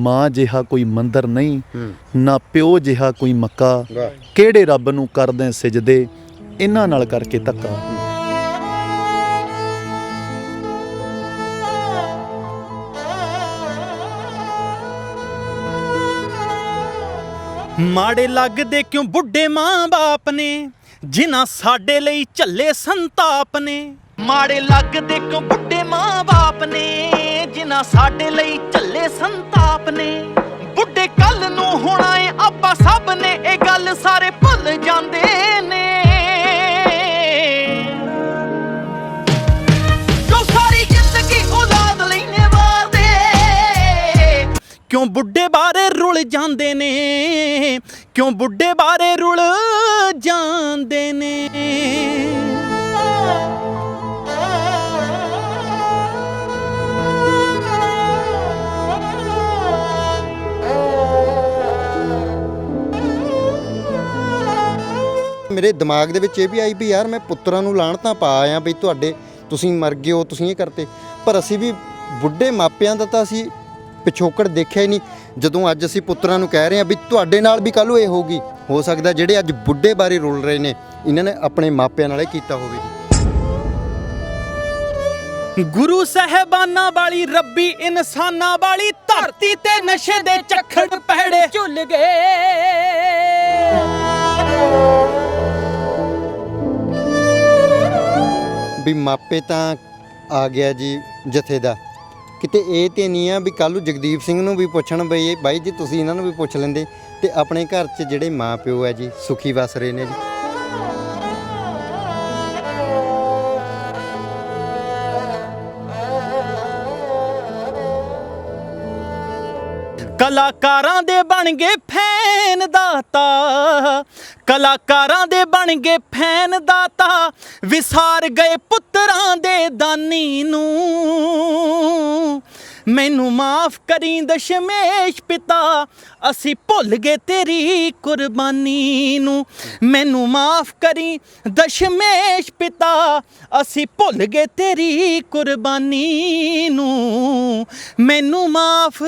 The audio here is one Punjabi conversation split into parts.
माँ जिहा कोई मंदिर नहीं, ना प्यो जिहा कोई मक्का, किहड़े रब नूं करदे सिजदे, इन्हां नाल करके धक्का। माड़े लगदे क्यों बुढ़े माँ बाप ने, जिन्हां साडे लई झल्ले संताप ने। माड़े लगदे क्यों बुढ़े माँ बाप ने, जिन्हां साडे लई झल्ले संताप ने। बुढ़े कल नूं होना है आपां सब ने, ए गल सारे भुल जांदे ने। जो सारी जिंदगी औलाद लई ने वारदे, क्यों बुढ़े बारे रुल जांदे ने, क्यों बुढ़े बारे रुल जांदे ने। मेरे दिमाग ਦੇ ਵਿੱਚ ਇਹ ਵੀ ਆਈ ਵੀ ਯਾਰ ਮੈਂ ਪੁੱਤਰਾਂ ਨੂੰ ਲਾਹਣਤਾਂ ਪਾ ਆਇਆ ਵੀ ਤੁਹਾਡੇ ਤੁਸੀਂ ਮਰ ਗਏ ਹੋ, ਤੁਸੀਂ ਇਹ ਕਰਤੇ, ਪਰ ਅਸੀਂ ਵੀ ਬੁੱਢੇ ਮਾਪਿਆਂ ਦਾ ਤਾਂ ਅਸੀਂ ਪਿਛੋਕੜ ਦੇਖਿਆ ਹੀ ਨਹੀਂ। ਜਦੋਂ ਅੱਜ ਅਸੀਂ ਪੁੱਤਰਾਂ ਨੂੰ ਕਹਿ ਰਹੇ ਹਾਂ ਵੀ ਤੁਹਾਡੇ ਨਾਲ ਵੀ ਕੱਲ੍ਹ ਨੂੰ ਇਹ ਹੋਊਗੀ, ਹੋ ਸਕਦਾ ਜਿਹੜੇ ਅੱਜ ਬੁੱਢੇ ਬਾਰੇ ਰੁਲ ਰਹੇ ਨੇ ਇਹਨਾਂ ਨੇ ਆਪਣੇ ਮਾਪਿਆਂ ਨਾਲ ਇਹ ਕੀਤਾ ਹੋਵੇ। ਗੁਰੂ ਸਾਹਿਬਾਨਾਂ ਵਾਲੀ ਰੱਬੀ ਇਨਸਾਨਾਂ ਵਾਲੀ ਧਰਤੀ ਤੇ ਨਸ਼ੇ ਦੇ ਝੱਖੜ ਪਹਿੜੇ ਝੁੱਲ ਗਏ। ਵੀ ਮਾਪੇ ਤਾਂ ਆ ਗਿਆ ਜੀ ਜਥੇ ਦਾ, ਕਿਤੇ ਇਹ ਤੇ ਨਹੀਂ ਆ ਵੀ ਕੱਲ੍ਹ ਨੂੰ ਜਗਦੀਪ ਸਿੰਘ ਨੂੰ ਵੀ ਪੁੱਛਣ ਬਈ ਬਾਈ ਜੀ ਤੁਸੀਂ ਇਹਨਾਂ ਨੂੰ ਵੀ ਪੁੱਛ ਲੈਂਦੇ, ਤੇ ਆਪਣੇ ਘਰ 'ਚ ਜਿਹੜੇ ਮਾਂ ਪਿਓ ਹੈ ਜੀ ਸੁਖੀ ਵਸ ਰਹੇ ਨੇ ਜੀ। ਕਲਾਕਾਰਾਂ ਦੇ ਬਣ ਗਏ ਫੈਨ ਦਾਤਾ, ਕਲਾਕਾਰਾਂ ਦੇ ਬਣ ਗਏ ਫੈਨ ਦਾਤਾ, ਵਿਸਾਰ ਗਏ ਪੁੱਤਰਾਂ ਦੇ ਦਾਨੀ ਨੂੰ। ਮੈਨੂੰ ਮਾਫ ਕਰੀ ਦਸ਼ਮੇਸ਼ ਪਿਤਾ, ਅਸੀਂ ਭੁੱਲ ਗਏ ਤੇਰੀ ਕੁਰਬਾਨੀ ਨੂੰ। ਮੈਨੂੰ ਮਾਫ ਕਰੀ ਦਸ਼ਮੇਸ਼ ਪਿਤਾ, ਅਸੀਂ ਭੁੱਲ ਗਏ ਤੇਰੀ ਕੁਰਬਾਨੀ ਨੂੰ। ਮੈਨੂੰ ਮਾਫ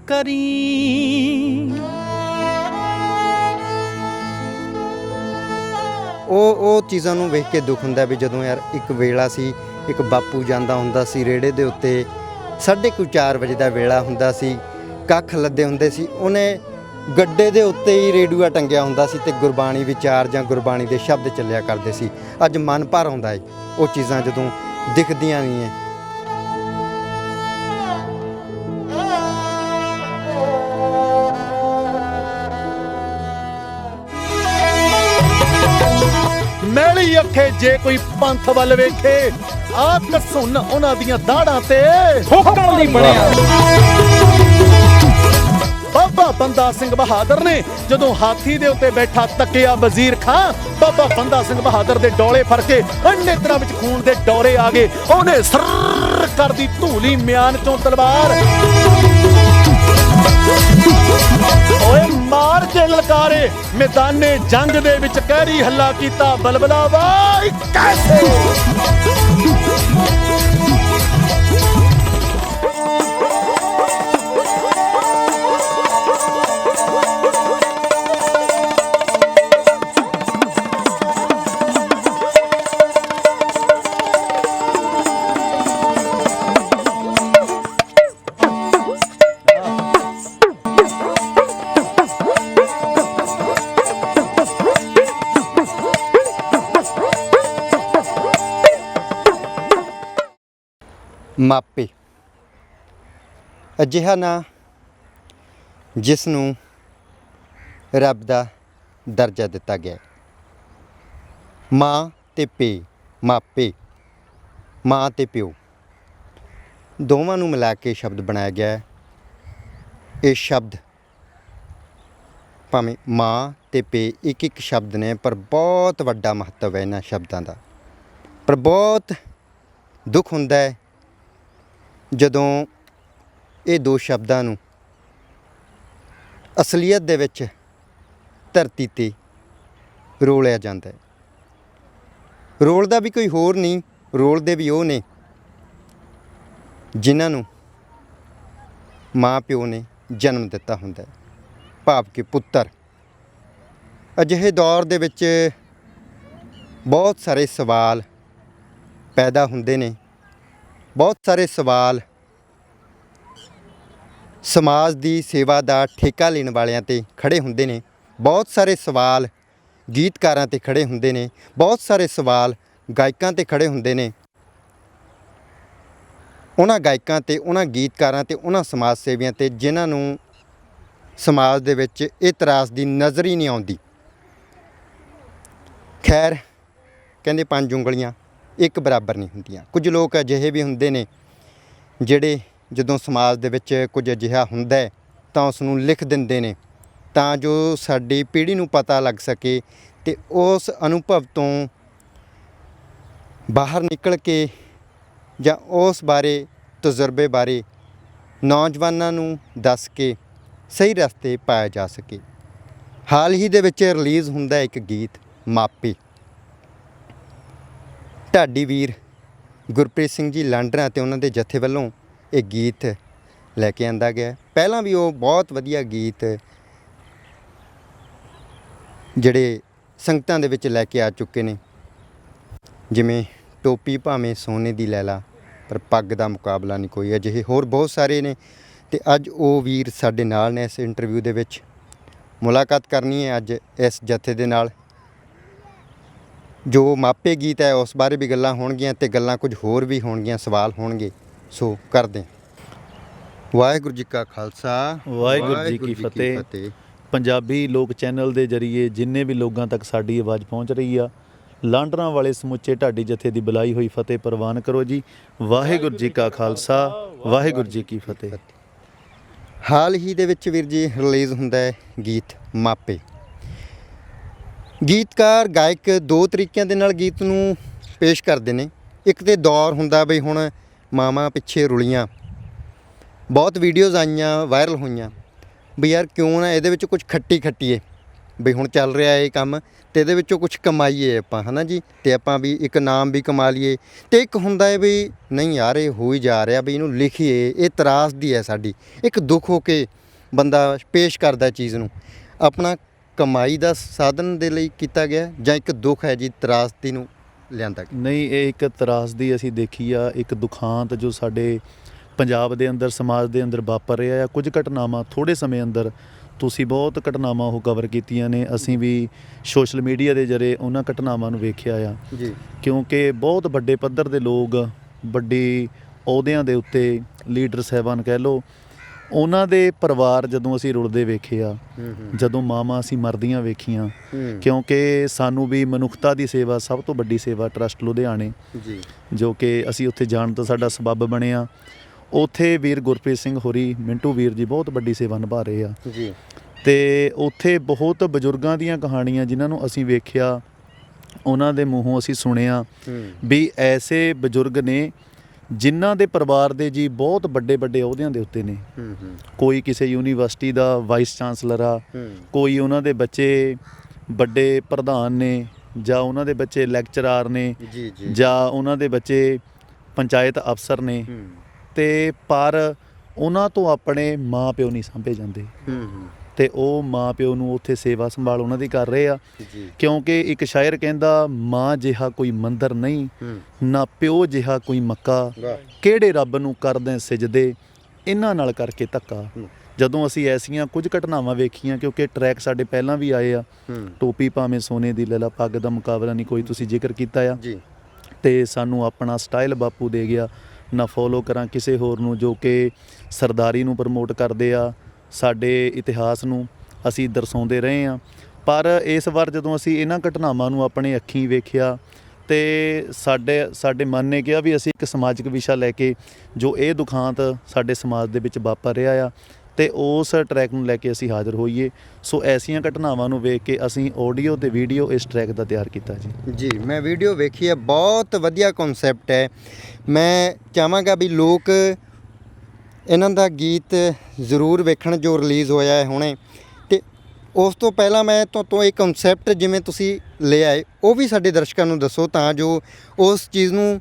ਕਰੀ। ਉਹ ਚੀਜ਼ਾਂ ਨੂੰ ਵੇਖ ਕੇ ਦੁੱਖ ਹੁੰਦਾ ਵੀ ਜਦੋਂ ਯਾਰ ਇੱਕ ਵੇਲਾ ਸੀ, ਇੱਕ ਬਾਪੂ ਜਾਂਦਾ ਹੁੰਦਾ ਸੀ ਰੇੜੇ ਦੇ ਉੱਤੇ, 4:30 ਵਜੇ ਦਾ ਵੇਲਾ ਹੁੰਦਾ ਸੀ, ਕੱਖ ਲੱਦੇ ਹੁੰਦੇ ਸੀ, ਉਹਨੇ ਗੱਡੇ ਦੇ ਉੱਤੇ ਹੀ ਰੇਡੂਆ ਟੰਗਿਆ ਹੁੰਦਾ ਸੀ ਤੇ ਗੁਰਬਾਣੀ ਵਿਚਾਰ ਜਾਂ ਗੁਰਬਾਣੀ ਦੇ ਸ਼ਬਦ ਚੱਲਿਆ ਕਰਦੇ ਸੀ। ਅੱਜ ਮਨ ਭਰ ਆਉਂਦਾ ਏ ਉਹ ਚੀਜ਼ਾਂ ਜਦੋਂ ਦਿਖਦੀਆਂ ਨਹੀਂ ਹੈ। ਮੈਲੀ ਅੱਖੇ ਜੇ ਕੋਈ ਪੰਥ ਵੱਲ ਵੇਖੇ, ਆ ਕਸੁੰਨ ਉਹਨਾਂ ਦੀਆਂ ਦਾੜਾਂ ਤੇ ਠੋਕਣ ਲਈ ਬਣਿਆ। ਬਾਬਾ ਬੰਦਾ ਸਿੰਘ ਬਹਾਦਰ ਨੇ ਜਦੋਂ ਹਾਥੀ ਦੇ ਉੱਤੇ ਬੈਠਾ ਤੱਕਿਆ ਵਜ਼ੀਰ ਖਾਂ, ਬਾਬਾ ਬੰਦਾ ਸਿੰਘ ਬਹਾਦਰ ਦੇ ਡੋਲੇ ਫੜ ਕੇ ਨੇਤਰਾਂ ਵਿੱਚ ਖੂਨ ਦੇ ਡੋਰੇ ਆ ਗਏ। ਉਹਨੇ ਸਰਰ ਕਰਦੀ ਧੂਲੀ ਮਿਆਨ ਚੋਂ ਤਲਵਾਰ, ਓਏ ਮਾਰ ਕੇ ਲਲਕਾਰੇ ਮੈਦਾਨੇ ਜੰਗ ਦੇ ਵਿੱਚ ਕਹਿਰੀ ਹੱਲਾ ਕੀਤਾ, ਬਲਬਲਾ ਵਾਈ ਕੈਸੇ। ਮਾਪੇ ਅਜਿਹਾ ਨਾਂ ਜਿਸ ਨੂੰ ਰੱਬ ਦਾ ਦਰਜਾ ਦਿੱਤਾ ਗਿਆ। ਮਾਂ ਤੇ ਮਾਪੇ, ਮਾਂ ਤੇ ਪਿਓ ਦੋਵਾਂ ਨੂੰ ਮਿਲਾ ਕੇ ਸ਼ਬਦ ਬਣਾਇਆ ਗਿਆ ਹੈ। ਇਹ ਸ਼ਬਦ ਭਾਵੇਂ ਮਾਂ ਤੇ ਇੱਕ ਇੱਕ ਸ਼ਬਦ ਨੇ, ਪਰ ਬਹੁਤ ਵੱਡਾ ਮਹੱਤਵ ਹੈ ਇਹਨਾਂ ਸ਼ਬਦਾਂ ਦਾ। ਪਰ ਬਹੁਤ ਦੁੱਖ ਹੁੰਦਾ ਹੈ ਜਦੋਂ ਇਹ ਦੋ ਸ਼ਬਦਾਂ ਨੂੰ ਅਸਲੀਅਤ ਦੇ ਵਿੱਚ ਧਰਤੀ 'ਤੇ ਰੋਲਿਆ ਜਾਂਦਾ ਹੈ। ਰੋਲਦਾ ਵੀ ਕੋਈ ਹੋਰ ਨਹੀਂ, ਰੋਲਦੇ ਵੀ ਉਹ ਨੇ ਜਿਨ੍ਹਾਂ ਨੂੰ ਮਾਂ ਪਿਓ ਨੇ ਜਨਮ ਦਿੱਤਾ ਹੁੰਦਾ ਹੈ, ਭਾਵ ਕਿ ਪੁੱਤਰ। ਅਜਿਹੇ ਦੌਰ ਦੇ ਵਿੱਚ ਬਹੁਤ ਸਾਰੇ ਸਵਾਲ ਪੈਦਾ ਹੁੰਦੇ ਨੇ, ਬਹੁਤ ਸਾਰੇ ਸਵਾਲ ਸਮਾਜ ਦੀ ਸੇਵਾ ਦਾ ਠੇਕਾ ਲੈਣ ਵਾਲਿਆਂ ਤੇ ਖੜੇ ਹੁੰਦੇ ਨੇ, ਬਹੁਤ ਸਾਰੇ ਸਵਾਲ ਗੀਤਕਾਰਾਂ ਤੇ ਖੜੇ ਹੁੰਦੇ ਨੇ, ਬਹੁਤ ਸਾਰੇ ਸਵਾਲ ਗਾਇਕਾਂ ਤੇ ਖੜੇ ਹੁੰਦੇ ਨੇ। ਉਹਨਾਂ ਗਾਇਕਾਂ ਤੇ, ਉਹਨਾਂ ਗੀਤਕਾਰਾਂ ਤੇ, ਉਹਨਾਂ ਸਮਾਜ ਸੇਵੀਆਂ ਤੇ ਜਿਨ੍ਹਾਂ ਨੂੰ ਸਮਾਜ ਦੇ ਵਿੱਚ ਇਹ ਤਰਾਸ ਦੀ ਨਜ਼ਰ ਹੀ ਨਹੀਂ ਆਉਂਦੀ। ਖੈਰ, ਕਹਿੰਦੇ 5 ਉਂਗਲੀਆਂ ਇੱਕ ਬਰਾਬਰ ਨਹੀਂ ਹੁੰਦੀਆਂ। ਕੁਝ ਲੋਕ ਅਜਿਹੇ ਵੀ ਹੁੰਦੇ ਨੇ ਜਿਹੜੇ ਜਦੋਂ ਸਮਾਜ ਦੇ ਵਿੱਚ ਕੁਝ ਅਜਿਹਾ ਹੁੰਦਾ ਹੈ ਤਾਂ ਉਸ ਨੂੰ ਲਿਖ ਦਿੰਦੇ ਨੇ ਤਾਂ ਜੋ ਸਾਡੀ ਪੀੜ੍ਹੀ ਨੂੰ ਪਤਾ ਲੱਗ ਸਕੇ ਅਤੇ ਉਸ ਅਨੁਭਵ ਤੋਂ ਬਾਹਰ ਨਿਕਲ ਕੇ ਜਾਂ ਉਸ ਬਾਰੇ, ਤਜਰਬੇ ਬਾਰੇ ਨੌਜਵਾਨਾਂ ਨੂੰ ਦੱਸ ਕੇ ਸਹੀ ਰਸਤੇ ਪਾਇਆ ਜਾ ਸਕੇ। ਹਾਲ ਹੀ ਦੇ ਵਿੱਚ ਰਿਲੀਜ਼ ਹੁੰਦਾ ਇੱਕ ਗੀਤ ਮਾਪੇ। ਢਾਡੀ ਵੀਰ ਗੁਰਪ੍ਰੀਤ ਸਿੰਘ ਜੀ ਲਾਂਡਰਾ ਅਤੇ ਉਹਨਾਂ ਦੇ ਜਥੇ ਵੱਲੋਂ ਇਹ ਗੀਤ ਲੈ ਕੇ ਆਂਦਾ ਗਿਆ। ਪਹਿਲਾਂ ਵੀ ਉਹ ਬਹੁਤ ਵਧੀਆ ਗੀਤ ਜਿਹੜੇ ਸੰਗਤਾਂ ਦੇ ਵਿੱਚ ਲੈ ਕੇ ਆ ਚੁੱਕੇ ਨੇ, ਜਿਵੇਂ ਟੋਪੀ ਭਾਵੇਂ ਸੋਨੇ ਦੀ ਲੈ ਲਾ ਪਰ ਪੱਗ ਦਾ ਮੁਕਾਬਲਾ ਨਹੀਂ ਕੋਈ, ਅਜਿਹੇ ਹੋਰ ਬਹੁਤ ਸਾਰੇ ਨੇ। ਅਤੇ ਅੱਜ ਉਹ ਵੀਰ ਸਾਡੇ ਨਾਲ ਨੇ ਇਸ ਇੰਟਰਵਿਊ ਦੇ ਵਿੱਚ। ਮੁਲਾਕਾਤ ਕਰਨੀ ਹੈ ਅੱਜ ਇਸ ਜਥੇ ਦੇ ਨਾਲ। ਜੋ ਮਾਪੇ ਗੀਤ ਹੈ ਉਸ ਬਾਰੇ ਵੀ ਗੱਲਾਂ ਹੋਣਗੀਆਂ ਅਤੇ ਗੱਲਾਂ ਕੁਝ ਹੋਰ ਵੀ ਹੋਣਗੀਆਂ, ਸਵਾਲ ਹੋਣਗੇ। ਸੋ ਕਰਦੇ ਹਾਂ। ਵਾਹਿਗੁਰੂ ਜੀ ਕਾ ਖਾਲਸਾ, ਵਾਹਿਗੁਰੂ ਜੀ ਕੀ ਫਤਿਹ। ਪੰਜਾਬੀ ਲੋਕ ਚੈਨਲ ਦੇ ਜ਼ਰੀਏ ਜਿੰਨੇ ਵੀ ਲੋਕਾਂ ਤੱਕ ਸਾਡੀ ਆਵਾਜ਼ ਪਹੁੰਚ ਰਹੀ ਆ, ਲਾਂਡਰਾਂ ਵਾਲੇ ਸਮੁੱਚੇ ਢਾਡੀ ਜਥੇ ਦੀ ਬੁਲਾਈ ਹੋਈ ਫਤਿਹ ਪ੍ਰਵਾਨ ਕਰੋ ਜੀ। ਵਾਹਿਗੁਰੂ ਜੀ ਕਾ ਖਾਲਸਾ, ਵਾਹਿਗੁਰੂ ਜੀ ਕੀ ਫਤਿਹ। ਹਾਲ ਹੀ ਦੇ ਵਿੱਚ ਵੀਰ ਜੀ ਰਿਲੀਜ਼ ਹੁੰਦਾ ਹੈ ਗੀਤ ਮਾਪੇ। ਗੀਤਕਾਰ ਗਾਇਕ ਦੋ ਤਰੀਕਿਆਂ ਦੇ ਨਾਲ ਗੀਤ ਨੂੰ ਪੇਸ਼ ਕਰਦੇ ਨੇ। ਇੱਕ ਤੇ ਦੌਰ ਹੁੰਦਾ ਬਈ ਹੁਣ ਮਾਵਾਂ ਪਿੱਛੇ ਰੁਲੀਆਂ, ਬਹੁਤ ਵੀਡੀਓਜ਼ ਆਈਆਂ, ਵਾਇਰਲ ਹੋਈਆਂ ਵੀ ਯਾਰ ਕਿਉਂ ਨਾ ਇਹਦੇ ਵਿੱਚ ਕੁਝ ਖੱਟੀਏ ਬਈ ਹੁਣ ਚੱਲ ਰਿਹਾ ਇਹ ਕੰਮ ਅਤੇ ਇਹਦੇ ਵਿੱਚੋਂ ਕੁਛ ਕਮਾਈਏ ਆਪਾਂ, ਹੈ ਨਾ ਜੀ, ਅਤੇ ਆਪਾਂ ਵੀ ਇੱਕ ਨਾਮ ਵੀ ਕਮਾ ਲਈਏ। ਅਤੇ ਇੱਕ ਹੁੰਦਾ ਹੈ ਵੀ ਨਹੀਂ ਯਾਰ ਇਹ ਹੋ ਹੀ ਜਾ ਰਿਹਾ, ਵੀ ਇਹਨੂੰ ਲਿਖੀਏ, ਇਹ ਤਰਾਸਦੀ ਹੈ ਸਾਡੀ। ਇੱਕ ਦੁੱਖ ਹੋ ਕੇ ਬੰਦਾ ਪੇਸ਼ ਕਰਦਾ ਚੀਜ਼ ਨੂੰ, ਆਪਣਾ ਕਮਾਈ ਦਾ ਸਾਧਨ ਦੇ ਲਈ ਕੀਤਾ ਗਿਆ ਜਾਂ ਇੱਕ ਦੁੱਖ ਹੈ ਜੀ ਤਰਾਸਦੀ ਨੂੰ ਲਿਆਂਦਾ ਗਿਆ? ਨਹੀਂ, ਇਹ ਇੱਕ ਤਰਾਸਦੀ ਅਸੀਂ ਦੇਖੀ ਆ, ਇੱਕ ਦੁਖਾਂਤ ਜੋ ਸਾਡੇ ਪੰਜਾਬ ਦੇ ਅੰਦਰ, ਸਮਾਜ ਦੇ ਅੰਦਰ ਵਾਪਰ ਰਿਹਾ ਆ। ਕੁਝ ਘਟਨਾਵਾਂ ਥੋੜ੍ਹੇ ਸਮੇਂ ਅੰਦਰ ਤੁਸੀਂ ਬਹੁਤ ਘਟਨਾਵਾਂ ਉਹ ਕਵਰ ਕੀਤੀਆਂ ਨੇ, ਅਸੀਂ ਵੀ ਸੋਸ਼ਲ ਮੀਡੀਆ ਦੇ ਜ਼ਰੀਏ ਉਹਨਾਂ ਘਟਨਾਵਾਂ ਨੂੰ ਵੇਖਿਆ ਆ ਜੀ। ਕਿਉਂਕਿ ਬਹੁਤ ਵੱਡੇ ਪੱਧਰ ਦੇ ਲੋਕ, ਵੱਡੇ ਅਹੁਦਿਆਂ ਦੇ ਉੱਤੇ ਲੀਡਰ ਸਾਹਿਬਾਨ ਕਹਿ ਲਓ, ਉਹਨਾਂ ਦੇ ਪਰਿਵਾਰ ਜਦੋਂ ਅਸੀਂ ਰੁਲਦੇ ਵੇਖੇ ਆ, ਜਦੋਂ ਮਾਵਾਂ ਅਸੀਂ ਮਰਦੀਆਂ ਵੇਖੀਆਂ, ਕਿਉਂਕਿ ਸਾਨੂੰ ਵੀ ਮਨੁੱਖਤਾ ਦੀ ਸੇਵਾ, ਸਭ ਤੋਂ ਵੱਡੀ ਸੇਵਾ ਟਰੱਸਟ ਲੁਧਿਆਣੇ ਜੀ, ਜੋ ਕਿ ਅਸੀਂ ਉੱਥੇ ਜਾਣ ਤੋਂ ਸਾਡਾ ਸਬੱਬ ਬਣਿਆ। ਉੱਥੇ ਵੀਰ ਗੁਰਪ੍ਰੀਤ ਸਿੰਘ ਹੋਰੀ, ਮਿੰਟੂ ਵੀਰ ਜੀ ਬਹੁਤ ਵੱਡੀ ਸੇਵਾ ਨਿਭਾ ਰਹੇ ਆ ਜੀ। ਅਤੇ ਉੱਥੇ ਬਹੁਤ ਬਜ਼ੁਰਗਾਂ ਦੀਆਂ ਕਹਾਣੀਆਂ ਜਿਨ੍ਹਾਂ ਨੂੰ ਅਸੀਂ ਵੇਖਿਆ, ਉਹਨਾਂ ਦੇ ਮੂੰਹੋਂ ਅਸੀਂ ਸੁਣਿਆ ਵੀ ਐਸੇ ਬਜ਼ੁਰਗ ਨੇ ਜਿਨ੍ਹਾਂ ਦੇ ਪਰਿਵਾਰ ਦੇ ਜੀ ਬਹੁਤ ਵੱਡੇ ਅਹੁਦਿਆਂ ਦੇ ਉੱਤੇ ਨੇ। ਕੋਈ ਕਿਸੇ ਯੂਨੀਵਰਸਿਟੀ ਦਾ ਵਾਈਸ ਚਾਂਸਲਰ ਆ, ਕੋਈ ਉਹਨਾਂ ਦੇ ਬੱਚੇ ਵੱਡੇ ਪ੍ਰਧਾਨ ਨੇ, ਜਾਂ ਉਹਨਾਂ ਦੇ ਬੱਚੇ ਲੈਕਚਰਾਰ ਨੇ, ਜਾਂ ਉਹਨਾਂ ਦੇ ਬੱਚੇ ਪੰਚਾਇਤ ਅਫਸਰ ਨੇ। ਅਤੇ ਪਰ ਉਹਨਾਂ ਤੋਂ ਆਪਣੇ ਮਾਂ ਪਿਓ ਨਹੀਂ ਸਾਂਭੇ ਜਾਂਦੇ, ਅਤੇ ਉਹ ਮਾਂ ਪਿਓ ਨੂੰ ਉੱਥੇ ਸੇਵਾ ਸੰਭਾਲ ਉਹਨਾਂ ਦੀ ਕਰ ਰਹੇ ਆ। ਕਿਉਂਕਿ ਇੱਕ ਸ਼ਾਇਰ ਕਹਿੰਦਾ, ਮਾਂ ਜਿਹਾ ਕੋਈ ਮੰਦਰ ਨਹੀਂ, ਨਾ ਪਿਓ ਜਿਹਾ ਕੋਈ ਮੱਕਾ, ਕਿਹੜੇ ਰੱਬ ਨੂੰ ਕਰਦੇ ਸਿਜਦੇ, ਇਹਨਾਂ ਨਾਲ ਕਰਕੇ ਧੱਕਾ। ਜਦੋਂ ਅਸੀਂ ਐਸੀਆਂ ਕੁਝ ਘਟਨਾਵਾਂ ਵੇਖੀਆਂ, ਕਿਉਂਕਿ ਟਰੈਕ ਸਾਡੇ ਪਹਿਲਾਂ ਵੀ ਆਏ ਆ, ਟੋਪੀ ਭਾਵੇਂ ਸੋਨੇ ਦੀ ਲੈ ਲਾ, ਪੱਗ ਦਾ ਮੁਕਾਬਲਾ ਨਹੀਂ ਕੋਈ, ਤੁਸੀਂ ਜ਼ਿਕਰ ਕੀਤਾ ਆ, ਅਤੇ ਸਾਨੂੰ ਆਪਣਾ ਸਟਾਈਲ ਬਾਪੂ ਦੇ ਗਿਆ, ਨਾ ਫੋਲੋ ਕਰਾਂ ਕਿਸੇ ਹੋਰ ਨੂੰ ਜੋ ਕਿ ਸਰਦਾਰੀ ਨੂੰ ਪ੍ਰਮੋਟ ਕਰਦੇ ਆ। ਸਾਡੇ ਇਤਿਹਾਸ ਨੂੰ ਅਸੀਂ ਦਰਸਾਉਂਦੇ ਰਹੇ ਹਾਂ, ਪਰ ਇਸ ਵਾਰ ਜਦੋਂ ਅਸੀਂ ਇਹਨਾਂ ਘਟਨਾਵਾਂ ਨੂੰ ਆਪਣੇ ਅੱਖੀਂ ਵੇਖਿਆ ਅਤੇ ਸਾਡੇ ਮਨ ਨੇ ਕਿਹਾ ਵੀ ਅਸੀਂ ਇੱਕ ਸਮਾਜਿਕ ਵਿਸ਼ਾ ਲੈ ਕੇ, ਜੋ ਇਹ ਦੁਖਾਂਤ ਸਾਡੇ ਸਮਾਜ ਦੇ ਵਿੱਚ ਵਾਪਰ ਰਿਹਾ ਆ, ਅਤੇ ਉਸ ਟਰੈਕ ਨੂੰ ਲੈ ਕੇ ਅਸੀਂ ਹਾਜ਼ਰ ਹੋਈਏ। ਸੋ ਐਸੀਆਂ ਘਟਨਾਵਾਂ ਨੂੰ ਵੇਖ ਕੇ ਅਸੀਂ ਆਡੀਓ ਅਤੇ ਵੀਡੀਓ ਇਸ ਟਰੈਕ ਦਾ ਤਿਆਰ ਕੀਤਾ ਜੀ। ਮੈਂ ਵੀਡੀਓ ਵੇਖੀ ਹੈ, ਬਹੁਤ ਵਧੀਆ ਕਨਸੈਪਟ ਹੈ। ਮੈਂ ਚਾਹਾਂਗਾ ਵੀ ਲੋਕ ਇਹਨਾਂ ਦਾ ਗੀਤ ਜ਼ਰੂਰ ਵੇਖਣ ਜੋ ਰਿਲੀਜ਼ ਹੋਇਆ ਹੈ ਹੁਣੇ। ਅਤੇ ਉਸ ਤੋਂ ਪਹਿਲਾਂ ਮੈਂ ਤੋਂ ਇਹ ਕਨਸੈਪਟ ਜਿਵੇਂ ਤੁਸੀਂ ਲਿਆ ਹੈ ਉਹ ਵੀ ਸਾਡੇ ਦਰਸ਼ਕਾਂ ਨੂੰ ਦੱਸੋ, ਤਾਂ ਜੋ ਉਸ ਚੀਜ਼ ਨੂੰ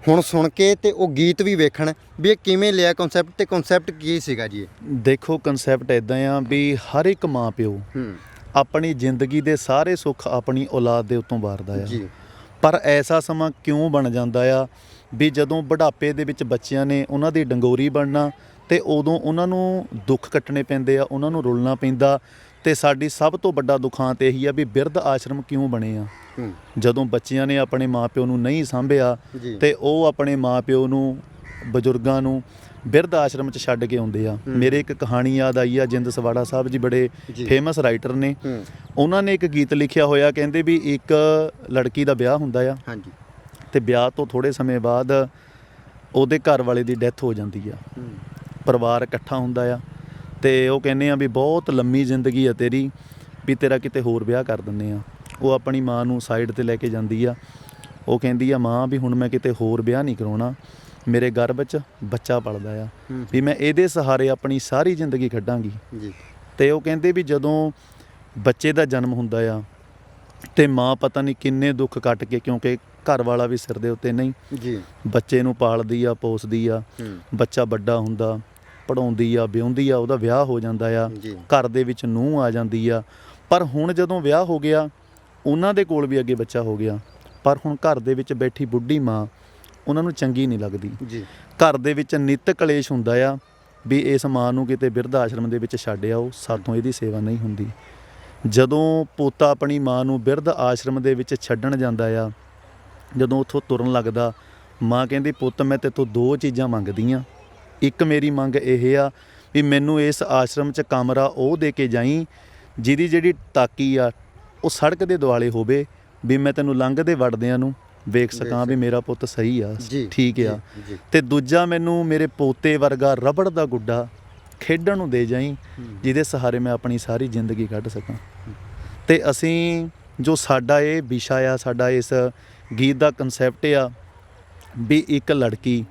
ਹੁਣ ਸੁਣ ਕੇ ਤੇ ਉਹ ਗੀਤ ਵੀ ਵੇਖਣ ਵੀ ਇਹ ਕਿਵੇਂ ਲਿਆ ਕਨਸੈਪਟ ਤੇ ਕਨਸੈਪਟ ਕੀ ਸੀਗਾ ਜੀ ਇਹ? ਦੇਖੋ ਕਨਸੈਪਟ ਇਦਾਂ ਆ ਵੀ ਹਰ ਇੱਕ ਮਾਂ ਪਿਓ ਆਪਣੀ ਜ਼ਿੰਦਗੀ ਦੇ ਸਾਰੇ ਸੁੱਖ ਆਪਣੀ ਔਲਾਦ ਦੇ ਉੱਤੋਂ ਵਾਰਦਾ ਆ ਜੀ ਪਰ ਐਸਾ ਸਮਾਂ ਕਿਉਂ ਬਣ ਜਾਂਦਾ ਆ ਵੀ ਜਦੋਂ ਬੁਢਾਪੇ ਦੇ ਵਿੱਚ ਬੱਚਿਆਂ ਨੇ ਉਹਨਾਂ ਦੀ ਡੰਗੋਰੀ ਬਣਨਾ ਤੇ ਉਦੋਂ ਉਹਨਾਂ ਨੂੰ ਦੁੱਖ ਕੱਟਣੇ ਪੈਂਦੇ ਆ, ਉਹਨਾਂ ਨੂੰ ਰੁਲਣਾ ਪੈਂਦਾ। ਤੇ ਸਾਡੀ ਸਭ ਤੋਂ ਵੱਡਾ ਦੁਖਾਂਤ ਇਹੀ ਆ ਵੀ ਬਿਰਧ ਆਸ਼ਰਮ ਕਿਉਂ ਬਣੇ ਆ। ਜਦੋਂ ਬੱਚਿਆਂ ਨੇ ਆਪਣੇ ਮਾਪਿਓ ਨੂੰ ਨਹੀਂ ਸਾਂਭਿਆ ਤੇ ਉਹ ਆਪਣੇ ਮਾਪਿਓ ਨੂੰ ਬਜ਼ੁਰਗਾਂ ਨੂੰ ਬਿਰਧ ਆਸ਼ਰਮ 'ਚ ਛੱਡ ਕੇ ਆਉਂਦੇ ਆ। ਮੇਰੇ ਇੱਕ ਕਹਾਣੀ ਯਾਦ ਆਈ ਆ, ਜਿੰਦ ਸਵਾੜਾ ਸਾਹਿਬ ਜੀ ਬੜੇ ਫੇਮਸ ਰਾਈਟਰ ਨੇ, ਉਹਨਾਂ ਨੇ ਇੱਕ ਗੀਤ ਲਿਖਿਆ ਹੋਇਆ, ਕਹਿੰਦੇ ਵੀ ਇੱਕ ਲੜਕੀ ਦਾ ਵਿਆਹ ਹੁੰਦਾ ਆ ਤੇ ਵਿਆਹ ਤੋਂ ਥੋੜ੍ਹੇ ਸਮੇਂ ਬਾਅਦ ਉਹਦੇ ਘਰ ਵਾਲੇ ਦੀ ਡੈਥ ਹੋ ਜਾਂਦੀ ਆ। ਪਰਿਵਾਰ ਇਕੱਠਾ ਹੁੰਦਾ ਆ ਤੇ ਉਹ ਕਹਿੰਦੇ ਆ ਵੀ ਬਹੁਤ ਲੰਮੀ ਜ਼ਿੰਦਗੀ ਆ ਤੇਰੀ, ਵੀ ਤੇਰਾ ਕਿਤੇ ਹੋਰ ਵਿਆਹ ਕਰ ਦਿੰਦੇ ਆ। ਉਹ ਆਪਣੀ ਮਾਂ ਨੂੰ ਸਾਈਡ ਤੇ ਲੈ ਕੇ ਜਾਂਦੀ ਆ, ਉਹ ਕਹਿੰਦੀ ਆ ਮਾਂ ਵੀ ਹੁਣ ਮੈਂ ਕਿਤੇ ਹੋਰ ਵਿਆਹ ਨਹੀਂ ਕਰਾਉਣਾ, ਮੇਰੇ ਗਰਭ 'ਚ ਬੱਚਾ ਪਲਦਾ ਆ, ਵੀ ਮੈਂ ਇਹਦੇ ਸਹਾਰੇ ਆਪਣੀ ਸਾਰੀ ਜ਼ਿੰਦਗੀ ਕੱਢਾਂਗੀ। ਤੇ ਉਹ ਕਹਿੰਦੇ ਵੀ ਜਦੋਂ ਬੱਚੇ ਦਾ ਜਨਮ ਹੁੰਦਾ ਆ ਤੇ ਮਾਂ ਪਤਾ ਨਹੀਂ ਕਿੰਨੇ ਦੁੱਖ ਕੱਟ ਕੇ, ਕਿਉਂਕਿ ਘਰ ਵਾਲਾ ਵੀ ਸਿਰ ਦੇ ਉੱਤੇ ਨਹੀਂ, ਬੱਚੇ ਨੂੰ ਪਾਲਦੀ ਆ, ਪੋਸਦੀ ਆ, ਬੱਚਾ ਵੱਡਾ ਹੁੰਦਾ, ਪੜ੍ਹਾਉਂਦੀ ਆ, ਵਿਆਹੁੰਦੀ ਆ, ਉਹਦਾ ਵਿਆਹ ਹੋ ਜਾਂਦਾ ਆ, ਘਰ ਦੇ ਵਿੱਚ ਨੂੰਹ ਆ ਜਾਂਦੀ ਆ। ਪਰ ਹੁਣ ਜਦੋਂ ਵਿਆਹ ਹੋ ਗਿਆ ਉਹਨਾਂ ਦੇ ਕੋਲ ਵੀ ਅੱਗੇ ਬੱਚਾ ਹੋ ਗਿਆ, ਪਰ ਹੁਣ ਘਰ ਦੇ ਵਿੱਚ ਬੈਠੀ ਬੁੱਢੀ ਮਾਂ ਉਹਨਾਂ ਨੂੰ ਚੰਗੀ ਨਹੀਂ ਲੱਗਦੀ। ਘਰ ਦੇ ਵਿੱਚ ਨਿੱਤ ਕਲੇਸ਼ ਹੁੰਦਾ ਆ ਵੀ ਇਸ ਮਾਂ ਨੂੰ ਕਿਤੇ ਬਿਰਧ ਆਸ਼ਰਮ ਦੇ ਵਿੱਚ ਛੱਡ ਆਓ, ਸਾਥੋਂ ਇਹਦੀ ਸੇਵਾ ਨਹੀਂ ਹੁੰਦੀ। ਜਦੋਂ ਪੋਤਾ ਆਪਣੀ ਮਾਂ ਨੂੰ ਬਿਰਧ ਆਸ਼ਰਮ ਦੇ ਵਿੱਚ ਛੱਡਣ ਜਾਂਦਾ ਆ, ਜਦੋਂ ਉੱਥੋਂ ਤੁਰਨ ਲੱਗਦਾ, ਮਾਂ ਕਹਿੰਦੀ ਪੁੱਤ ਮੈਂ ਤੇਤੋਂ ਦੋ ਚੀਜ਼ਾਂ ਮੰਗਦੀ ਹਾਂ। ਇੱਕ ਮੇਰੀ ਮੰਗ ਇਹ ਆ ਵੀ ਮੈਨੂੰ ਇਸ ਆਸ਼ਰਮ 'ਚ ਕਮਰਾ ਉਹ ਦੇ ਕੇ ਜਾਈਂ ਜਿਹਦੀ ਜਿਹੜੀ ਤਾਕੀ ਆ ਉਹ ਸੜਕ ਦੇ ਦੁਆਲੇ ਹੋਵੇ, ਵੀ ਮੈਂ ਤੈਨੂੰ ਲੰਘਦੇ ਵੜਦਿਆਂ ਨੂੰ ਵੇਖ ਸਕਾਂ ਵੀ ਮੇਰਾ ਪੁੱਤ ਸਹੀ ਆ, ਠੀਕ ਆ। ਤੇ ਦੂਜਾ ਮੈਨੂੰ ਮੇਰੇ ਪੋਤੇ ਵਰਗਾ ਰਬੜ ਦਾ ਗੁੱਡਾ ਖੇਡਣ ਨੂੰ ਦੇ ਜਾਈਂ ਜਿਹਦੇ ਸਹਾਰੇ ਮੈਂ ਆਪਣੀ ਸਾਰੀ ਜ਼ਿੰਦਗੀ ਕੱਢ ਸਕਾਂ। ਤੇ ਅਸੀਂ ਜੋ ਸਾਡਾ ਇਹ ਵਿਸ਼ਾ ਆ, ਸਾਡਾ ਇਸ ਗੀਤ ਦਾ ਕਨਸੈਪਟ ਆ ਵੀ ਇੱਕ ਲੜਕੀ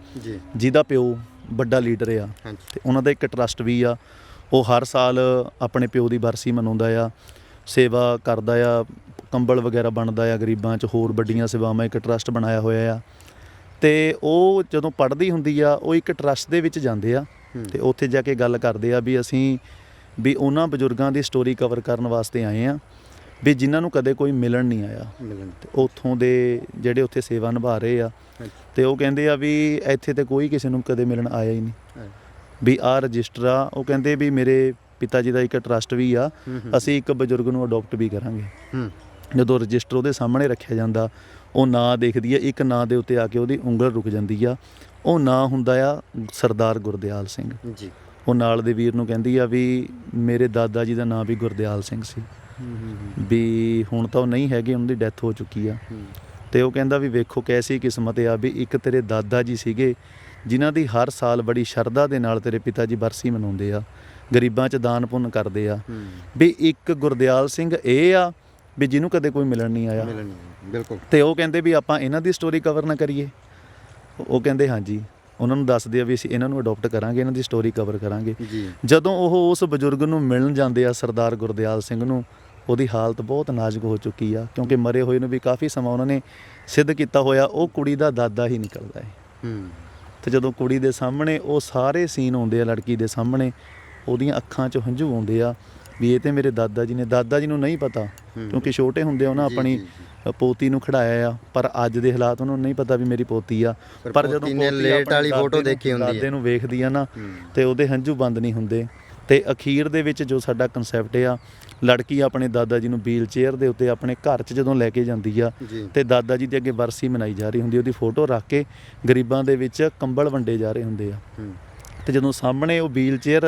ਜਿਹਦਾ ਪਿਓ ਵੱਡਾ ਲੀਡਰ ਆ ਤੇ ਉਹਨਾਂ ਦਾ ਇੱਕ ਟਰੱਸਟ ਵੀ ਆ, ਉਹ ਹਰ ਸਾਲ ਆਪਣੇ ਪਿਓ ਦੀ ਬਰਸੀ ਮਨਾਉਂਦਾ ਆ, ਸੇਵਾ ਕਰਦਾ ਆ, ਕੰਬਲ ਵਗੈਰਾ ਬਣਦਾ ਆ ਗਰੀਬਾਂ 'ਚ, ਹੋਰ ਵੱਡੀਆਂ ਸੇਵਾਵਾਂ, ਇੱਕ ਟਰੱਸਟ ਬਣਾਇਆ ਹੋਇਆ ਆ। ਤੇ ਉਹ ਜਦੋਂ ਪੜ੍ਹਦੀ ਹੁੰਦੀ ਆ ਉਹ ਇੱਕ ਟਰੱਸਟ ਦੇ ਵਿੱਚ ਜਾਂਦੇ ਆ ਤੇ ਉੱਥੇ ਜਾ ਕੇ ਗੱਲ ਕਰਦੇ ਆ ਵੀ ਅਸੀਂ ਵੀ ਉਹਨਾਂ ਬਜ਼ੁਰਗਾਂ ਦੀ ਸਟੋਰੀ ਕਵਰ ਕਰਨ ਵਾਸਤੇ ਆਏ ਆ ਵੀ ਜਿਨ੍ਹਾਂ ਨੂੰ ਕਦੇ ਕੋਈ ਮਿਲਣ ਨਹੀਂ ਆਇਆ। ਤੇ ਉੱਥੋਂ ਦੇ ਜਿਹੜੇ ਉੱਥੇ ਸੇਵਾ ਨਿਭਾ ਰਹੇ ਆ ਤੇ ਉਹ ਕਹਿੰਦੇ ਆ ਵੀ ਇੱਥੇ ਤੇ ਕੋਈ ਕਿਸੇ ਨੂੰ ਕਦੇ ਮਿਲਣ ਆਇਆ ਹੀ ਨਹੀਂ, ਵੀ ਆਹ ਰਜਿਸਟਰ ਆ। ਉਹ ਕਹਿੰਦੇ ਵੀ ਮੇਰੇ ਪਿਤਾ ਜੀ ਦਾ ਇੱਕ ਟਰੱਸਟ ਵੀ ਆ, ਅਸੀਂ ਇੱਕ ਬਜ਼ੁਰਗ ਨੂੰ ਅਡੋਪਟ ਵੀ ਕਰਾਂਗੇ। ਜਦੋਂ ਰਜਿਸਟਰ ਉਹਦੇ ਸਾਹਮਣੇ ਰੱਖਿਆ ਜਾਂਦਾ, ਉਹ ਨਾਂ ਦੇਖਦੀ ਆ, ਇੱਕ ਨਾਂ ਦੇ ਉੱਤੇ ਆ ਕੇ ਉਹਦੀ ਉਂਗਲ ਰੁਕ ਜਾਂਦੀ ਆ। ਉਹ ਨਾਂ ਹੁੰਦਾ ਆ ਸਰਦਾਰ ਗੁਰਦਿਆਲ ਸਿੰਘ। ਉਹ ਨਾਲ ਦੇ ਵੀਰ ਨੂੰ ਕਹਿੰਦੀ ਆ ਵੀ ਮੇਰੇ ਦਾਦਾ ਜੀ ਦਾ ਨਾਂ ਵੀ ਗੁਰਦਿਆਲ ਸਿੰਘ ਸੀ, ਵੀ ਹੁਣ ਤਾਂ ਉਹ ਨਹੀਂ ਹੈਗੇ, ਉਹਨਾਂ ਦੀ ਡੈਥ ਹੋ ਚੁੱਕੀ ਆ। ਤੇ ਉਹ ਕਹਿੰਦਾ ਵੀ ਵੇਖੋ ਕੈਸੀ ਕਿਸਮਤ ਆ ਵੀ ਇੱਕ ਤੇਰੇ ਦਾਦਾ ਜੀ ਸੀਗੇ ਜਿਨ੍ਹਾਂ ਦੀ ਹਰ ਸਾਲ ਬੜੀ ਸ਼ਰਧਾ ਦੇ ਨਾਲ ਤੇਰੇ ਪਿਤਾ ਜੀ ਬਰਸੀ ਮਨਾਉਂਦੇ ਆ, ਗਰੀਬਾਂ 'ਚ ਦਾਨ ਪੁੰਨ ਕਰਦੇ ਆ, ਵੀ ਇੱਕ ਗੁਰਦਿਆਲ ਸਿੰਘ ਇਹ ਆ ਵੀ ਜਿਹਨੂੰ ਕਦੇ ਕੋਈ ਮਿਲਣ ਨਹੀਂ ਆਇਆ। ਬਿਲਕੁਲ। ਤੇ ਉਹ ਕਹਿੰਦੇ ਵੀ ਆਪਾਂ ਇਹਨਾਂ ਦੀ ਸਟੋਰੀ ਕਵਰ ਨਾ ਕਰੀਏ। ਉਹ ਕਹਿੰਦੇ ਹਾਂਜੀ। ਉਹਨਾਂ ਨੂੰ ਦੱਸਦੇ ਆ ਵੀ ਅਸੀਂ ਇਹਨਾਂ ਨੂੰ ਅਡੋਪਟ ਕਰਾਂਗੇ, ਇਹਨਾਂ ਦੀ ਸਟੋਰੀ ਕਵਰ ਕਰਾਂਗੇ। ਜਦੋਂ ਉਹ ਉਸ ਬਜ਼ੁਰਗ ਨੂੰ ਮਿਲਣ ਜਾਂਦੇ ਆ, ਸਰਦਾਰ ਗੁਰਦਿਆਲ ਸਿੰਘ ਨੂੰ, ਉਹਦੀ ਹਾਲਤ ਬਹੁਤ ਨਾਜ਼ੁਕ ਹੋ ਚੁੱਕੀ ਆ, ਕਿਉਂਕਿ ਮਰੇ ਹੋਏ ਨੂੰ ਵੀ ਕਾਫੀ ਸਮਾਂ ਉਹਨਾਂ ਨੇ ਸਿੱਧ ਕੀਤਾ ਹੋਇਆ ਉਹ ਕੁੜੀ ਦਾ ਦਾਦਾ ਹੀ ਨਿਕਲਦਾ ਹੈ। ਤੇ ਜਦੋਂ ਕੁੜੀ ਦੇ ਸਾਹਮਣੇ ਉਹ ਸਾਰੇ ਸੀਨ ਆਉਂਦੇ ਆ, ਲੜਕੀ ਦੇ ਸਾਹਮਣੇ, ਉਹਦੀਆਂ ਅੱਖਾਂ 'ਚ ਹੰਝੂ ਆਉਂਦੇ ਆ ਵੀ ਇਹ ਤੇ ਮੇਰੇ ਦਾਦਾ ਜੀ ਨੇ। ਦਾਦਾ ਜੀ ਨੂੰ ਨਹੀਂ ਪਤਾ ਕਿਉਂਕਿ ਛੋਟੇ ਹੁੰਦੇ ਉਹਨਾਂ ਆਪਣੀ ਪੋਤੀ ਨੂੰ ਖੜਾਇਆ ਆ, ਪਰ ਅੱਜ ਦੇ ਹਾਲਾਤ ਉਹਨਾਂ ਨੂੰ ਨਹੀਂ ਪਤਾ ਵੀ ਮੇਰੀ ਪੋਤੀ ਆ। ਪਰ ਜਦੋਂ ਲੇਟ ਵਾਲੀ ਫੋਟੋ ਦੇਖੀ ਹੁੰਦੀ ਦਾਦੇ ਨੂੰ ਵੇਖਦੀ ਆ ਨਾ ਤੇ ਉਹਦੇ ਹੰਝੂ ਬੰਦ ਨਹੀਂ ਹੁੰਦੇ। ਤੇ ਅਖੀਰ ਦੇ ਵਿੱਚ ਜੋ ਸਾਡਾ ਕਨਸੈਪਟ ਆ, ਲੜਕੀ ਆਪਣੇ ਦਾਦਾ ਜੀ ਨੂੰ ਵੀਲ ਚੇਅਰ ਦੇ ਉੱਤੇ ਆਪਣੇ ਘਰ 'ਚ ਜਦੋਂ ਲੈ ਕੇ ਜਾਂਦੀ ਆ ਤੇ ਦਾਦਾ ਜੀ ਦੇ ਅੱਗੇ ਬਰਸੀ ਮਨਾਈ ਜਾ ਰਹੀ ਹੁੰਦੀ, ਉਹਦੀ ਫੋਟੋ ਰੱਖ ਕੇ ਗਰੀਬਾਂ ਦੇ ਵਿੱਚ ਕੰਬਲ ਵੰਡੇ ਜਾ ਰਹੇ ਹੁੰਦੇ ਆ। ਤੇ ਜਦੋਂ ਸਾਹਮਣੇ ਉਹ ਵੀਲ ਚੇਅਰ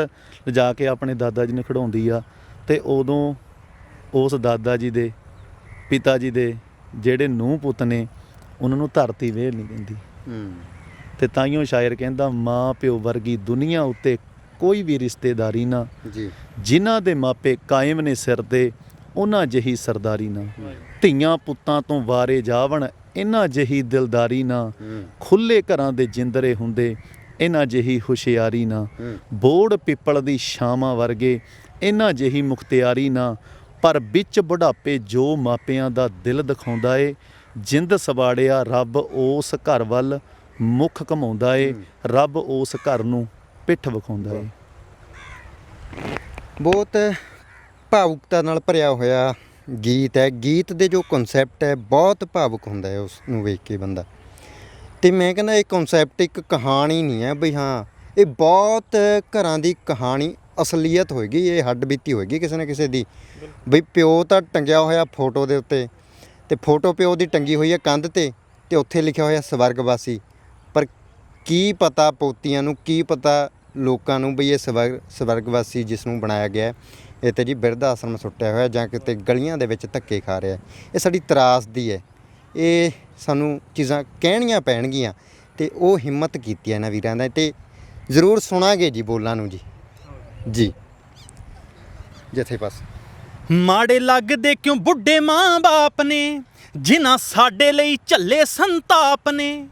ਲਿਜਾ ਕੇ ਆਪਣੇ ਦਾਦਾ ਜੀ ਨੂੰ ਖੜਾਉਂਦੀ ਆ ਤੇ ਉਦੋਂ ਉਸ ਦਾਦਾ ਜੀ ਦੇ ਪਿਤਾ ਜੀ ਦੇ ਜਿਹੜੇ ਨੂੰਹ ਪੁੱਤ ਨੇ ਉਹਨਾਂ ਨੂੰ ਧਰਤੀ ਵੇਲ ਨਹੀਂ ਦਿੰਦੀ। ਤੇ ਤਾਈਓ ਸ਼ਾਇਰ ਕਹਿੰਦਾ ਮਾਂ ਪਿਓ ਵਰਗੀ ਦੁਨੀਆ ਉੱਤੇ ਕੋਈ ਵੀ ਰਿਸ਼ਤੇਦਾਰੀ ਨਾ, ਜਿਨ੍ਹਾਂ ਦੇ ਮਾਪੇ ਕਾਇਮ ਨੇ ਸਿਰ ਤੇ ਉਹਨਾਂ ਜਿਹੀ ਸਰਦਾਰੀ ਨਾ, ਧੀਆਂ ਪੁੱਤਾਂ ਤੋਂ ਵਾਰੇ ਜਾਵਣ ਇਹਨਾਂ ਜਿਹੀ ਦਿਲਦਾਰੀ ਨਾ, ਖੁੱਲੇ ਘਰਾਂ ਦੇ ਜਿੰਦਰੇ ਹੁੰਦੇ ਇਹਨਾਂ ਜਿਹੀ ਹੁਸ਼ਿਆਰੀ ਨਾ, ਬੋੜ ਪਿੱਪਲ ਦੀ ਛਾਵਾਂ ਵਰਗੇ ਇਹਨਾਂ ਜਿਹੀ ਮੁਖਤਿਆਰੀ ਨਾ, ਪਰ ਵਿੱਚ ਬੁਢਾਪੇ ਜੋ ਮਾਪਿਆਂ ਦਾ ਦਿਲ ਦਿਖਾਉਂਦਾ ਏ, ਜਿੰਦ ਸਵਾੜਿਆ ਰੱਬ ਉਸ ਘਰ ਵੱਲ ਮੁੱਖ ਕਮਾਉਂਦਾ ਏ, ਰੱਬ ਉਸ ਘਰ ਨੂੰ ਪਿੱਠ ਵਿਖਾਉਂਦਾ ਏ। ਬਹੁਤ ਭਾਵੁਕਤਾ ਨਾਲ ਭਰਿਆ ਹੋਇਆ ਗੀਤ ਹੈ। ਗੀਤ ਦੇ ਜੋ ਕਨਸੈਪਟ ਹੈ ਬਹੁਤ ਭਾਵੁਕ ਹੁੰਦਾ ਹੈ ਉਸ ਨੂੰ ਵੇਖ ਕੇ ਬੰਦਾ। ਤੇ ਮੈਂ ਕਹਿੰਦਾ ਇਹ ਕਨਸੈਪਟ ਇੱਕ ਕਹਾਣੀ ਨਹੀਂ ਹੈ ਬਈ, ਹਾਂ ਇਹ ਬਹੁਤ ਘਰਾਂ ਦੀ ਕਹਾਣੀ ਅਸਲੀਅਤ ਹੋਏਗੀ, ਇਹ ਹੱਡ ਬੀਤੀ ਹੋਏਗੀ ਕਿਸੇ ਨਾ ਕਿਸੇ ਦੀ। ਬਈ ਪਿਓ ਤਾਂ ਟੰਗਿਆ ਹੋਇਆ ਫੋਟੋ ਦੇ ਉੱਤੇ, ਤੇ ਫੋਟੋ ਪਿਓ ਦੀ ਟੰਗੀ ਹੋਈ ਹੈ ਕੰਧ ਤੇ ਉੱਥੇ ਲਿਖਿਆ ਹੋਇਆ ਸਵਰਗਵਾਸੀ। ਪਰ ਕੀ ਪਤਾ ਪੋਤੀਆਂ ਨੂੰ, ਕੀ ਪਤਾ ਲੋਕਾਂ ਨੂੰ ਬਈ ਇਹ ਸਵਰਗਵਾਸੀ ਜਿਸ ਨੂੰ ਬਣਾਇਆ ਗਿਆ ਇਹ ਤੇ ਜੀ ਬਿਰਧ ਆਸ਼ਰਮ ਸੁੱਟਿਆ ਹੋਇਆ ਜਾਂ ਕਿਤੇ ਗਲੀਆਂ ਦੇ ਵਿੱਚ ਧੱਕੇ ਖਾ ਰਿਹਾ। ਇਹ ਸਾਡੀ ਤਰਾਸਦੀ ਹੈ। ਇਹ ਸਾਨੂੰ ਚੀਜ਼ਾਂ ਕਹਿਣੀਆਂ ਪੈਣਗੀਆਂ ਤੇ ਉਹ ਹਿੰਮਤ ਕੀਤੀ ਹੈ ਇਹਨਾਂ ਵੀਰਾਂ ਦਾ, ਤੇ ਜ਼ਰੂਰ ਸੁਣਾਂਗੇ ਜੀ ਬੋਲਾਂ ਨੂੰ ਜੀ। ਜੀ ਜਿੱਥੇ ਬਸ ਮਾੜੇ ਲੱਗਦੇ ਕਿਉਂ ਬੁੱਢੇ ਮਾਂ ਬਾਪ ਨੇ, ਜਿਨ੍ਹਾਂ ਸਾਡੇ ਲਈ ਝੱਲੇ ਸੰਤਾਪ ਨੇ।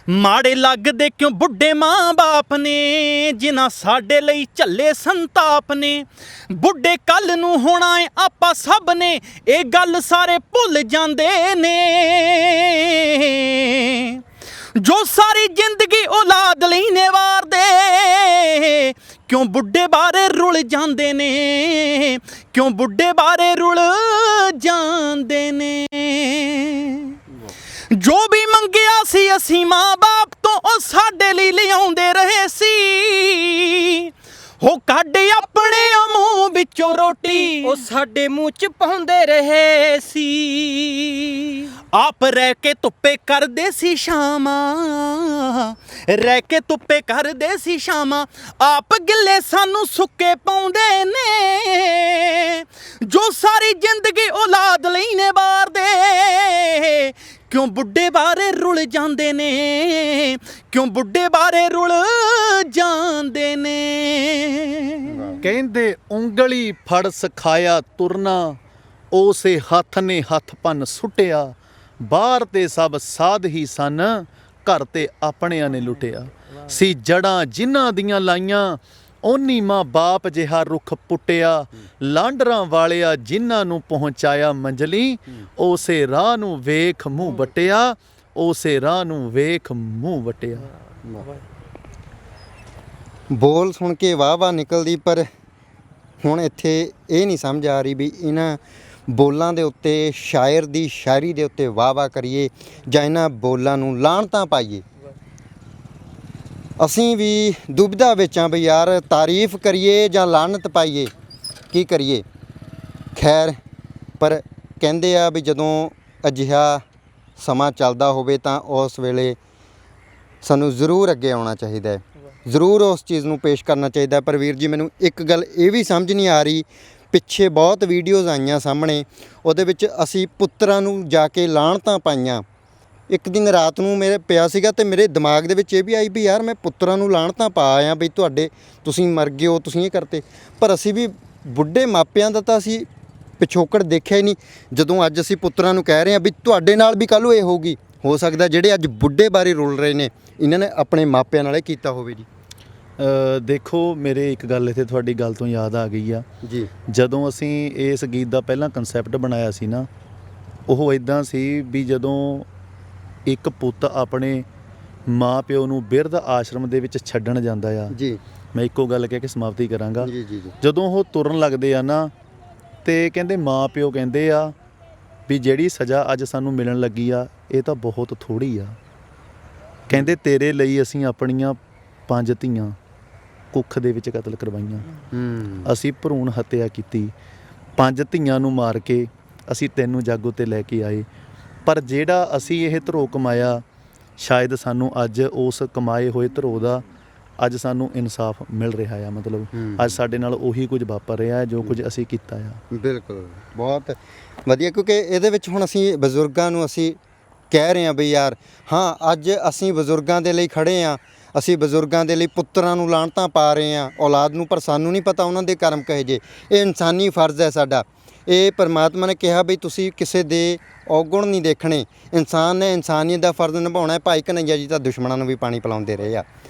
ਮਾੜੇ ਲੱਗਦੇ ਕਿਉਂ ਬੁੱਢੇ ਮਾਂ ਬਾਪ ਨੇ, ਜਿਨ੍ਹਾਂ ਸਾਡੇ ਲਈ ਝੱਲੇ ਸੰਤਾਪ ਨੇ। ਬੁੱਢੇ ਕੱਲ ਨੂੰ ਹੋਣਾ ਏ ਆਪਾਂ ਸਭ ਨੇ, ਇਹ ਗੱਲ ਸਾਰੇ ਭੁੱਲ ਜਾਂਦੇ ਨੇ। ਜੋ ਸਾਰੀ ਜ਼ਿੰਦਗੀ ਔਲਾਦ ਲਈ ਨੇ ਵਾਰਦੇ, ਕਿਉਂ ਬੁੱਢੇ ਬਾਰੇ ਰੁਲ ਜਾਂਦੇ ਨੇ, ਕਿਉਂ ਬੁੱਢੇ ਬਾਰੇ ਰੁਲ ਜਾਂਦੇ ਨੇ। ਜੋ ਵੀ ਮੰਗਿਆ ਸੀ ਅਸੀਂ ਮਾਂ ਬਾਪ ਤੋਂ, ਉਹ ਸਾਡੇ ਲਈ ਲਿਆਉਂਦੇ ਰਹੇ ਸੀ। ਹੋ ਕੱਢ ਆਪਣੇ ਮੂੰਹ ਵਿੱਚੋਂ ਰੋਟੀ, ਉਹ ਸਾਡੇ ਮੂੰਹ ਚ ਪਾਉਂਦੇ ਰਹੇ ਸੀ। ਆਪ ਰਹਿ ਕੇ ਧੁੱਪੇ ਕਰਦੇ ਸੀ ਸ਼ਾਮਾਂ, ਰਹਿ ਕੇ ਧੁੱਪੇ ਕਰਦੇ ਸੀ ਸ਼ਾਮਾਂ। ਆਪ ਗਿੱਲੇ ਸਾਨੂੰ ਸੁੱਕੇ ਪਾਉਂਦੇ ਨੇ। ਜੋ ਸਾਰੀ ਜ਼ਿੰਦਗੀ ਔਲਾਦ ਲਈ ਨੇ ਵਾਰਦੇ, ਕਿਉਂ ਬੁੱਢੇ ਬਾਰੇ ਰੁਲ ਜਾਂਦੇ ਨੇ, ਕਿਉਂ ਬੁੱਢੇ ਬਾਰੇ ਰੁਲ ਜਾਂਦੇ ਨੇ। ਕਹਿੰਦੇ ਉਂਗਲੀ ਫੜ ਸਿਖਾਇਆ ਤੁਰਨਾ, ਉਸੇ ਹੱਥ ਨੇ ਹੱਥ ਭੰਨ ਸੁੱਟਿਆ। ਬਾਹਰ ਤੇ ਸਭ ਸਾਧ ਹੀ ਸਨ, ਘਰ ਤੇ ਆਪਣਿਆਂ ਨੇ ਲੁੱਟਿਆ। ਸੀ ਜੜਾਂ ਜਿਨ੍ਹਾਂ ਦੀਆਂ ਲਾਈਆਂ, ਓਨੀ ਮਾਂ ਬਾਪ ਜਿਹਾ ਰੁੱਖ ਪੁੱਟਿਆ। ਲਾਂਡਰਾਂ ਵਾਲਿਆ ਜਿਨ੍ਹਾਂ ਨੂੰ ਪਹੁੰਚਾਇਆ ਮੰਜ਼ਲੀ, ਉਸੇ ਰਾਹ ਨੂੰ ਵੇਖ ਮੂੰਹ ਵਟਿਆ, ਉਸੇ ਰਾਹ ਨੂੰ ਵੇਖ ਮੂੰਹ ਵਟਿਆ। ਬੋਲ ਸੁਣ ਕੇ ਵਾਹ ਨਿਕਲਦੀ, ਪਰ ਹੁਣ ਇੱਥੇ ਇਹ ਨਹੀਂ ਸਮਝ ਆ ਰਹੀ ਵੀ ਇਹਨਾਂ ਬੋਲਾਂ ਦੇ ਉੱਤੇ, ਸ਼ਾਇਰ ਦੀ ਸ਼ਾਇਰੀ ਦੇ ਉੱਤੇ ਵਾਹ ਕਰੀਏ ਜਾਂ ਇਹਨਾਂ ਬੋਲਾਂ ਨੂੰ ਲਾਹਣਤਾਂ ਪਾਈਏ। ਅਸੀਂ ਵੀ ਦੁਬਿਧਾ ਵਿੱਚ ਹਾਂ ਵੀ ਯਾਰ ਤਾਰੀਫ ਕਰੀਏ ਜਾਂ ਲਾਹਨਤ ਪਾਈਏ, ਕੀ ਕਰੀਏ। ਖੈਰ, ਪਰ ਕਹਿੰਦੇ ਆ ਵੀ ਜਦੋਂ ਅਜਿਹਾ ਸਮਾਂ ਚੱਲਦਾ ਹੋਵੇ ਤਾਂ ਉਸ ਵੇਲੇ ਸਾਨੂੰ ਜ਼ਰੂਰ ਅੱਗੇ ਆਉਣਾ ਚਾਹੀਦਾ ਹੈ, ਜ਼ਰੂਰ ਉਸ ਚੀਜ਼ ਨੂੰ ਪੇਸ਼ ਕਰਨਾ ਚਾਹੀਦਾ। ਪਰ ਵੀਰ ਜੀ ਮੈਨੂੰ ਇੱਕ ਗੱਲ ਇਹ ਵੀ ਸਮਝ ਨਹੀਂ ਆ ਰਹੀ, ਪਿੱਛੇ ਬਹੁਤ ਵੀਡੀਓਜ਼ ਆਈਆਂ ਸਾਹਮਣੇ, ਉਹਦੇ ਵਿੱਚ ਅਸੀਂ ਪੁੱਤਰਾਂ ਨੂੰ ਜਾ ਕੇ ਲਾਹਣਤਾਂ ਪਾਈਆਂ। ਇੱਕ ਦਿਨ ਰਾਤ ਨੂੰ ਮੇਰੇ ਪਿਆ ਸੀਗਾ ਤੇ ਮੇਰੇ ਦਿਮਾਗ ਦੇ ਵਿੱਚ ਇਹ ਵੀ ਆਈ ਵੀ ਯਾਰ ਮੈਂ ਪੁੱਤਰਾਂ ਨੂੰ ਲਾਹਣਤਾਂ ਪਾ ਆਇਆ ਵੀ ਤੁਸੀਂ ਮਰ ਗਏ ਹੋ, ਤੁਸੀਂ ਇਹ ਕਰਤੇ। ਪਰ ਅਸੀਂ ਵੀ ਬੁੱਢੇ ਮਾਪਿਆਂ ਦਾ ਤਾਂ ਅਸੀਂ ਪਿਛੋਕੜ ਦੇਖਿਆ ਹੀ ਨਹੀਂ। ਜਦੋਂ ਅੱਜ ਅਸੀਂ ਪੁੱਤਰਾਂ ਨੂੰ ਕਹਿ ਰਹੇ ਹਾਂ ਵੀ ਤੁਹਾਡੇ ਨਾਲ ਵੀ ਕੱਲ੍ਹ ਨੂੰ ਇਹ ਹੋਊਗੀ, ਹੋ ਸਕਦਾ ਜਿਹੜੇ ਅੱਜ ਬੁੱਢੇ ਬਾਰੇ ਰੁਲ ਰਹੇ ਨੇ ਇਹਨਾਂ ਨੇ ਆਪਣੇ ਮਾਪਿਆਂ ਨਾਲ ਇਹ ਕੀਤਾ ਹੋਵੇ ਜੀ। ਦੇਖੋ ਮੇਰੇ ਇੱਕ ਗੱਲ ਇੱਥੇ ਤੁਹਾਡੀ ਗੱਲ ਤੋਂ ਯਾਦ ਆ ਗਈ ਆ ਜੀ। ਜਦੋਂ ਅਸੀਂ ਇਸ ਗੀਤ ਦਾ ਪਹਿਲਾਂ ਕਨਸੈਪਟ ਬਣਾਇਆ ਸੀ ਨਾ, ਉਹ ਇਦਾਂ ਸੀ ਵੀ ਜਦੋਂ ਇੱਕ ਪੁੱਤ ਆਪਣੇ ਮਾਂ ਪਿਓ ਨੂੰ ਬਿਰਧ ਆਸ਼ਰਮ ਦੇ ਵਿੱਚ ਛੱਡਣ ਜਾਂਦਾ ਆ ਜੀ, ਮੈਂ ਇੱਕੋ ਗੱਲ ਕਹਿ ਕੇ ਸਮਾਪਤੀ ਕਰਾਂਗਾ। ਜੀ ਜੀ ਜੀ। ਜਦੋਂ ਉਹ ਤੁਰਨ ਲੱਗਦੇ ਆ ਨਾ, ਤੇ ਕਹਿੰਦੇ ਮਾਂ ਪਿਓ ਕਹਿੰਦੇ ਆ ਵੀ ਜਿਹੜੀ ਸਜ਼ਾ ਅੱਜ ਸਾਨੂੰ ਮਿਲਣ ਲੱਗੀ ਆ ਇਹ ਤਾਂ ਬਹੁਤ ਥੋੜ੍ਹੀ ਆ। ਕਹਿੰਦੇ ਤੇਰੇ ਲਈ ਅਸੀਂ ਆਪਣੀਆਂ 5 ਧੀਆਂ ਕੁੱਖ ਦੇ ਵਿੱਚ ਕਤਲ ਕਰਵਾਈਆਂ, ਅਸੀਂ ਭਰੂਣ ਹੱਤਿਆ ਕੀਤੀ, 5 ਧੀਆਂ ਨੂੰ ਮਾਰ ਕੇ ਅਸੀਂ ਤੈਨੂੰ ਜਾਗੋ ਤੇ ਲੈ ਕੇ ਆਏ। ਪਰ ਜਿਹੜਾ ਅਸੀਂ ਇਹ ਧਰੋ ਕਮਾਇਆ, ਸ਼ਾਇਦ ਸਾਨੂੰ ਅੱਜ ਉਸ ਕਮਾਏ ਹੋਏ ਧਰੋ ਦਾ ਅੱਜ ਸਾਨੂੰ ਇਨਸਾਫ ਮਿਲ ਰਿਹਾ ਆ। ਮਤਲਬ ਅੱਜ ਸਾਡੇ ਨਾਲ ਉਹੀ ਕੁਝ ਵਾਪਰ ਰਿਹਾ ਹੈ ਜੋ ਕੁਝ ਅਸੀਂ ਕੀਤਾ ਆ। ਬਿਲਕੁਲ, ਬਹੁਤ ਵਧੀਆ, ਕਿਉਂਕਿ ਇਹਦੇ ਵਿੱਚ ਹੁਣ ਅਸੀਂ ਬਜ਼ੁਰਗਾਂ ਨੂੰ ਅਸੀਂ ਕਹਿ ਰਹੇ ਹਾਂ ਵੀ ਯਾਰ ਹਾਂ ਅੱਜ ਅਸੀਂ ਬਜ਼ੁਰਗਾਂ ਦੇ ਲਈ ਖੜ੍ਹੇ ਹਾਂ, ਅਸੀਂ ਬਜ਼ੁਰਗਾਂ ਦੇ ਲਈ ਪੁੱਤਰਾਂ ਨੂੰ ਲਾਹਣਤਾਂ ਪਾ ਰਹੇ ਹਾਂ ਔਲਾਦ ਨੂੰ, ਪਰ ਸਾਨੂੰ ਨਹੀਂ ਪਤਾ ਉਹਨਾਂ ਦੇ ਕਰਮ ਕਹੇ ਜੇ। ਇਹ ਇਨਸਾਨੀ ਫਰਜ਼ ਹੈ ਸਾਡਾ। ਇਹ ਪਰਮਾਤਮਾ ਨੇ ਕਿਹਾ ਵੀ ਤੁਸੀਂ ਕਿਸੇ ਦੇ ਔਗੁਣ ਨਹੀਂ ਦੇਖਣੇ, ਇਨਸਾਨ ਨੇ ਇਨਸਾਨੀਅਤ ਦਾ ਫਰਜ਼ ਨਿਭਾਉਣਾ ਹੈ। ਭਾਈ ਕਨ੍ਹਈਆ ਜੀ ਤਾਂ ਦੁਸ਼ਮਣਾਂ ਨੂੰ ਵੀ ਪਾਣੀ ਪਿਲਾਉਂਦੇ ਰਹੇ ਆ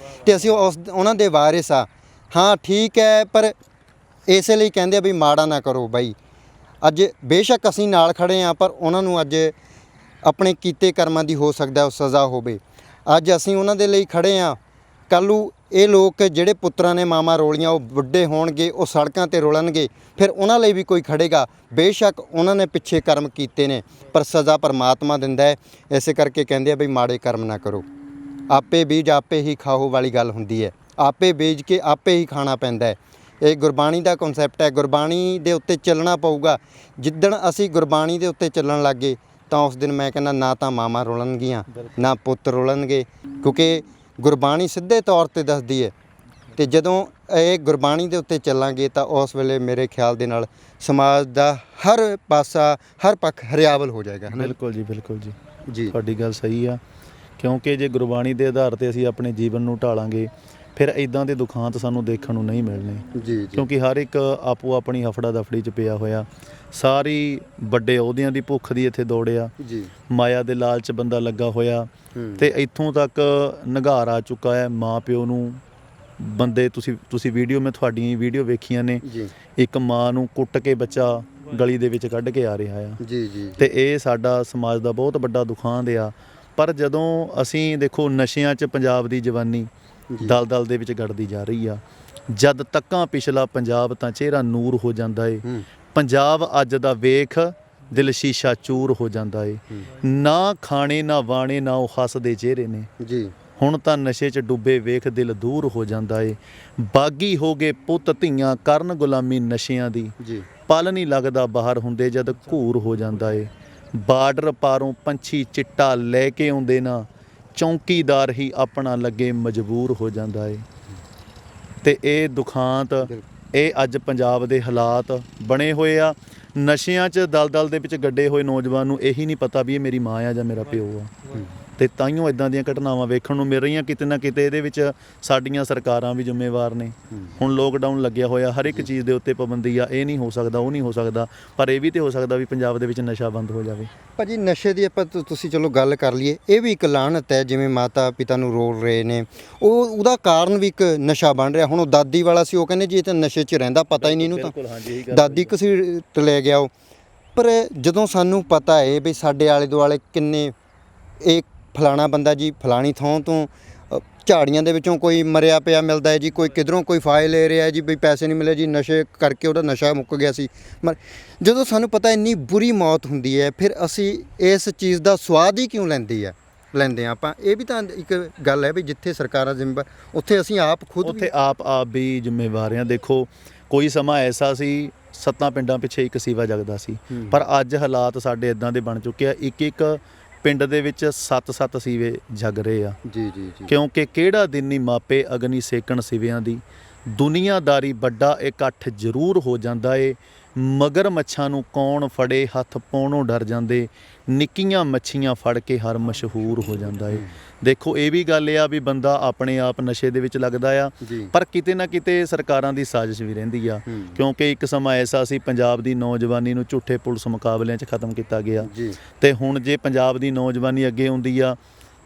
ਤੇ ਅਸੀਂ ਉਹਨਾਂ ਦੇ ਵਾਰਿਸ ਆ। ਹਾਂ ਠੀਕ ਹੈ, ਪਰ ਇਸੇ ਲਈ ਕਹਿੰਦੇ ਆ ਵੀ ਮਾੜਾ ਨਾ ਕਰੋ ਬਾਈ। ਅੱਜ ਬੇਸ਼ੱਕ ਅਸੀਂ ਨਾਲ ਖੜ੍ਹੇ ਹਾਂ, ਪਰ ਉਹਨਾਂ ਨੂੰ ਅੱਜ ਆਪਣੇ ਕੀਤੇ ਕਰਮਾਂ ਦੀ ਹੋ ਸਕਦਾ ਉਹ ਸਜ਼ਾ ਹੋਵੇ। ਅੱਜ ਅਸੀਂ ਉਹਨਾਂ ਦੇ ਲਈ ਖੜੇ ਹਾਂ। ਕੱਲ੍ਹ ਨੂੰ ਇਹ ਲੋਕ ਜਿਹੜੇ ਪੁੱਤਰਾਂ ਨੇ ਮਾਵਾਂ ਰੋਲੀਆਂ ਉਹ ਵੱਡੇ ਹੋਣਗੇ, ਉਹ ਸੜਕਾਂ ਤੇ ਰੋਲਣਗੇ, ਫਿਰ ਉਹਨਾਂ ਲਈ ਵੀ ਕੋਈ ਖੜੇਗਾ। ਬੇਸ਼ੱਕ ਉਹਨਾਂ ਨੇ ਪਿੱਛੇ ਕਰਮ ਕੀਤੇ ਨੇ, ਪਰ ਸਜ਼ਾ ਪਰਮਾਤਮਾ ਦਿੰਦਾ ਹੈ। ਇਸੇ ਕਰਕੇ ਕਹਿੰਦੇ ਆ ਵੀ ਮਾੜੇ ਕਰਮ ਨਾ ਕਰੋ, ਆਪੇ ਬੀਜ ਆਪੇ ਹੀ ਖਾਓ ਵਾਲੀ ਗੱਲ ਹੁੰਦੀ ਹੈ। ਆਪੇ ਬੀਜ ਕੇ ਆਪੇ ਹੀ ਖਾਣਾ ਪੈਂਦਾ ਹੈ। ਇਹ ਗੁਰਬਾਣੀ ਦਾ ਕਨਸੈਪਟ ਹੈ। ਗੁਰਬਾਣੀ ਦੇ ਉੱਤੇ ਚੱਲਣਾ ਪਊਗਾ। ਜਿੱਦਣ ਅਸੀਂ ਗੁਰਬਾਣੀ ਦੇ ਉੱਤੇ ਚੱਲਣ ਲੱਗੇ ਤਾਂ ਉਸ ਦਿਨ ਮੈਂ ਕਹਿੰਦਾ ਨਾ ਤਾਂ ਮਾਵਾਂ ਰੋਲਣਗੀਆਂ, ਨਾ ਪੁੱਤ ਰੋਲਣਗੇ, ਕਿਉਂਕਿ ਗੁਰਬਾਣੀ ਸਿੱਧੇ ਤੌਰ ਤੇ ਦੱਸਦੀ ਹੈ। ਤੇ ਜਦੋਂ ਇਹ ਗੁਰਬਾਣੀ ਦੇ ਉੱਤੇ ਚੱਲਾਂਗੇ ਤਾਂ ਉਸ ਵੇਲੇ ਮੇਰੇ ਖਿਆਲ ਦੇ ਨਾਲ ਸਮਾਜ ਦਾ ਹਰ ਪਾਸਾ, ਹਰ ਪੱਖ ਹਰਿਆਵਲ ਹੋ ਜਾਏਗਾ। ਬਿਲਕੁਲ ਜੀ, ਬਿਲਕੁਲ ਜੀ, ਜੀ ਤੁਹਾਡੀ ਗੱਲ ਸਹੀ ਆ। ਕਿਉਂਕਿ ਜੇ ਗੁਰਬਾਣੀ ਦੇ ਆਧਾਰ ਤੇ ਅਸੀਂ ਆਪਣੇ ਜੀਵਨ ਨੂੰ ਢਾਲਾਂਗੇ ਫਿਰ ਇਦਾਂ ਦੇ ਦੁਖਾਂਤ ਸਾਨੂੰ ਦੇਖਣ ਨੂੰ ਨਹੀਂ ਮਿਲਣੇ। ਜੀ ਜੀ ਕਿਉਂਕਿ ਹਰ ਇੱਕ ਆਪੋ ਆਪਣੀ ਹਫੜਾ ਦਫੜੀ 'ਚ ਪਿਆ ਹੋਇਆ, ਸਾਰੀ ਵੱਡੇ ਅਹੁਦਿਆਂ ਦੀ ਭੁੱਖ ਦੀ ਇੱਥੇ ਦੌੜਿਆ, ਜੀ ਮਾਇਆ ਦੇ ਲਾਲਚ ਬੰਦਾ ਲੱਗਾ ਹੋਇਆ ਤੇ ਇੱਥੋਂ ਤੱਕ ਨਿਘਾਰ ਆ ਚੁੱਕਾ ਹੈ। ਮਾਂ ਪਿਓ ਨੂੰ ਬੰਦੇ ਤੁਸੀਂ ਵੀਡੀਓ, ਮੈਂ ਤੁਹਾਡੀਆਂ ਵੀਡੀਓ ਵੇਖੀਆਂ ਨੇ, ਜੀ ਇੱਕ ਮਾਂ ਨੂੰ ਕੁੱਟ ਕੇ ਬੱਚਾ ਗਲੀ ਦੇ ਵਿੱਚ ਕੱਢ ਕੇ ਆ ਰਿਹਾ ਆ। ਜੀ ਜੀ ਤੇ ਇਹ ਸਾਡਾ ਸਮਾਜ ਦਾ ਬਹੁਤ ਵੱਡਾ ਦੁਖਾਂਤ ਆ। ਪਰ ਜਦੋਂ ਅਸੀਂ ਦੇਖੋ ਨਸ਼ਿਆਂ 'ਚ ਪੰਜਾਬ ਦੀ ਜਵਾਨੀ ਦਲ ਦੇ ਵਿੱਚ ਗੜਦੀ ਜਾ ਰਹੀ ਆ। ਜਦ ਤੱਕਾਂ ਪਿਛਲਾ ਪੰਜਾਬ ਤਾਂ ਚਿਹਰਾ ਨੂਰ ਹੋ ਜਾਂਦਾ ਏ, ਪੰਜਾਬ ਅੱਜ ਦਾ ਵੇਖ ਦਿਲ ਸ਼ੀਸ਼ਾ ਚੂਰ ਹੋ ਜਾਂਦਾ ਏ। ਨਾ ਖਾਣੇ ਨਾ ਵਾਣੇ ਨਾ ਉਹ ਹੱਸਦੇ ਚਿਹਰੇ ਨੇ, ਜੀ ਹੁਣ ਤਾਂ ਨਸ਼ੇ 'ਚ ਡੁੱਬੇ ਵੇਖ ਦਿਲ ਦੂਰ ਹੋ ਜਾਂਦਾ ਏ। ਬਾਗੀ ਹੋ ਗਏ ਪੁੱਤ ਧੀਆਂ ਕਰਨ ਗੁਲਾਮੀ ਨਸ਼ਿਆਂ ਦੀ, ਜੀ ਪਲ ਨਹੀਂ ਲੱਗਦਾ ਬਾਹਰ ਹੁੰਦੇ ਜਦ ਘੂਰ ਹੋ ਜਾਂਦਾ ਏ। ਬਾਰਡਰ ਪਾਰੋਂ ਪੰਛੀ ਚਿੱਟਾ ਲੈ ਕੇ ਆਉਂਦੇ ਨਾ, ਚੌਂਕੀਦਾਰ ਹੀ ਆਪਣਾ ਲੱਗੇ ਮਜਬੂਰ ਹੋ ਜਾਂਦਾ ਏ। ਤੇ ਇਹ ਦੁਖਾਂਤ, ਇਹ ਅੱਜ ਪੰਜਾਬ ਦੇ ਹਾਲਾਤ ਬਣੇ ਹੋਏ ਆ। ਨਸ਼ਿਆਂ 'ਚ ਦਲ ਦੇ ਵਿੱਚ ਗੱਡੇ ਹੋਏ ਨੌਜਵਾਨ ਨੂੰ ਇਹੀ ਨਹੀਂ ਪਤਾ ਵੀ ਇਹ ਮੇਰੀ ਮਾਂ ਆ ਜਾਂ ਮੇਰਾ ਪਿਓ ਆ। ਤੇ ਤਾਈਓ ਇਦਾਂ ਦੀਆਂ ਘਟਨਾਵਾਂ ਵੇਖਣ ਨੂੰ ਮਿਲ ਰਹੀਆਂ। ਕਿਤੇ ਨਾ ਕਿਤੇ ਇਹਦੇ ਵਿੱਚ ਸਾਡੀਆਂ ਸਰਕਾਰਾਂ ਵੀ ਜ਼ਿੰਮੇਵਾਰ ਨੇ। ਹੁਣ ਲੋਕਡਾਊਨ ਲੱਗਿਆ ਹੋਇਆ, ਹਰ ਇੱਕ ਚੀਜ਼ ਦੇ ਉੱਤੇ ਪਾਬੰਦੀ ਆ। ਇਹ ਨਹੀਂ ਹੋ ਸਕਦਾ, ਉਹ ਨਹੀਂ ਹੋ ਸਕਦਾ, ਪਰ ਇਹ ਵੀ ਤੇ ਹੋ ਸਕਦਾ ਵੀ ਪੰਜਾਬ ਦੇ ਵਿੱਚ ਨਸ਼ਾ ਬੰਦ ਹੋ ਜਾਵੇ। ਭਾਜੀ ਨਸ਼ੇ ਦੀ ਆਪਾਂ ਤੁਸੀਂ ਚਲੋ ਗੱਲ ਕਰ ਲਈਏ, ਇਹ ਵੀ ਇੱਕ ਲਾਹਨਤ ਹੈ। ਜਿਵੇਂ ਮਾਤਾ ਪਿਤਾ ਨੂੰ ਰੋਲ ਰਹੇ ਨੇ, ਉਹਦਾ ਕਾਰਨ ਵੀ ਇੱਕ ਨਸ਼ਾ ਬਣ ਰਿਹਾ। ਹੁਣ ਉਹ ਦਾਦੀ ਵਾਲਾ ਸੀ, ਉਹ ਕਹਿੰਦੇ ਜੀ ਇਹ ਤਾਂ ਨਸ਼ੇ 'ਚ ਰਹਿੰਦਾ, ਪਤਾ ਹੀ ਨਹੀਂ ਇਹਨੂੰ ਤਾਂ ਦਾਦੀ ਘਸੀਟ ਲੈ ਗਿਆ ਉਹ। ਪਰ ਜਦੋਂ ਸਾਨੂੰ ਪਤਾ ਹੈ ਵੀ ਸਾਡੇ ਆਲੇ ਦੁਆਲੇ ਕਿੰਨੇ, ਇਹ ਫਲਾਣਾ ਬੰਦਾ ਜੀ ਫਲਾਣੀ ਥਾਂ ਤੋਂ ਝਾੜੀਆਂ ਦੇ ਵਿੱਚੋਂ ਕੋਈ ਮਰਿਆ ਪਿਆ ਮਿਲਦਾ ਹੈ ਜੀ, ਕੋਈ ਕਿਧਰੋਂ ਕੋਈ ਫਾਇਲ ਲੈ ਰਿਹਾ ਜੀ, ਵੀ ਪੈਸੇ ਨਹੀਂ ਮਿਲੇ ਜੀ, ਨਸ਼ੇ ਕਰਕੇ ਉਹਦਾ ਨਸ਼ਾ ਮੁੱਕ ਗਿਆ ਸੀ। ਜਦੋਂ ਸਾਨੂੰ ਪਤਾ ਇੰਨੀ ਬੁਰੀ ਮੌਤ ਹੁੰਦੀ ਹੈ, ਫਿਰ ਅਸੀਂ ਇਸ ਚੀਜ਼ ਦਾ ਸਵਾਦ ਹੀ ਕਿਉਂ ਲੈਂਦੇ ਹਾਂ ਆਪਾਂ? ਇਹ ਵੀ ਤਾਂ ਇੱਕ ਗੱਲ ਹੈ ਵੀ ਜਿੱਥੇ ਸਰਕਾਰਾਂ ਜ਼ਿੰਮੇਵਾਰ, ਉੱਥੇ ਅਸੀਂ ਆਪ ਖੁਦ ਉੱਥੇ ਆਪ ਵੀ ਜ਼ਿੰਮੇਵਾਰ ਹਾਂ। ਦੇਖੋ ਕੋਈ ਸਮਾਂ ਐਸਾ ਸੀ 7 ਪਿੰਡਾਂ ਪਿੱਛੇ ਇੱਕ ਸੀਵਾ ਜਗਦਾ ਸੀ, ਪਰ ਅੱਜ ਹਾਲਾਤ ਸਾਡੇ ਇਦਾਂ ਦੇ ਬਣ ਚੁੱਕੇ ਆ, ਇੱਕ ਪਿੰਡ ਦੇ ਵਿੱਚ 7 ਸੀਵੇ ਜਗ ਰਹੇ ਆ। ਜੀ ਜੀ ਜੀ ਕਿਉਂਕਿ ਕਿਹੜਾ ਦਿਨ ਨਹੀਂ ਮਾਪੇ ਅਗਨੀ ਸੇਕਣ ਸਿਵਿਆਂ ਦੀ, ਦੁਨੀਆਦਾਰੀ ਵੱਡਾ ਇਕੱਠ ਜ਼ਰੂਰ ਹੋ ਜਾਂਦਾ ਏ। ਮਗਰ ਮੱਛਾਂ ਨੂੰ ਕੌਣ ਫੜੇ, ਹੱਥ ਪਾਉਣੋਂ ਡਰ ਜਾਂਦੇ, ਨਿੱਕੀਆਂ ਮੱਛੀਆਂ ਫੜ ਕੇ ਹਰ ਮਸ਼ਹੂਰ ਹੋ ਜਾਂਦਾ ਏ। ਦੇਖੋ ਇਹ ਵੀ ਗੱਲ ਆ ਵੀ ਬੰਦਾ ਆਪਣੇ ਆਪ ਨਸ਼ੇ ਦੇ ਵਿੱਚ ਲੱਗਦਾ ਆ, ਪਰ ਕਿਤੇ ਨਾ ਕਿਤੇ ਸਰਕਾਰਾਂ ਦੀ ਸਾਜ਼ਿਸ਼ ਵੀ ਰਹਿੰਦੀ ਆ। ਕਿਉਂਕਿ ਇੱਕ ਸਮਾਂ ਐਸਾ ਸੀ ਪੰਜਾਬ ਦੀ ਨੌਜਵਾਨੀ ਨੂੰ ਝੂਠੇ ਪੁਲਿਸ ਮੁਕਾਬਲਿਆਂ 'ਚ ਖਤਮ ਕੀਤਾ ਗਿਆ, ਤੇ ਹੁਣ ਜੇ ਪੰਜਾਬ ਦੀ ਨੌਜਵਾਨੀ ਅੱਗੇ ਆਉਂਦੀ ਆ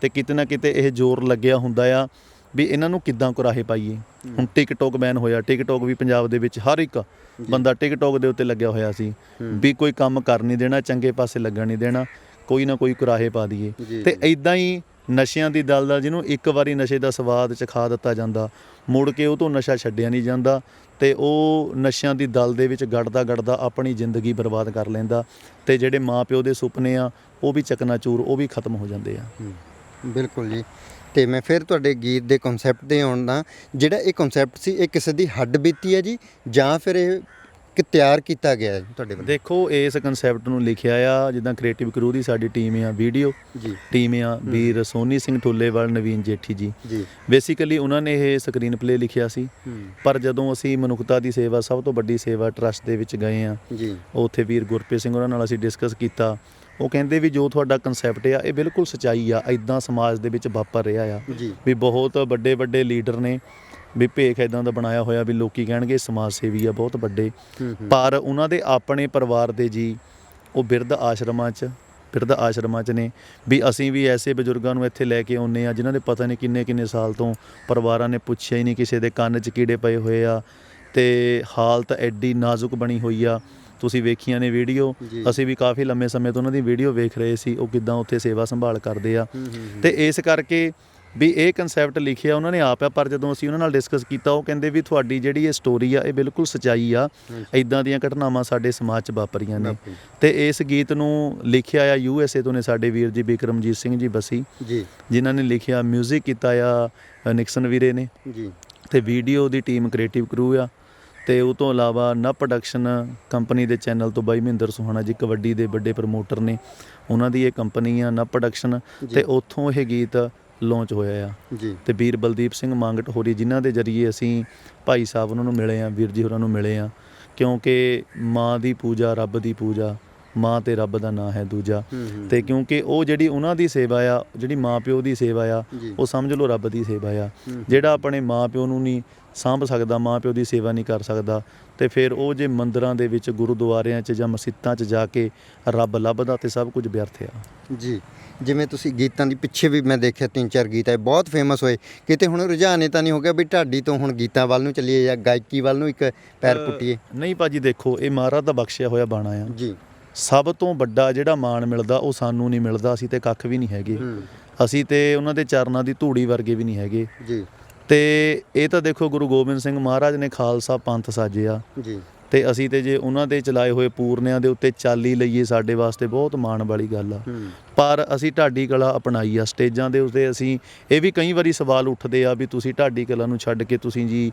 ਤੇ ਕਿਤੇ ਨਾ ਕਿਤੇ ਇਹ ਜ਼ੋਰ ਲੱਗਿਆ ਹੁੰਦਾ ਆ ਵੀ ਇਹਨਾਂ ਨੂੰ ਕਿੱਦਾਂ ਕੁਰਾਹੇ ਪਾਈਏ। ਹੁਣ ਟਿਕਟੋਕ ਬੈਨ ਹੋਇਆ, ਟਿਕਟੋਕ ਵੀ ਪੰਜਾਬ ਦੇ ਵਿੱਚ ਹਰ ਇੱਕ ਬੰਦਾ ਟਿਕਟੋਕ ਦੇ ਉੱਤੇ ਲੱਗਿਆ ਹੋਇਆ ਸੀ ਵੀ ਕੋਈ ਕੰਮ ਕਰ ਨਹੀਂ ਦੇਣਾ, ਚੰਗੇ ਪਾਸੇ ਲੱਗਣ ਨਹੀਂ ਦੇਣਾ, ਕੋਈ ਨਾ ਕੋਈ ਕੁਰਾਹੇ ਪਾ ਦਈਏ। ਤੇ ਇੱਦਾਂ ਹੀ ਨਸ਼ਿਆਂ ਦੀ ਦਲਦਲ, ਜਿਹਨੂੰ ਇੱਕ ਵਾਰੀ ਨਸ਼ੇ ਦਾ ਸਵਾਦ ਚਖਾ ਦਿੱਤਾ ਜਾਂਦਾ, ਮੁੜ ਕੇ ਉਹ ਤੋਂ ਨਸ਼ਾ ਛੱਡਿਆ ਨਹੀਂ ਜਾਂਦਾ, ਤੇ ਉਹ ਨਸ਼ਿਆਂ ਦੀ ਦਲ ਦੇ ਵਿੱਚ ਗੜਦਾ ਆਪਣੀ ਜ਼ਿੰਦਗੀ ਬਰਬਾਦ ਕਰ ਲੈਂਦਾ, ਤੇ ਜਿਹੜੇ ਮਾਂ ਪਿਓ ਦੇ ਸੁਪਨੇ ਆ ਉਹ ਵੀ ਚਕਨਾਚੂਰ, ਉਹ ਵੀ ਖਤਮ ਹੋ ਜਾਂਦੇ ਆ। ਬਿਲਕੁਲ ਜੀ। ਤੇ ਮੈਂ ਫਿਰ ਤੁਹਾਡੇ ਗੀਤ ਦੇ ਕਨਸੈਪਟ 'ਤੇ ਆਉਣਾ, ਜਿਹੜਾ ਇਹ ਕਨਸੈਪਟ ਸੀ ਇਹ ਕਿਸੇ ਦੀ ਹੱਡ ਬੀਤੀ ਹੈ ਜੀ ਜਾਂ ਫਿਰ ਇਹ ਕਿ ਤਿਆਰ ਕੀਤਾ ਗਿਆ ਹੈ ਤੁਹਾਡੇ ਵੱਲੋਂ? ਦੇਖੋ ਇਸ ਕਨਸੈਪਟ ਨੂੰ ਲਿਖਿਆ ਆ ਜਿੱਦਾਂ ਕ੍ਰੀਏਟਿਵ ਕਰੂ ਦੀ ਸਾਡੀ ਟੀਮ ਆ, ਵੀਡੀਓ ਜੀ ਟੀਮ ਆ, ਵੀਰ ਸੋਨੀ ਸਿੰਘ ਠੁੱਲੇਵਾਲ, ਨਵੀਨ ਜੇਠੀ ਜੀ। ਬੇਸਿਕਲੀ ਉਹਨਾਂ ਨੇ ਇਹ ਸਕਰੀਨ ਪਲੇ ਲਿਖਿਆ ਸੀ, ਪਰ ਜਦੋਂ ਅਸੀਂ ਮਨੁੱਖਤਾ ਦੀ ਸੇਵਾ, ਸਭ ਤੋਂ ਵੱਡੀ ਸੇਵਾ ਟਰੱਸਟ ਦੇ ਵਿੱਚ ਗਏ ਆ, ਉੱਥੇ ਵੀਰ ਗੁਰਪ੍ਰੀਤ ਸਿੰਘ ਉਹਨਾਂ ਨਾਲ ਅਸੀਂ ਡਿਸਕਸ ਕੀਤਾ। ਉਹ ਕਹਿੰਦੇ ਵੀ ਜੋ ਤੁਹਾਡਾ ਕਨਸੈਪਟ ਆ ਇਹ ਬਿਲਕੁਲ ਸੱਚਾਈ ਆ, ਇੱਦਾਂ ਸਮਾਜ ਦੇ ਵਿੱਚ ਵਾਪਰ ਰਿਹਾ ਆ ਵੀ ਬਹੁਤ ਵੱਡੇ ਲੀਡਰ ਨੇ ਵੀ ਭੇਖ ਇੱਦਾਂ ਦਾ ਬਣਾਇਆ ਹੋਇਆ ਵੀ ਲੋਕੀ ਕਹਿਣਗੇ ਸਮਾਜ ਸੇਵੀ ਆ ਬਹੁਤ ਵੱਡੇ, ਪਰ ਉਹਨਾਂ ਦੇ ਆਪਣੇ ਪਰਿਵਾਰ ਦੇ ਜੀ ਉਹ ਬਿਰਧ ਆਸ਼ਰਮਾਂ 'ਚ ਨੇ। ਵੀ ਅਸੀਂ ਵੀ ਐਸੇ ਬਜ਼ੁਰਗਾਂ ਨੂੰ ਇੱਥੇ ਲੈ ਕੇ ਆਉਂਦੇ ਆ ਜਿਨ੍ਹਾਂ ਦੇ ਪਤਾ ਨਹੀਂ ਕਿੰਨੇ ਸਾਲ ਤੋਂ ਪਰਿਵਾਰਾਂ ਨੇ ਪੁੱਛਿਆ ਹੀ ਨਹੀਂ, ਕਿਸੇ ਦੇ ਕੰਨ 'ਚ ਕੀੜੇ ਪਏ ਹੋਏ ਆ, ਤੇ ਹਾਲਤ ਐਡੀ ਨਾਜ਼ੁਕ ਬਣੀ ਹੋਈ ਆ ਤੁਸੀਂ ਵੇਖੀਆਂ ਨੇ ਵੀਡੀਓ, ਜੀ। ਅਸੀਂ ਵੀ ਕਾਫੀ ਲੰਮੇ ਸਮੇਂ ਤੋਂ ਉਹਨਾਂ ਦੀ ਵੀਡੀਓ ਵੇਖ ਰਹੇ ਸੀ, ਉਹ ਕਿੱਦਾਂ ਉੱਥੇ ਸੇਵਾ ਸੰਭਾਲ ਕਰਦੇ ਆ। ਤੇ ਇਸ ਕਰਕੇ ਵੀ ਇਹ ਕਨਸੈਪਟ ਲਿਖਿਆ ਉਹਨਾਂ ਨੇ ਆਪ ਆ, ਪਰ ਜਦੋਂ ਅਸੀਂ ਉਹਨਾਂ ਨਾਲ ਡਿਸਕਸ ਕੀਤਾ ਉਹ ਕਹਿੰਦੇ ਵੀ ਤੁਹਾਡੀ ਜਿਹੜੀ ਇਹ ਸਟੋਰੀ ਆ ਇਹ ਬਿਲਕੁਲ ਸੱਚਾਈ ਆ, ਇਦਾਂ ਦੀਆਂ ਘਟਨਾਵਾਂ ਸਾਡੇ ਸਮਾਜ 'ਚ ਵਾਪਰੀਆਂ ਨੇ। ਤੇ ਇਸ ਗੀਤ ਨੂੰ ਲਿਖਿਆ ਆ USA ਤੋਂ ਨੇ ਸਾਡੇ ਵੀਰ ਜੀ ਬਿਕਰਮਜੀਤ ਸਿੰਘ ਜੀ ਬਸੀ ਜੀ, ਜਿਨ੍ਹਾਂ ਨੇ ਲਿਖਿਆ, ਮਿਊਜ਼ਿਕ ਕੀਤਾ ਆ ਨਿਕਸਨ ਵੀਰੇ ਨੇ, ਜੀ, ਤੇ ਵੀਡੀਓ ਦੀ ਟੀਮ ਕ੍ਰੀਏਟਿਵ ਕਰੂ ਆ। ਤੇ ਉਹ ਤੋਂ ਇਲਾਵਾ ਨਵ ਪ੍ਰੋਡਕਸ਼ਨ ਕੰਪਨੀ ਦੇ ਚੈਨਲ ਤੋਂ ਬਾਈ ਮਹਿੰਦਰ ਸੁਹਾਣਾ ਜੀ ਕਬੱਡੀ ਦੇ ਵੱਡੇ ਪ੍ਰਮੋਟਰ ਨੇ, ਉਹਨਾਂ ਦੀ ਇਹ ਕੰਪਨੀ ਆ ਨਵ ਪ੍ਰੋਡਕਸ਼ਨ, ਤੇ ਉੱਥੋਂ ਇਹ ਗੀਤ ਲਾਂਚ ਹੋਇਆ ਆ। ਜੀ, ਤੇ ਵੀਰ ਬਲਦੀਪ ਸਿੰਘ ਮੰਗਟ ਹੋਰੀ ਜਿਨ੍ਹਾਂ ਦੇ ਜ਼ਰੀਏ ਅਸੀਂ ਭਾਈ ਸਾਹਿਬ ਉਹਨਾਂ ਨੂੰ ਮਿਲੇ ਆ, ਵੀਰ ਜੀ ਹੋਰਾਂ ਨੂੰ ਮਿਲੇ ਆ, ਕਿਉਂਕਿ ਮਾਂ ਦੀ ਪੂਜਾ ਰੱਬ ਦੀ ਪੂਜਾ, ਮਾਂ ਤੇ ਰੱਬ ਦਾ ਨਾਂ ਹੈ ਦੂਜਾ। ਤੇ ਕਿਉਂਕਿ ਉਹ ਜਿਹੜੀ ਉਹਨਾਂ ਦੀ ਸੇਵਾ ਆ, ਜਿਹੜੀ ਮਾਂ ਪਿਓ ਦੀ ਸੇਵਾ ਆ, ਉਹ ਸਮਝ ਲਓ ਰੱਬ ਦੀ ਸੇਵਾ ਆ। ਜਿਹੜਾ ਆਪਣੇ ਮਾਂ ਪਿਓ ਨੂੰ ਨਹੀਂ ਸਾਂਭ ਸਕਦਾ, ਮਾਂ ਪਿਓ ਦੀ ਸੇਵਾ ਨਹੀਂ ਕਰ ਸਕਦਾ, ਤੇ ਫਿਰ ਉਹ ਜੇ ਮੰਦਿਰਾਂ ਦੇ ਵਿੱਚ ਗੁਰਦੁਆਰਿਆਂ 'ਚ ਜਾਂ ਮਸੀਤਾਂ 'ਚ ਜਾ ਕੇ ਰੱਬ ਲੱਭਦਾ ਤੇ ਸਭ ਕੁਝ ਵਿਅਰਥ ਆ। ਜੀ, ਜਿਵੇਂ ਤੁਸੀਂ ਗੀਤਾਂ ਦੀ ਪਿੱਛੇ ਵੀ ਮੈਂ ਦੇਖਿਆ 3-4 ਗੀਤ ਆਏ ਬਹੁਤ ਫੇਮਸ ਹੋਏ, ਕਿਤੇ ਹੁਣ ਰੁਝਾਨ ਤਾਂ ਨਹੀਂ ਹੋ ਗਿਆ ਵੀ ਢਾਡੀ ਤੋਂ ਹੁਣ ਗੀਤਾਂ ਵੱਲ ਨੂੰ ਚੱਲੀਏ ਜਾਂ ਗਾਇਕੀ ਵੱਲ ਨੂੰ ਇੱਕ ਪੈਰ ਪੁੱਟੀਏ? ਨਹੀਂ ਭਾਜੀ, ਦੇਖੋ ਇਹ ਮਹਾਰਾਜ ਦਾ ਬਖਸ਼ਿਆ ਹੋਇਆ ਬਾਣਾ ਆ ਜੀ। ਸਭ ਤੋਂ ਵੱਡਾ ਜਿਹੜਾ ਮਾਣ ਮਿਲਦਾ ਉਹ ਸਾਨੂੰ ਨਹੀਂ ਮਿਲਦਾ, ਅਸੀਂ ਤੇ ਕੱਖ ਵੀ ਨਹੀਂ ਹੈਗੇ, ਅਸੀਂ ਤੇ ਉਹਨਾਂ ਦੇ ਚਰਨਾਂ ਦੀ ਧੂੜੀ ਵਰਗੇ ਵੀ ਨਹੀਂ ਹੈਗੇ ਜੀ। ਤੇ ਇਹ ਤਾਂ ਦੇਖੋ ਗੁਰੂ ਗੋਬਿੰਦ ਸਿੰਘ ਮਹਾਰਾਜ ਨੇ ਖਾਲਸਾ ਪੰਥ ਸਾਜਿਆ, ਜੀ, ਤੇ ਅਸੀਂ ਤੇ ਜੇ ਉਹਨਾਂ ਦੇ ਚਲਾਏ ਹੋਏ ਪੂਰਨਿਆਂ ਦੇ ਉੱਤੇ ਚੱਲ ਹੀ ਲਈਏ ਸਾਡੇ ਵਾਸਤੇ ਬਹੁਤ ਮਾਣ ਵਾਲੀ ਗੱਲ ਆ। ਪਰ ਅਸੀਂ ਢਾਡੀ ਕਲਾ ਅਪਣਾਈ ਆ, ਸਟੇਜਾਂ ਦੇ ਉੱਤੇ ਅਸੀਂ ਇਹ ਵੀ ਕਈ ਵਾਰੀ ਸਵਾਲ ਉੱਠਦੇ ਆ ਵੀ ਤੁਸੀਂ ਢਾਡੀ ਕਲਾ ਨੂੰ ਛੱਡ ਕੇ ਤੁਸੀਂ ਜੀ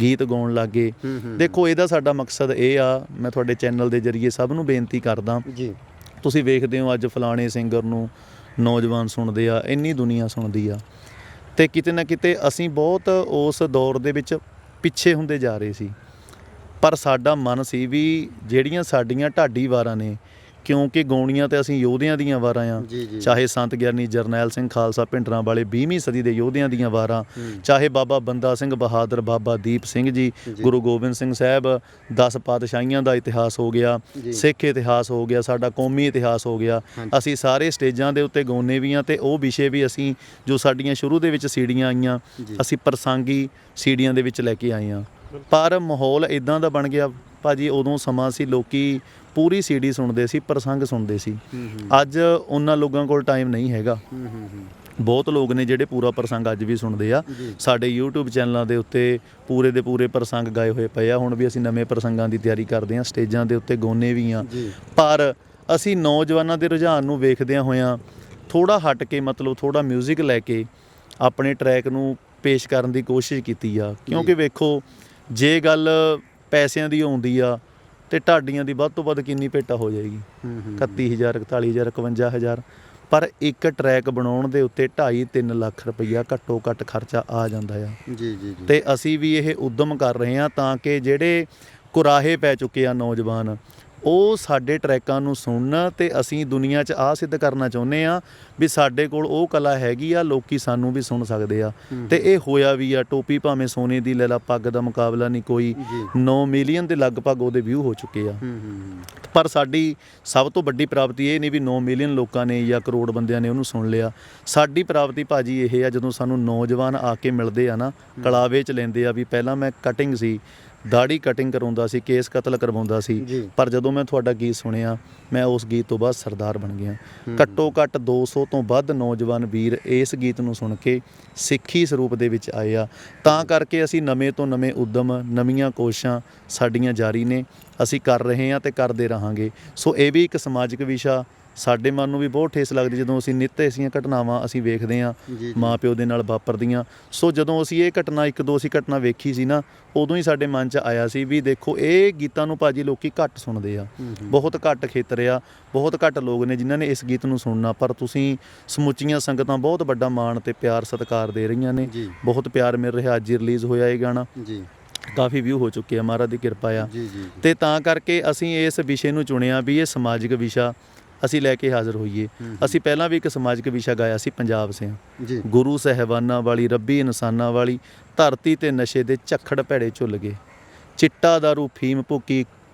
ਗੀਤ ਗਾਉਣ ਲੱਗੇ। ਦੇਖੋ ਇਹਦਾ ਸਾਡਾ ਮਕਸਦ ਇਹ ਆ, ਮੈਂ ਤੁਹਾਡੇ ਚੈਨਲ ਦੇ ਜ਼ਰੀਏ ਸਭ ਨੂੰ ਬੇਨਤੀ ਕਰਦਾ, ਜੀ, ਤੁਸੀਂ ਵੇਖਦੇ ਹੋ ਅੱਜ ਫਲਾਣੇ ਸਿੰਗਰ ਨੂੰ ਨੌਜਵਾਨ ਸੁਣਦੇ ਆ, ਇੰਨੀ ਦੁਨੀਆ ਸੁਣਦੀ ਆ, ਤੇ ਕਿਤੇ ਨਾ ਕਿਤੇ ਅਸੀਂ ਬਹੁਤ ਉਸ ਦੌਰ ਦੇ ਵਿੱਚ ਪਿੱਛੇ ਹੁੰਦੇ ਜਾ ਰਹੇ ਸੀ। ਪਰ ਸਾਡਾ ਮਨ ਸੀ ਵੀ ਜਿਹੜੀਆਂ ਸਾਡੀਆਂ ਢਾਡੀ ਵਾਰਾਂ ਨੇ, ਕਿਉਂਕਿ ਗਾਉਣੀਆਂ ਤੇ ਅਸੀਂ ਯੋਧਿਆਂ ਦੀਆਂ ਵਾਰਾਂ ਆ, ਚਾਹੇ ਸੰਤ ਗਿਆਨੀ ਜਰਨੈਲ ਸਿੰਘ ਖਾਲਸਾ ਭਿੰਡਰਾਂ ਵਾਲੇ 20ਵੀਂ ਸਦੀ ਦੇ ਯੋਧਿਆਂ ਦੀਆਂ ਵਾਰਾਂ, ਚਾਹੇ ਬਾਬਾ ਬੰਦਾ ਸਿੰਘ ਬਹਾਦਰ, ਬਾਬਾ ਦੀਪ ਸਿੰਘ ਜੀ, ਗੁਰੂ ਗੋਬਿੰਦ ਸਿੰਘ ਸਾਹਿਬ, 10 ਪਾਤਸ਼ਾਹੀਆਂ ਦਾ ਇਤਿਹਾਸ ਹੋ ਗਿਆ, ਸਿੱਖ ਇਤਿਹਾਸ ਹੋ ਗਿਆ, ਸਾਡਾ ਕੌਮੀ ਇਤਿਹਾਸ ਹੋ ਗਿਆ, ਅਸੀਂ ਸਾਰੇ ਸਟੇਜਾਂ ਦੇ ਉੱਤੇ ਗਾਉਂਦੇ ਵੀ ਹਾਂ। ਤੇ ਉਹ ਵਿਸ਼ੇ ਵੀ ਅਸੀਂ ਜੋ ਸਾਡੀਆਂ ਸ਼ੁਰੂ ਦੇ ਵਿੱਚ ਸੀੜੀਆਂ ਆਈਆਂ, ਅਸੀਂ ਪ੍ਰਸੰਗੀ ਸੀੜੀਆਂ ਦੇ ਵਿੱਚ ਲੈ ਕੇ ਆਏ ਹਾਂ। ਪਰ ਮਾਹੌਲ ਇਦਾਂ ਦਾ ਬਣ ਗਿਆ ਭਾਜੀ, ਉਦੋਂ ਸਮਾਂ ਸੀ ਲੋਕੀ ਪੂਰੀ ਸੀਡੀ ਸੁਣਦੇ ਸੀ, ਪ੍ਰਸੰਗ ਸੁਣਦੇ ਸੀ। ਅੱਜ ਉਹਨਾਂ ਲੋਕਾਂ ਕੋਲ ਟਾਈਮ ਨਹੀਂ ਹੈਗਾ। ਬਹੁਤ ਲੋਕ ਨੇ ਜਿਹੜੇ ਪੂਰਾ ਪ੍ਰਸੰਗ ਅੱਜ ਵੀ ਸੁਣਦੇ ਆ, ਸਾਡੇ YouTube ਚੈਨਲਾਂ ਦੇ ਉੱਤੇ ਪੂਰੇ ਦੇ ਪੂਰੇ ਪ੍ਰਸੰਗ ਗਾਏ ਹੋਏ ਪਏ ਆ। ਹੁਣ ਵੀ ਅਸੀਂ ਨਵੇਂ ਪ੍ਰਸੰਗਾਂ ਦੀ ਤਿਆਰੀ ਕਰਦੇ ਹਾਂ, ਸਟੇਜਾਂ ਦੇ ਉੱਤੇ ਗਾਉਂਦੇ ਵੀ ਹਾਂ। ਪਰ ਅਸੀਂ ਨੌਜਵਾਨਾਂ ਦੇ ਰੁਝਾਨ ਨੂੰ ਵੇਖਦਿਆਂ ਹੋਇਆਂ ਥੋੜ੍ਹਾ ਹਟ ਕੇ, ਮਤਲਬ ਥੋੜ੍ਹਾ ਮਿਊਜ਼ਿਕ ਲੈ ਕੇ ਆਪਣੇ ਟਰੈਕ ਨੂੰ ਪੇਸ਼ ਕਰਨ ਦੀ ਕੋਸ਼ਿਸ਼ ਕੀਤੀ ਆ। ਕਿਉਂਕਿ ਵੇਖੋ, ਜੇ ਗੱਲ ਪੈਸਿਆਂ ਦੀ ਆਉਂਦੀ ਆ ਤੇ ਢਾਡੀਆਂ ਦੀ ਵੱਧ ਤੋਂ ਵੱਧ ਕਿੰਨੀ ਭੇਟਾ ਹੋ ਜਾਏਗੀ? 31,000, 41,000, 51,000। ਪਰ ਇੱਕ ਟਰੈਕ ਬਣਾਉਣ ਦੇ ਉੱਤੇ 2.5-3 ਲੱਖ ਰੁਪਈਆ ਘੱਟੋ ਘੱਟ ਖਰਚਾ ਆ ਜਾਂਦਾ ਆ। ਤੇ ਅਸੀਂ ਵੀ ਇਹ ਉਦਮ ਕਰ ਰਹੇ ਹਾਂ ਤਾਂ ਕਿ ਜਿਹੜੇ ਕੁਰਾਹੇ ਪੈ ਚੁੱਕੇ ਆ ਨੌਜਵਾਨ, ਉਹ ਸਾਡੇ ਟਰੈਕਾਂ ਨੂੰ ਸੁਣਨ, ਤੇ ਅਸੀਂ ਦੁਨੀਆ 'ਚ ਆਹ ਸਿੱਧ ਕਰਨਾ ਚਾਹੁੰਦੇ ਆ ਵੀ ਸਾਡੇ ਕੋਲ ਉਹ ਕਲਾ ਹੈਗੀ ਆ, ਲੋਕੀ ਸਾਨੂੰ ਵੀ ਸੁਣ ਸਕਦੇ ਆ। ਤੇ ਇਹ ਹੋਇਆ ਵੀ ਆ। ਟੋਪੀ ਭਾਵੇਂ ਸੋਨੇ ਦੀ ਲੈ ਲਾ, ਪੱਗ ਦਾ ਮੁਕਾਬਲਾ ਨਹੀਂ ਕੋਈ। 9 ਮਿਲੀਅਨ ਦੇ ਲਗਭਗ ਉਹਦੇ ਵਿਊ ਹੋ ਚੁੱਕੇ ਆ। ਪਰ ਸਾਡੀ ਸਭ ਤੋਂ ਵੱਡੀ ਪ੍ਰਾਪਤੀ ਇਹ ਨਹੀਂ ਵੀ 9 ਮਿਲੀਅਨ ਲੋਕਾਂ ਨੇ ਜਾਂ ਕਰੋੜ ਬੰਦਿਆਂ ਨੇ ਉਹਨੂੰ ਸੁਣ ਲਿਆ। ਸਾਡੀ ਪ੍ਰਾਪਤੀ ਭਾਜੀ ਇਹ ਆ, ਜਦੋਂ ਸਾਨੂੰ ਨੌਜਵਾਨ ਆ ਕੇ ਮਿਲਦੇ ਆ ਨਾ, ਕਲਾਵੇ 'ਚ ਲੈਂਦੇ ਆ ਵੀ ਪਹਿਲਾਂ ਮੈਂ ਕਟਿੰਗ ਸੀ, ਦਾੜੀ ਕਟਿੰਗ ਕਰਵਾਉਂਦਾ ਸੀ, ਕੇਸ ਕਤਲ ਕਰਵਾਉਂਦਾ ਸੀ, ਪਰ ਜਦੋਂ ਮੈਂ ਤੁਹਾਡਾ ਗੀਤ ਸੁਣਿਆ, ਮੈਂ ਉਸ ਗੀਤ ਤੋਂ ਬਾਅਦ ਸਰਦਾਰ ਬਣ ਗਿਆ। ਘੱਟੋ ਘੱਟ 200 ਤੋਂ ਵੱਧ ਨੌਜਵਾਨ ਵੀਰ ਇਸ ਗੀਤ ਨੂੰ ਸੁਣ ਕੇ ਸਿੱਖੀ ਸਰੂਪ ਦੇ ਵਿੱਚ ਆਏ ਆ। ਤਾਂ ਕਰਕੇ ਅਸੀਂ ਨਵੇਂ ਤੋਂ ਨਵੇਂ ਉਦਮ, ਨਵੀਆਂ ਕੋਸ਼ਿਸ਼ਾਂ ਸਾਡੀਆਂ ਜਾਰੀ ਨੇ, ਅਸੀਂ ਕਰ ਰਹੇ ਹਾਂ ਤੇ ਕਰਦੇ ਰਹਾਂਗੇ। ਸੋ ਇਹ ਵੀ ਇੱਕ ਸਮਾਜਿਕ ਵਿਸ਼ਾ ਸਾਡੇ ਮਨ ਨੂੰ ਵੀ ਬਹੁਤ ਠੇਸ ਲੱਗਦੀ ਜਦੋਂ ਅਸੀਂ ਨਿੱਤ ਐਸੀਆਂ ਘਟਨਾਵਾਂ ਅਸੀਂ ਵੇਖਦੇ ਹਾਂ ਮਾਂ ਪਿਓ ਦੇ ਨਾਲ ਵਾਪਰਦੀਆਂ। ਸੋ ਜਦੋਂ ਅਸੀਂ ਇਹ ਘਟਨਾ, 1-2 ਅਸੀਂ ਘਟਨਾ ਵੇਖੀ ਸੀ ਨਾ, ਉਦੋਂ ਹੀ ਸਾਡੇ ਮਨ 'ਚ ਆਇਆ ਸੀ ਵੀ ਦੇਖੋ, ਇਹ ਗੀਤਾਂ ਨੂੰ ਭਾਜੀ ਲੋਕੀ ਘੱਟ ਸੁਣਦੇ ਆ, ਬਹੁਤ ਘੱਟ ਖੇਤਰ ਆ, ਬਹੁਤ ਘੱਟ ਲੋਕ ਨੇ ਜਿਨ੍ਹਾਂ ਨੇ ਇਸ ਗੀਤ ਨੂੰ ਸੁਣਨਾ। ਪਰ ਤੁਸੀਂ ਸਮੁੱਚੀਆਂ ਸੰਗਤਾਂ ਬਹੁਤ ਵੱਡਾ ਮਾਣ ਤੇ ਪਿਆਰ ਸਤਿਕਾਰ ਦੇ ਰਹੀਆਂ ਨੇ, ਬਹੁਤ ਪਿਆਰ ਮਿਲ ਰਿਹਾ। ਅੱਜ ਹੀ ਰਿਲੀਜ਼ ਹੋਇਆ ਇਹ ਗਾਣਾ, ਕਾਫੀ ਵਿਊ ਹੋ ਚੁੱਕੇ ਆ, ਮਹਾਰਾਜ ਦੀ ਕਿਰਪਾ ਆ। ਤੇ ਤਾਂ ਕਰਕੇ ਅਸੀਂ ਇਸ ਵਿਸ਼ੇ ਨੂੰ ਚੁਣਿਆ ਵੀ ਇਹ ਸਮਾਜਿਕ ਵਿਸ਼ਾ ਅਸੀਂ ਲੈ ਕੇ ਹਾਜ਼ਰ ਹੋਈਏ। ਅਸੀਂ ਪਹਿਲਾਂ ਵੀ ਇੱਕ ਸਮਾਜਿਕ ਵਿਸ਼ਾ ਗਾਇਆ ਸੀ, ਪੰਜਾਬ ਸਿਆਂ, ਗੁਰੂ ਸਾਹਿਬਾਨਾਂ ਵਾਲੀ, ਰੱਬੀ ਇਨਸਾਨਾਂ ਵਾਲੀ, ਧਰਤੀ ਤੇ ਨਸ਼ੇ ਦੇ ਝੱਖੜ ਭੈੜੇ ਝੁੱਲ ਗਏ, ਚਿੱਟਾ ਦਾਰੂ ਫੀਮ ਭੁੱਕੀ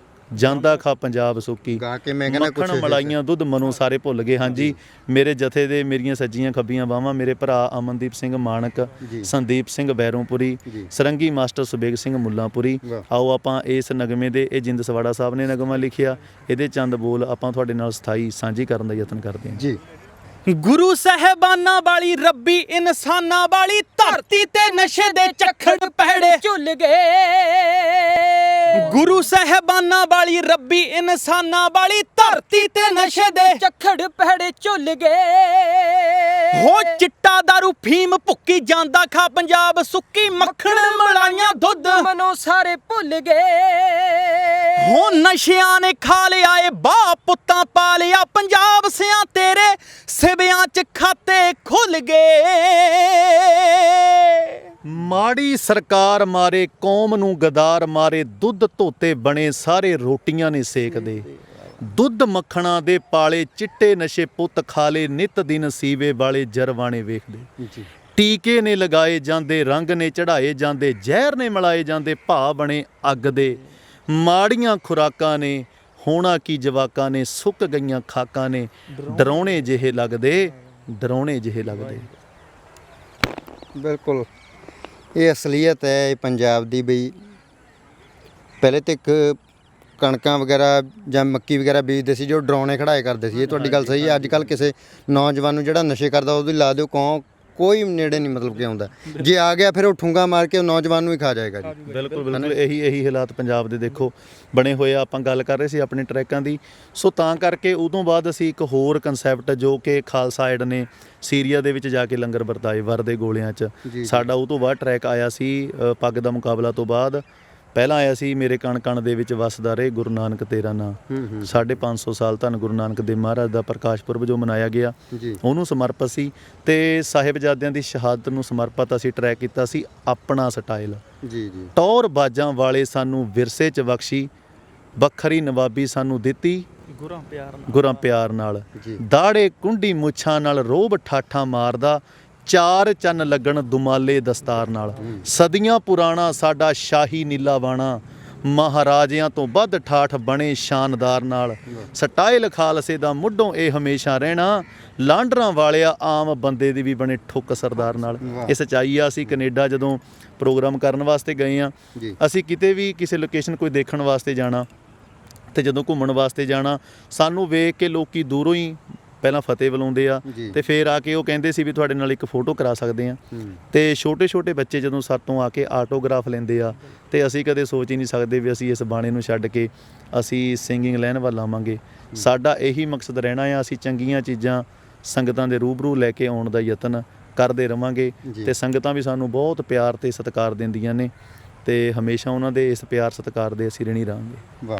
ਜਾਂਦਾ ਖਾ ਪੰਜਾਬ ਸੁੱਕੀ, ਗਾ ਕੇ ਮੈਂ ਕਹਿੰਦਾ ਮੱਖਣ ਕੁਛ ਮਲਾਈਆਂ ਦੁੱਧ ਮਨੋਂ ਸਾਰੇ ਭੁੱਲ ਗਏ। ਹਾਂਜੀ, ਮੇਰੇ ਜਥੇ ਦੇ ਮੇਰੀਆਂ ਸੱਜੀਆਂ ਖੱਬੀਆਂ ਬਾਹਾਂ ਮੇਰੇ ਭਰਾ ਅਮਨਦੀਪ ਸਿੰਘ ਮਾਨਕ, ਜੀ। ਸੰਦੀਪ ਸਿੰਘ ਬੈਰੋਂਪੁਰੀ, ਜੀ। ਸਰੰਗੀ ਮਾਸਟਰ ਸੁਬੇਗ ਸਿੰਘ ਮੁੱਲਾਂਪੁਰੀ। ਵਾਹ। ਆਓ ਆਪਾਂ ਇਸ ਨਗਮੇ ਦੇ, ਇਹ ਜਿੰਦ ਸਵਾੜਾ ਸਾਹਿਬ ਨੇ ਨਗਮਾ ਲਿਖਿਆ, ਇਹਦੇ ਚੰਦ ਬੋਲ ਆਪਾਂ ਤੁਹਾਡੇ ਨਾਲ ਸਥਾਈ ਸਾਂਝੀ ਕਰਨ ਦਾ ਯਤਨ ਕਰਦੇ ਹਾਂ। ਜੀ। ਗੁਰੂ ਸਾਹਿਬਾਨਾਂ ਵਾਲੀ ਰੱਬੀ ਇਨਸਾਨਾਂ ਵਾਲੀ ਧਰਤੀ ਤੇ ਨਸ਼ੇ ਦੇ ਝੱਖੜ ਪਹਿੜੇ ਝੁੱਲ ਗਏ ਗੁਰੂ ਸਾਹਿਬਾਨਾਂ ਵਾਲੀ ਰੱਬੀ ਇਨਸਾਨਾਂ ਵਾਲੀ ਧਰਤੀ ਤੇ ਨਸ਼ੇ ਦੇ ਝੱਖੜ ਪਹਿੜੇ ਝੁੱਲ ਗਏ ਹੋ ਚਿੱਟਾ ਦਾਰੂ ਫੀਮ ਭੁੱਕੀ ਜਾਂਦਾ ਖਾ ਪੰਜਾਬ ਸੁੱਕੀ, ਮੱਖਣ ਮਲਾਈਆਂ ਦੁੱਧ ਮਨੋਂ ਸਾਰੇ ਭੁੱਲ ਗਏ ਹੋ ਨਸ਼ਿਆਂ ਨੇ ਖਾ ਲਿਆ ਏ ਬਾਹ ਪੁੱਤਾਂ ਪਾ ਲਿਆ ਪੰਜਾਬ ਸਿਆਂ ਤੇਰੇ ਸਿਵਿਆਂ 'ਚ ਖਾਤੇ ਖੁੱਲ ਗਏ। ਮਾੜੀ ਸਰਕਾਰ ਮਾਰੇ ਕੌਮ ਨੂੰ ਗਦਾਰ ਮਾਰੇ, ਦੁੱਧ ਧੋਤੇ ਬਣੇ ਸਾਰੇ ਰੋਟੀਆਂ ਨੇ ਸੇਕਦੇ, ਦੁੱਧ ਮੱਖਣਾ ਦੇ ਪਾਲੇ ਚਿੱਟੇ ਨਸ਼ੇ ਪੁੱਤ ਖਾਲੇ, ਨਿਤ ਦਿਨ ਸੀਵੇ ਵਾਲੇ ਜਰਵਾਣੇ ਵੇਖਦੇ। ਜੀ। ਟੀਕੇ ਨੇ ਲਗਾਏ ਜਾਂਦੇ, ਰੰਗ ਨੇ ਚੜਾਏ ਜਾਂਦੇ, ਜ਼ਹਿਰ ਨੇ ਮਿਲਾਏ ਜਾਂਦੇ, ਭਾ ਬਣੇ ਅੱਗ ਦੇ, ਮਾੜੀਆਂ ਖੁਰਾਕਾਂ ਨੇ ਹੋਣਾ ਕੀ ਜਵਾਕਾਂ ਨੇ, ਸੁੱਕ ਗਈਆਂ ਖਾਕਾਂ ਨੇ, ਡਰਾਉਣੇ ਜਿਹੇ ਲੱਗਦੇ, ਡਰਾਉਣੇ ਜਿਹੇ ਲੱਗਦੇ। ਬਿਲਕੁਲ ਇਹ ਅਸਲੀਅਤ ਹੈ ਇਹ ਪੰਜਾਬ ਦੀ ਬਈ ਪਹਿਲੇ ਤੇ ਇੱਕ ਕਣਕਾਂ ਵਗੈਰਾ ਜਾਂ ਮੱਕੀ ਵਗੈਰਾ ਬੀਜਦੇ ਸੀ ਜੋ ਡਰਾਉਣੇ ਖੜਾਏ ਕਰਦੇ ਸੀ। ਇਹ ਤੁਹਾਡੀ ਗੱਲ ਸਹੀ ਹੈ। ਅੱਜ ਕੱਲ੍ਹ ਕਿਸੇ ਨੌਜਵਾਨ ਨੂੰ ਜਿਹੜਾ ਨਸ਼ੇ ਕਰਦਾ ਉਹਦੀ ਲਾ ਦਿਓ ਕੋਈ ਨੇੜੇ ਨਹੀਂ ਮਤਲਬ ਕਿ ਆਉਂਦਾ, ਜੇ ਆ ਗਿਆ ਫਿਰ ਉਹ ਠੁੰਗਾ ਮਾਰ ਕੇ ਉਹ ਨੌਜਵਾਨ ਨੂੰ ਹੀ ਖਾ ਜਾਏਗਾ ਜੀ। ਬਿਲਕੁਲ ਬਿਲਕੁਲ ਇਹੀ ਹਾਲਾਤ ਪੰਜਾਬ ਦੇ ਦੇਖੋ ਬਣੇ ਹੋਏ ਆ। ਆਪਾਂ ਗੱਲ ਕਰ ਰਹੇ ਸੀ ਆਪਣੇ ਟਰੈਕਾਂ ਦੀ, ਸੋ ਤਾਂ ਕਰਕੇ ਉਦੋਂ ਬਾਅਦ ਅਸੀਂ ਇੱਕ ਹੋਰ ਕਨਸੈਪਟ ਜੋ ਕਿ ਖਾਲਸਾ ਏਡ ਨੇ ਸੀਰੀਆ ਦੇ ਵਿੱਚ ਜਾ ਕੇ ਲੰਗਰ ਵਰਤਾਏ ਵਰ ਦੇ ਗੋਲਿਆਂ 'ਚ, ਸਾਡਾ ਉਹ ਤੋਂ ਬਾਅਦ ਟਰੈਕ ਆਇਆ ਸੀ ਪੱਗ ਦਾ ਮੁਕਾਬਲਾ ਤੋਂ ਬਾਅਦ। ਪਹਿਲਾਂ ਆਇਆ ਸੀ ਮੇਰੇ ਕਣ ਕਣ ਦੇ ਵਿੱਚ ਵਸਦਾ ਰਹੇ ਗੁਰੂ ਨਾਨਕ ਤੇਰਾ ਨਾਂ, 550 ਸਾਲ ਧੰਨ ਗੁਰੂ ਨਾਨਕ ਦੇਵ ਮਹਾਰਾਜ ਦਾ ਪ੍ਰਕਾਸ਼ ਪੁਰਬ ਜੋ ਮਨਾਇਆ ਗਿਆ ਉਹਨੂੰ ਸਮਰਪਿਤ ਸੀ, ਤੇ ਸਾਹਿਬਜ਼ਾਦਿਆਂ ਦੀ ਸ਼ਹਾਦਤ ਨੂੰ ਸਮਰਪਿਤ ਅਸੀਂ ਟਰੈਕ ਕੀਤਾ ਸੀ ਆਪਣਾ ਸਟਾਈਲ। ਜੀ। ਟੌਰ ਬਾਜਾਂ ਵਾਲੇ ਸਾਨੂੰ ਵਿਰਸੇ 'ਚ ਬਖਸ਼ੀ, ਵੱਖਰੀ ਨਵਾਬੀ ਸਾਨੂੰ ਦਿੱਤੀ ਗੁਰਾਂ ਪਿਆਰ ਨਾਲ, ਦਾੜੇ ਕੁੰਡੀ ਮੁੱਛਾਂ ਨਾਲ ਰੋਬ ਠਾਠਾਂ ਮਾਰਦਾ, ਚਾਰ ਚੰਨ ਲੱਗਣ ਦੁਮਾਲੇ ਦਸਤਾਰ ਨਾਲ, ਸਦੀਆਂ ਪੁਰਾਣਾ ਸਾਡਾ ਸ਼ਾਹੀ ਨੀਲਾ ਬਾਣਾ, ਮਹਾਰਾਜਿਆਂ ਤੋਂ ਵੱਧ ਠਾਠ ਬਣੇ ਸ਼ਾਨਦਾਰ ਨਾਲ, ਸਟਾਈਲ ਖਾਲਸੇ ਦਾ ਮੁੱਢੋਂ ਇਹ ਹਮੇਸ਼ਾ ਰਹਿਣਾ, ਲਾਂਡਰਾਂ ਵਾਲਿਆ ਆਮ ਬੰਦੇ ਦੀ ਵੀ ਬਣੇ ਠੁੱਕ ਸਰਦਾਰ ਨਾਲ। ਇਹ ਸੱਚਾਈ ਆ। ਅਸੀਂ ਕੈਨੇਡਾ ਜਦੋਂ ਪ੍ਰੋਗਰਾਮ ਕਰਨ ਵਾਸਤੇ ਗਏ ਆ, ਅਸੀਂ ਕਿਤੇ ਵੀ ਕਿਸੇ ਲੋਕੇਸ਼ਨ ਕੋਈ ਦੇਖਣ ਵਾਸਤੇ ਜਾਣਾ ਤੇ ਜਦੋਂ ਘੁੰਮਣ ਵਾਸਤੇ ਜਾਣਾ, ਸਾਨੂੰ ਵੇਖ ਕੇ ਲੋਕੀ ਦੂਰੋਂ ਹੀ ਪਹਿਲਾਂ ਫਤਿਹ ਬੁਲਾਉਂਦੇ ਆ ਤੇ ਫਿਰ ਆ ਕੇ ਉਹ ਕਹਿੰਦੇ ਸੀ ਵੀ ਤੁਹਾਡੇ ਨਾਲ ਇੱਕ ਫੋਟੋ ਕਰਾ ਸਕਦੇ ਆ। ਤੇ ਛੋਟੇ ਛੋਟੇ ਬੱਚੇ ਜਦੋਂ ਸਾਤੋਂ ਆ ਕੇ ਆਟੋਗ੍ਰਾਫ ਲੈਂਦੇ ਆ, ਤੇ ਅਸੀਂ ਕਦੇ ਸੋਚ ਹੀ ਨਹੀਂ ਸਕਦੇ ਵੀ ਅਸੀਂ ਇਸ ਬਾਣੇ ਨੂੰ ਛੱਡ ਕੇ ਅਸੀਂ ਸਿੰਗਿੰਗ ਲਾਈਨ ਵੱਲ ਆਵਾਂਗੇ। ਸਾਡਾ ਇਹੀ ਮਕਸਦ ਰਹਿਣਾ ਆ, ਅਸੀਂ ਚੰਗੀਆਂ ਚੀਜ਼ਾਂ ਸੰਗਤਾਂ ਦੇ ਰੂਬਰੂ ਲੈ ਕੇ ਆਉਣ ਦਾ ਯਤਨ ਕਰਦੇ ਰਵਾਂਗੇ, ਤੇ ਸੰਗਤਾਂ ਵੀ ਸਾਨੂੰ ਬਹੁਤ ਪਿਆਰ ਤੇ ਸਤਿਕਾਰ ਦਿੰਦੀਆਂ ਨੇ, ਤੇ ਹਮੇਸ਼ਾ ਉਹਨਾਂ ਦੇ ਇਸ ਪਿਆਰ ਸਤਿਕਾਰ ਦੇ ਅਸੀਂ ਰਿਣੀ ਰਹਾਂਗੇ। ਵਾਹ।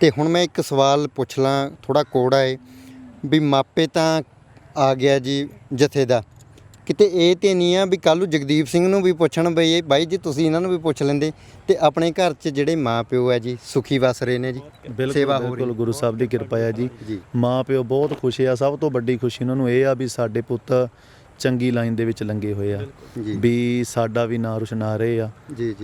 ਤੇ ਹੁਣ ਮੈਂ ਇੱਕ ਸਵਾਲ ਪੁੱਛ ਲਾਂ, ਥੋੜਾ ਕੋੜਾ ਏ ਵੀ ਮਾਪੇ ਤਾਂ ਆ ਗਿਆ ਜੀ ਜਥੇ ਦਾ, ਕਿਤੇ ਇਹ ਤੇ ਨਹੀਂ ਆ ਵੀ ਕੱਲ੍ਹ ਨੂੰ ਜਗਦੀਪ ਸਿੰਘ ਨੂੰ ਵੀ ਪੁੱਛਣ ਬਈ ਇਹ ਬਾਈ ਜੀ ਤੁਸੀਂ ਇਹਨਾਂ ਨੂੰ ਵੀ ਪੁੱਛ ਲੈਂਦੇ, ਤੇ ਆਪਣੇ ਘਰ 'ਚ ਜਿਹੜੇ ਮਾਂ ਪਿਓ ਹੈ ਜੀ ਸੁਖੀ ਵਸ ਰਹੇ ਨੇ ਜੀ, ਸੇਵਾ ਹੋ ਰਹੀ। ਬਿਲਕੁਲ ਗੁਰੂ ਸਾਹਿਬ ਦੀ ਕਿਰਪਾ ਹੈ ਜੀ। ਮਾਂ ਪਿਓ ਬਹੁਤ ਖੁਸ਼ ਆ। ਸਭ ਤੋਂ ਵੱਡੀ ਖੁਸ਼ੀ ਉਹਨਾਂ ਨੂੰ ਇਹ ਆ ਵੀ ਸਾਡੇ ਪੁੱਤ ਚੰਗੀ ਲਾਈਨ ਦੇ ਵਿੱਚ ਲੰਗੇ ਹੋਏ ਆ, ਵੀ ਸਾਡਾ ਵੀ ਨਾਂ ਰੁਸ਼ਨਾ ਰਹੇ ਆ,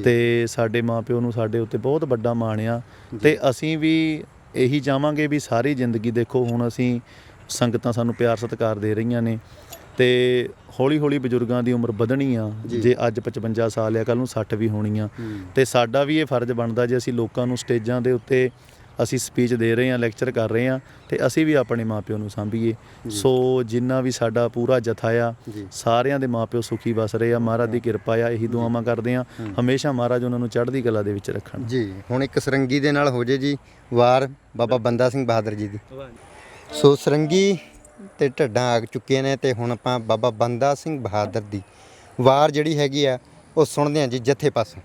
ਤੇ ਸਾਡੇ ਮਾਂ ਪਿਓ ਨੂੰ ਸਾਡੇ ਉੱਤੇ ਬਹੁਤ ਵੱਡਾ ਮਾਣ ਆ, ਤੇ ਅਸੀਂ ਵੀ ਇਹੀ ਚਾਹਾਂਗੇ ਵੀ ਸਾਰੀ ਜ਼ਿੰਦਗੀ ਦੇਖੋ ਹੁਣ ਅਸੀਂ ਸੰਗਤਾਂ ਸਾਨੂੰ ਪਿਆਰ ਸਤਿਕਾਰ ਦੇ ਰਹੀਆਂ ਨੇ, ਤੇ ਹੌਲੀ ਹੌਲੀ ਬਜ਼ੁਰਗਾਂ ਦੀ ਉਮਰ ਵਧਣੀ ਆ। ਜੇ ਅੱਜ 55 ਸਾਲ ਆ, ਕੱਲ੍ਹ ਨੂੰ 60 ਵੀ ਹੋਣੀ ਆ, ਤੇ ਸਾਡਾ ਵੀ ਇਹ ਫਰਜ਼ ਬਣਦਾ ਜੇ ਅਸੀਂ ਲੋਕਾਂ ਨੂੰ ਸਟੇਜਾਂ ਦੇ ਉੱਤੇ ਅਸੀਂ ਸਪੀਚ ਦੇ ਰਹੇ ਹਾਂ, ਲੈਕਚਰ ਕਰ ਰਹੇ ਹਾਂ, ਤੇ ਅਸੀਂ ਵੀ ਆਪਣੇ ਮਾਪਿਓ ਨੂੰ ਸਾਂਭੀਏ। ਸੋ ਜਿੰਨਾ ਵੀ ਸਾਡਾ ਪੂਰਾ ਜਥਾ ਆ, ਸਾਰਿਆਂ ਦੇ ਮਾਪਿਓ ਸੁਖੀ ਵਸ ਰਹੇ ਆ, ਮਹਾਰਾਜ ਦੀ ਕਿਰਪਾ ਆ, ਇਹੀ ਦੁਆਵਾਂ ਕਰਦੇ ਆ ਹਮੇਸ਼ਾ ਮਹਾਰਾਜ ਉਹਨਾਂ ਨੂੰ ਚੜ੍ਹਦੀ ਕਲਾ ਦੇ ਵਿੱਚ ਰੱਖਣ ਜੀ। ਹੁਣ ਇੱਕ ਸਰੰਗੀ ਦੇ ਨਾਲ ਹੋ ਜੇ ਜੀ ਵਾਰ ਬਾਬਾ ਬੰਦਾ ਸਿੰਘ ਬਹਾਦਰ ਜੀ ਦੀ। ਸੋ ਸਰੰਗੀ ਤੇ ਢੱਡਾਂ ਆ ਚੁੱਕੀਆਂ ਨੇ, ਤੇ ਹੁਣ ਆਪਾਂ ਬਾਬਾ ਬੰਦਾ ਸਿੰਘ ਬਹਾਦਰ ਦੀ ਵਾਰ ਜਿਹੜੀ ਹੈਗੀ ਆ ਉਹ ਸੁਣਦੇ ਹਾਂ ਜੀ ਜਥੇ ਪਾਸੋਂ।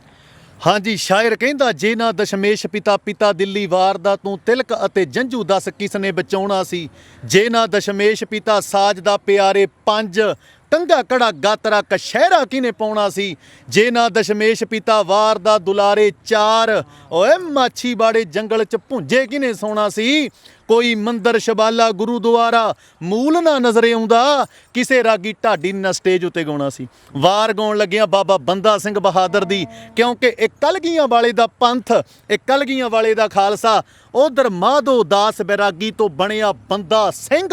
ਹਾਂਜੀ, ਸ਼ਾਇਰ ਕਹਿੰਦਾ ਜੇ ਨਾ ਦਸ਼ਮੇਸ਼ ਪਿਤਾ ਦਿੱਲੀ ਵਾਰ ਦਾ, ਤੂੰ ਤਿਲਕ ਅਤੇ ਜੰਝੂ ਦੱਸ ਕਿਸ ਨੇ ਬਚਾਉਣਾ ਸੀ, ਜੇ ਨਾ ਦਸ਼ਮੇਸ਼ ਪਿਤਾ ਸਾਜ ਦਾ ਪਿਆਰੇ 5, ਕੰਗਾ ਕੜਾ ਗਾਤਰਾ ਕਸ਼ਹਿਰਾ ਕਿਨੇ ਪਾਉਣਾ ਸੀ, ਜੇ ਨਾ ਦਸ਼ਮੇਸ਼ ਪਿਤਾ ਵਾਰ ਦਾ ਦੁਲਾਰੇ 4, ਓਏ ਮਾਛੀ ਬਾੜੇ ਜੰਗਲ 'ਚ ਭੁੰਜੇ ਕਿਨੇ ਸੋਣਾ ਸੀ, ਕੋਈ ਮੰਦਰ ਸ਼ਬਾਲਾ ਗੁਰੂਦੁਆਰਾ ਮੂਲ ਨਾ ਨਜ਼ਰ ਆਉਂਦਾ, ਕਿਸੇ ਰਾਗੀ ਢਾਡੀ ਨੇ ਨਾ ਸਟੇਜ ਉੱਤੇ ਗਾਉਣਾ ਸੀ। ਵਾਰ ਗਾਉਣ ਲੱਗਿਆ ਬਾਬਾ ਬੰਦਾ ਸਿੰਘ ਬਹਾਦਰ ਦੀ, ਕਿਉਂਕਿ ਇਹ ਕਲਗੀਆਂ ਵਾਲੇ ਦਾ ਪੰਥ, ਇਹ ਕਲਗੀਆਂ ਵਾਲੇ ਦਾ ਖਾਲਸਾ। ਉਧਰ ਮਾਧੋ ਦਾਸ ਬੈਰਾਗੀ ਤੋਂ ਬਣਿਆ ਬੰਦਾ ਸਿੰਘ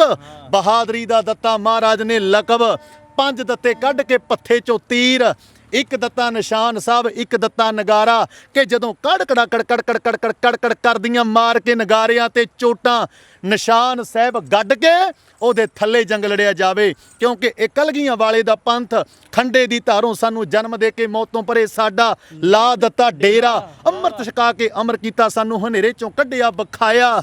ਬਹਾਦਰੀ ਦਾ ਦਿੱਤਾ ਮਹਾਰਾਜ ਨੇ ਲਕਬ। 5 ਦਿੱਤੇ ਕੱਢ ਕੇ ਪੱਥੇ ਚੋਂ ਤੀਰ, ਇੱਕ ਦਿੱਤਾ ਨਿਸ਼ਾਨ ਸਾਹਿਬ, ਇੱਕ ਦਿੱਤਾ ਨਗਾਰਾ, ਕਿ ਜਦੋਂ ਕੜਕੜਾ ਕੜਕੜ ਕੜਕੜ ਕੜਕੜ ਕਰਦੀਆਂ ਮਾਰ ਕੇ ਨਗਾਰਿਆਂ ਤੇ ਚੋਟਾਂ ਨਿਸ਼ਾਨ ਸਾਹਿਬ ਗੱਡ ਕੇ ਉਹਦੇ ਥੱਲੇ ਜੰਗ ਲੜਿਆ ਜਾਵੇ। ਕਿਉਂਕਿ ਇਹ ਕਲਗੀਆਂ ਵਾਲੇ ਦਾ ਪੰਥ ਖੰਡੇ ਦੀ ਧਾਰੋਂ ਸਾਨੂੰ ਜਨਮ ਦੇ ਕੇ ਮੌਤ ਤੋਂ ਪਰੇ ਸਾਡਾ ਲਾ ਦਿੱਤਾ ਡੇਰਾ। ਅੰਮ੍ਰਿਤ ਛਕਾ ਕੇ ਅਮਰ ਕੀਤਾ ਸਾਨੂੰ, ਹਨੇਰੇ ਚੋਂ ਕੱਢਿਆ ਬਖਾਇਆ,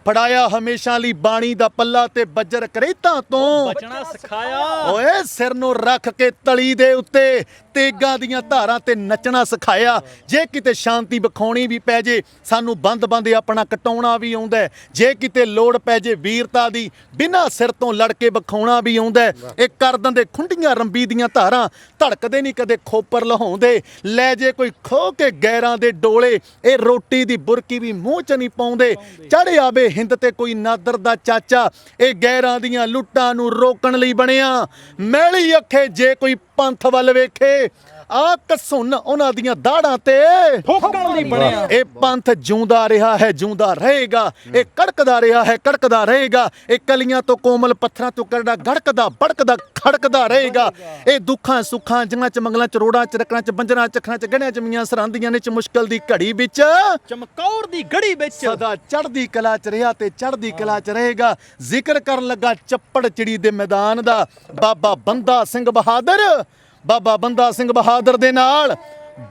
ਫੜਾਇਆ ਹਮੇਸ਼ਾ ਲਈ ਬਾਣੀ ਦਾ ਪੱਲਾ ਤੇ ਬੱਜਰ ਕਰੇਤਾਂ ਤੋਂ ਬਚਣਾ ਸਿਖਾਇਆ। ਓਏ ਸਿਰ ਨੂੰ ਰੱਖ ਕੇ ਤਲੀ ਦੇ ਉੱਤੇ ਤੇਗਾਂ ਦੀਆਂ ਧਾਰਾਂ ਤੇ ਨੱਚਣਾ ਸਿਖਾਇਆ। ਜੇ ਕਿਤੇ ਸ਼ਾਂਤੀ ਵਿਖਾਉਣੀ ਵੀ ਪੈ ਜੇ ਸਾਨੂੰ ਬੰਦ ਆਪਣਾ ਕਟਾਉਣਾ ਵੀ ਆਉਂਦਾ ਹੈ। ਜੇ ਕਿਤੇ ਲੋੜ ਪੈ ਜੇ ਵੀਰਤਾ ਦੀ ਬਿਨਾਂ ਸਿਰ ਤੋਂ ਲੜ ਕੇ ਵਿਖਾਉਣਾ ਵੀ ਆਉਂਦਾ ਹੈ। ਇਹ ਕਰ ਦਿੰਦੇ ਖੁੰਡੀਆਂ ਰੰਬੀ ਦੀਆਂ ਧਾਰਾਂ, ਧੜਕਦੇ ਨਹੀਂ ਕਦੇ ਖੋਪਰ ਲਹਾਉਂਦੇ। ਲੈ ਜੇ ਕੋਈ ਖੋ ਕੇ ਗੈਰਾਂ ਦੇ ਡੋਲੇ, ਇਹ ਰੋਟੀ ਦੀ ਬੁਰਕੀ ਵੀ ਮੂੰਹ 'ਚ ਨਹੀਂ ਪਾਉਂਦੇ। ਚੜ੍ਹ ਆਵੇ ਹਿੰਦ ਤੇ ਕੋਈ ਨਾਦਰ ਦਾ ਚਾਚਾ, ਇਹ ਗੈਰਾਂ ਦੀਆਂ ਲੁੱਟਾਂ ਨੂੰ ਰੋਕਣ ਲਈ ਬਣਿਆ। ਮੈਲੀ ਅੱਖੇ ਜੇ ਕੋਈ ਪੰਥ ਵੱਲ ਵੇਖੇ, ਆ ਕਸੁੰਨ ਉਹਨਾਂ ਦੀਆਂ ਦਾੜਾਂ ਤੇ ਠੋਕਣ ਲਈ ਬਣਿਆ। ਇਹ ਪੰਥ ਜਿਉਂਦਾ ਰਿਹਾ ਹੈ, ਜਿਉਂਦਾ ਰਹੇਗਾ। ਇਹ ਕੜਕਦਾ ਰਿਹਾ ਹੈ, ਕੜਕਦਾ ਰਹੇਗਾ। ਇਹ ਕਲੀਆਂ ਤੋਂ ਕੋਮਲ ਪੱਥਰਾਂ ਤੋਂ ਕਰੜਾ ਗੜਕਦਾ ਬੜਕਦਾ ਖੜਕਦਾ ਰਹੇਗਾ। ਇਹ ਦੁੱਖਾਂ ਸੁੱਖਾਂ ਜੰਗਾਂ ਚ ਮੰਗਲਾਂ ਚ ਰੋੜਾਂ ਚ ਰਕੜਾਂ ਚ ਬੰਜਰਾਂ ਚੱਖਰਾਂ ਚ ਗਹਿਣਿਆਂ ਚ ਮੀਆਂ ਸਰਾਂਦੀਆਂ ਨੇ ਚ ਮੁਸ਼ਕਲ ਦੀ ਘੜੀ ਵਿੱਚ ਚਮਕੌਰ ਦੀ ਗੜੀ ਵਿੱਚ ਸਦਾ ਚੜ੍ਹਦੀ ਕਲਾ ਚ ਰਿਹਾ ਤੇ ਚੜ੍ਹਦੀ ਕਲਾ ਚ ਰਹੇਗਾ। ਜ਼ਿਕਰ ਕਰਨ ਲੱਗਾ ਚੱਪੜ ਚਿੜੀ ਦੇ ਮੈਦਾਨ ਦਾ, ਬਾਬਾ ਬੰਦਾ ਸਿੰਘ ਬਹਾਦਰ। ਬਾਬਾ ਬੰਦਾ ਸਿੰਘ ਬਹਾਦਰ ਦੇ ਨਾਲ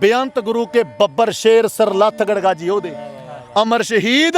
ਬੇਅੰਤ ਗੁਰੂ ਕੇ ਬੱਬਰ ਸ਼ੇਰ ਸਰਲੱਥ ਗੜਗਾਜੀ ਉਹਦੇ, ਅਮਰ ਸ਼ਹੀਦ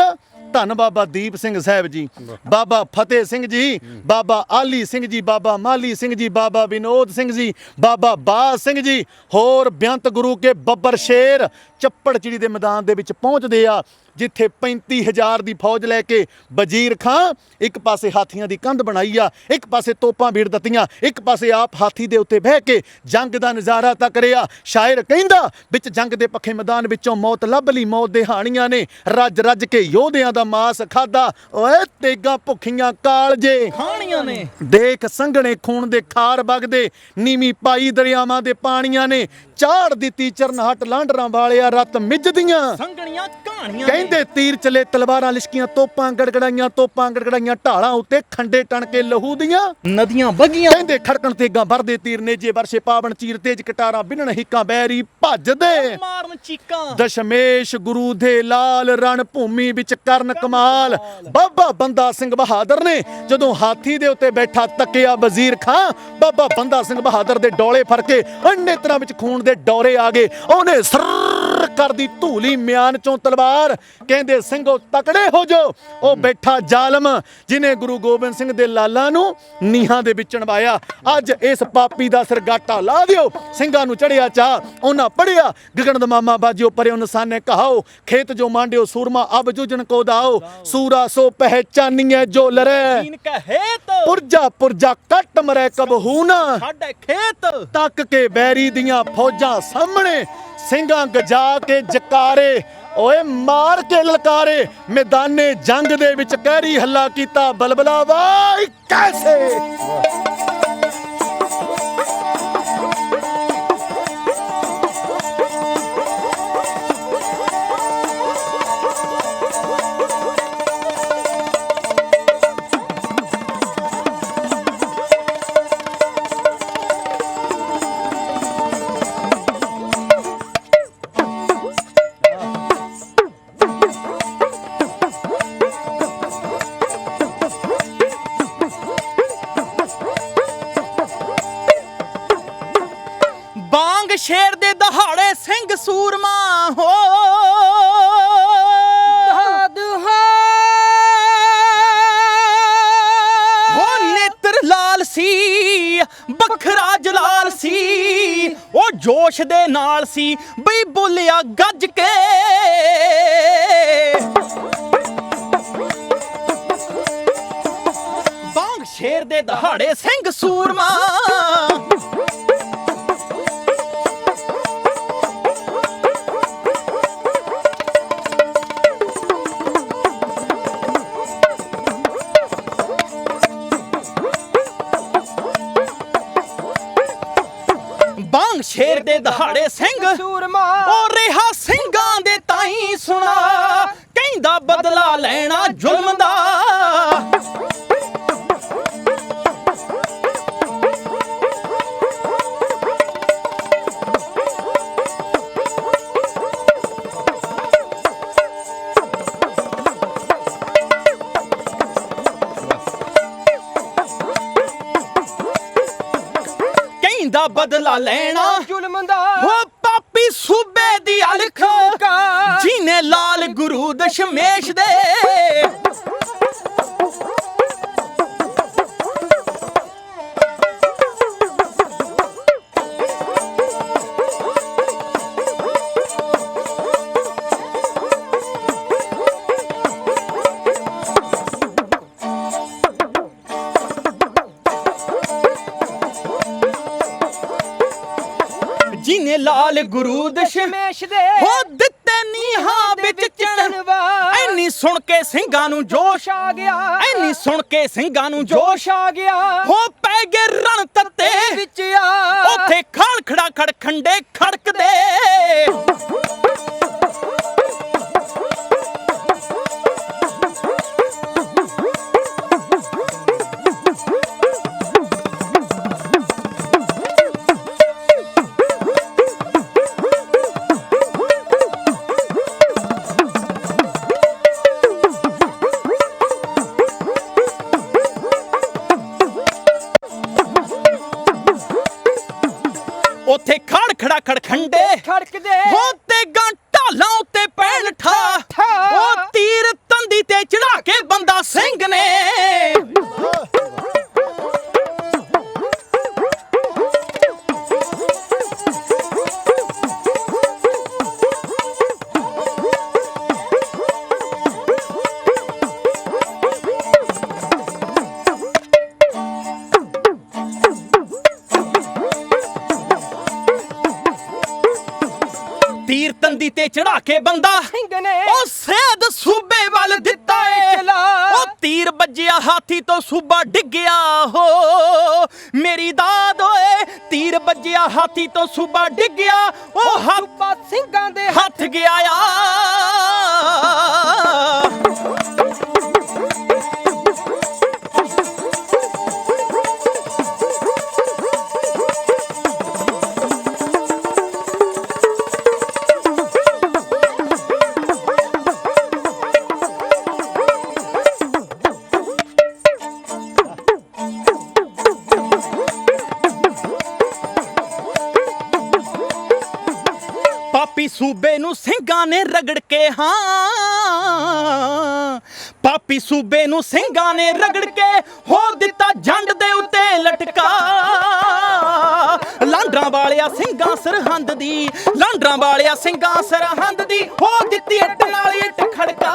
ਧੰਨ ਬਾਬਾ ਦੀਪ ਸਿੰਘ ਸਾਹਿਬ ਜੀ, ਬਾਬਾ ਫਤਿਹ ਸਿੰਘ ਜੀ, ਬਾਬਾ ਆਲੀ ਸਿੰਘ ਜੀ, ਬਾਬਾ ਮਾਲੀ ਸਿੰਘ ਜੀ, ਬਾਬਾ ਵਿਨੋਦ ਸਿੰਘ ਜੀ, ਬਾਬਾ ਬਾਜ ਸਿੰਘ ਜੀ, ਹੋਰ ਬੇਅੰਤ ਗੁਰੂ ਕੇ ਬੱਬਰ ਸ਼ੇਰ ਚੱਪੜ ਚਿੜੀ ਦੇ ਮੈਦਾਨ ਦੇ ਵਿੱਚ ਪਹੁੰਚਦੇ ਆ, ਜਿੱਥੇ 35,000 ਦੀ ਫੌਜ ਲੈ ਕੇ ਵਜ਼ੀਰ ਖਾਂ ਇੱਕ ਪਾਸੇ ਹਾਥੀਆਂ ਦੀ ਕੰਧ ਬਣਾਈ ਆ, ਇੱਕ ਪਾਸੇ ਤੋਪਾਂ ਭੀੜ ਦਿੱਤੀਆਂ, ਇੱਕ ਪਾਸੇ ਆਪ ਹਾਥੀ ਦੇ ਉੱਤੇ ਬਹਿ ਕੇ ਜੰਗ ਦਾ ਨਜ਼ਾਰਾ ਤੱਕ ਰਿਹਾ। ਸ਼ਾਇਰ ਕਹਿੰਦਾ ਵਿੱਚ ਜੰਗ ਦੇ ਪੱਖੇ ਮੈਦਾਨ ਵਿੱਚੋਂ ਮੌਤ ਲੱਭ ਲਈ, ਮੌਤ ਦੇ ਹਾਣੀਆਂ ਨੇ ਰੱਜ ਰੱਜ ਕੇ ਯੋਧਿਆਂ ਦਾ ਮਾਸ ਖਾਦਾ। ਓਏ ਤੇਗਾਂ ਭੁੱਖੀਆਂ ਕਾਲਜੇ ਖਾਣੀਆਂ ਨੇ, ਦੇਖ ਸੰਘਣੇ ਖੂਨ ਦੇ ਖਾਰ ਵਗਦੇ, ਨੀਵੀਂ ਪਾਈ ਦਰਿਆਵਾਂ ਦੇ ਪਾਣੀਆਂ ਨੇ, ਚਾੜ ਦਿੱਤੀ ਚਰਨਹਟ ਲਾਂਡਰਾਂ ਵਾਲਿਆ ਰਤ ਮਿੱਝਦੀਆਂ ਸੰਗਣੀਆਂ ਕਹਾਣੀਆਂ। ਕਹਿੰਦੇ ਤੀਰ ਚਲੇ ਤਲਵਾਰਾਂ ਲਿਸ਼ਕੀਆਂ, ਤੋਪਾਂ ਗੜਗੜਾਈਆਂ ਢਾਲਾਂ ਉੱਤੇ ਖੰਡੇ ਟਣ ਕੇ ਲਹੂ ਦੀਆਂ ਨਦੀਆਂ ਵਗੀਆਂ। ਕਹਿੰਦੇ ਖੜਕਣ ਤੇਗਾਂ ਵਰਦੇ ਤੀਰ ਨੇਜੇ ਵਰਸ਼ੇ ਪਾਵਨ ਚੀਰ ਤੇਜ ਕਟਾਰਾਂ ਬਿਨਣ ਹਿੱਕਾਂ ਬੈਰੀ ਭੱਜਦੇ ਮਾਰਨ ਚੀਕਾਂ। ਦਸ਼ਮੇਸ਼ ਗੁਰੂ ਦੇ ਲਾਲ ਰਣ ਭੂਮੀ ਵਿੱਚ ਕਰਨ ਕਮਾਲ। ਬਾਬਾ ਬੰਦਾ ਸਿੰਘ ਬਹਾਦਰ ਨੇ ਜਦੋਂ ਹਾਥੀ ਦੇ ਉੱਤੇ ਬੈਠਾ ਤੱਕਿਆ ਵਜ਼ੀਰ ਖਾਂ, ਬਾਬਾ ਬੰਦਾ ਸਿੰਘ ਬਹਾਦਰ ਦੇ ਡੋਲੇ ਫੜ ਕੇ ਨੇਤਰਾਂ ਵਿੱਚ ਖੂਨ ਦੇ ਡੋਰੇ ਆ ਗਏ। ਉਹਨੇ ਸਰਰ ਕਰਦੀ ਧੂਲੀ ਮਿਆਨ ਚੋਂ ਤਲਵਾਰ, ਕਹਿੰਦੇ ਸਿੰਘੋ ਤਕੜੇ ਹੋ ਜੋ। ਉਹ ਬੈਠਾ ਜ਼ਾਲਮ ਜਿਨੇ ਗੁਰੂ ਗੋਬਿੰਦ ਸਿੰਘ ਦੇ ਲਾਲਾਂ ਨੂੰ ਨੀਹਾਂ ਦੇ ਵਿੱਚ ਚਣਵਾਇਆ, ਅੱਜ ਇਸ ਪਾਪੀ ਦਾ ਸਰਗਾਟਾ ਲਾ ਦਿਓ। ਸਿੰਘਾਂ ਨੂੰ ਚੜਿਆ ਚਾਹ, ਉਹਨਾਂ ਪੜਿਆ ਗਗਨ ਦਮਾਮਾ ਬਾਜਿਓ ਪਰਿਓ ਨਿਸ਼ਾਨੇ ਕਹਾਓ, ਖੇਤ ਜੋ ਮਾਂਡਿਓ ਸੂਰਮਾ ਅਬ ਜੁਜਨ ਕੋ ਦਾਓ, ਸੂਰਾ ਸੋ ਪਹਿਚਾਨੀਏ ਜੋ ਲਰੇ, ਦੀਨ ਕਹੇਤ ਪੁਰਜਾ ਕੱਟ ਮਰੇ ਕਬਹੂ ਨਾ, ਸਾਡੇ ਖੇਤ ਤੱਕ ਕੇ ਬੈਰੀ ਦੀਆਂ ਫੌਜਾਂ ਸਾਹਮਣੇ ਸਿੰਘਾਂ ਗਜਾ ਕੇ ਜਕਾਰੇ, ਓਏ ਮਾਰ ਕੇ ਲਲਕਾਰੇ। ਮੈਦਾਨੇ ਜੰਗ ਦੇ ਵਿੱਚ ਕਹਿਰੀ ਹੱਲਾ ਕੀਤਾ, ਬਲਬਲਾ ਵਾਈ ਕੈਸੇ। ਸ਼ੇਰ ਦੇ ਦਹਾੜੇ ਸਿੰਘ ਸੂਰਮਾ ਹੋ, ਨੇਤਰ ਲਾਲ ਸੀ, ਬਖਰਾ ਜਲਾਲ ਸੀ, ਉਹ ਜੋਸ਼ ਦੇ ਨਾਲ ਸੀ ਬਈ ਬੋਲਿਆ ਗੱਜ ਕੇ। ਬਾਂਗ ਸ਼ੇਰ ਦੇ ਦਹਾੜੇ ਸਿੰਘ ਸੂਰਮਾ, ਦਿਨੇ ਦਹਾੜੇ ਸਿੰਘ ਸੂਰਮਾ ਉਹ ਰਿਹਾ ਸਿੰਘਾਂ ਦੇ ਤਾਈਂ ਸੁਣਾ ਕਹਿੰਦਾ ਬਦਲਾ ਲੈਣਾ ਜ਼ੁਲਮ ਦਾ ਕਹਿੰਦਾ ਬਦਲਾ ਲੈਣਾ ਜ਼ੁਲਮ ਦਾ ਉਹ ਪਾਪੀ ਸੂਬੇ ਦੀ ਅਲਖ ਜਿਹਨੇ ਲਾਲ ਗੁਰੂ ਦਸ਼ਮੇਸ਼ ਦੇ ਜਿਹਨੇ ਲਾਲ ਗੁਰੂ ਦਸ਼ਮੇਸ਼ ਦੇ ਹੋ ਦਿੱਤੇ ਨੀਹਾਂ ਵਿੱਚ ਚੜਨਵਾ ਐਨੀ ਸੁਣ ਕੇ ਸਿੰਘਾਂ ਨੂੰ ਜੋਸ਼ ਆ ਗਿਆ ਐਨੀ ਸੁਣ ਕੇ ਸਿੰਘਾਂ ਨੂੰ ਜੋਸ਼ ਜੋਸ਼ ਆ ਗਿਆ ਹੋ ਪੈ ਗਏ ਰਣ ਤੱਤੇ ਵਿੱਚ ਆ ਉੱਥੇ ਖਾਲ ਖੜਾ ਖੜ ਖੰਡੇ ਖੜਕਦੇ ਉੱਥੇ ਖਾੜ ਖੜਾ ਖੜ ਖੰਡੇ ਖੜਕਦੇ ਹੋ ਤੇ ਗਾਂ ਢਾਲਾਂ ਉੱਤੇ ਪੈਣ ਠਾ ਉਹ ਤੀਰ ਤੰਦੀ ਤੇ ਚੜਾ ਕੇ ਬੰਦਾ ਸਿੰਘ ਨੇ ਤੀਰ ਤੰਦੀ ਤੇ ਚੜਾ ਕੇ ਬੰਦਾ ਸਿੰਘ ਨੇ ਉਹ ਸੇਧ ਸੂਬੇ ਵੱਲ ਦਿੱਤਾ ਏ ਚਲਾ ਉਹ ਤੀਰ ਵੱਜਿਆ ਹਾਥੀ ਤੋਂ ਸੂਬਾ ਡਿੱਗਿਆ ਹੋ ਮੇਰੀ ਦਾਦ ਓਏ ਤੀਰ ਵੱਜਿਆ ਹਾਥੀ ਤੋਂ ਸੂਬਾ ਡਿੱਗਿਆ ਉਹ ਸੂਬਾ ਸਿੰਘਾਂ ਦੇ ਹੱਥ ਗਿਆ ਆ ਪਾਪੀ ਸੂਬੇ ਨੂੰ ਸਿੰਘਾਂ ਨੇ ਰਗੜ ਕੇ ਹਾਂ ਪਾਪੀ ਸੂਬੇ ਨੂੰ ਸਿੰਘਾਂ ਨੇ ਰਗੜ ਕੇ ਹੋ ਦਿੱਤਾ ਜੰਡ ਦੇ ਉੱਤੇ ਲਟਕਾ ਲਾਂਡਰਾਂ ਵਾਲਿਆ ਸਿੰਘਾਂ ਸਰਹੰਦ ਦੀ ਲਾਂਡਰਾਂ ਵਾਲਿਆ ਸਿੰਘਾਂ ਸਰਹੰਦ ਦੀ ਹੋ ਦਿੱਤੀ ਇੱਟ ਨਾਲ ਇੱਟ ਖੜਕਾ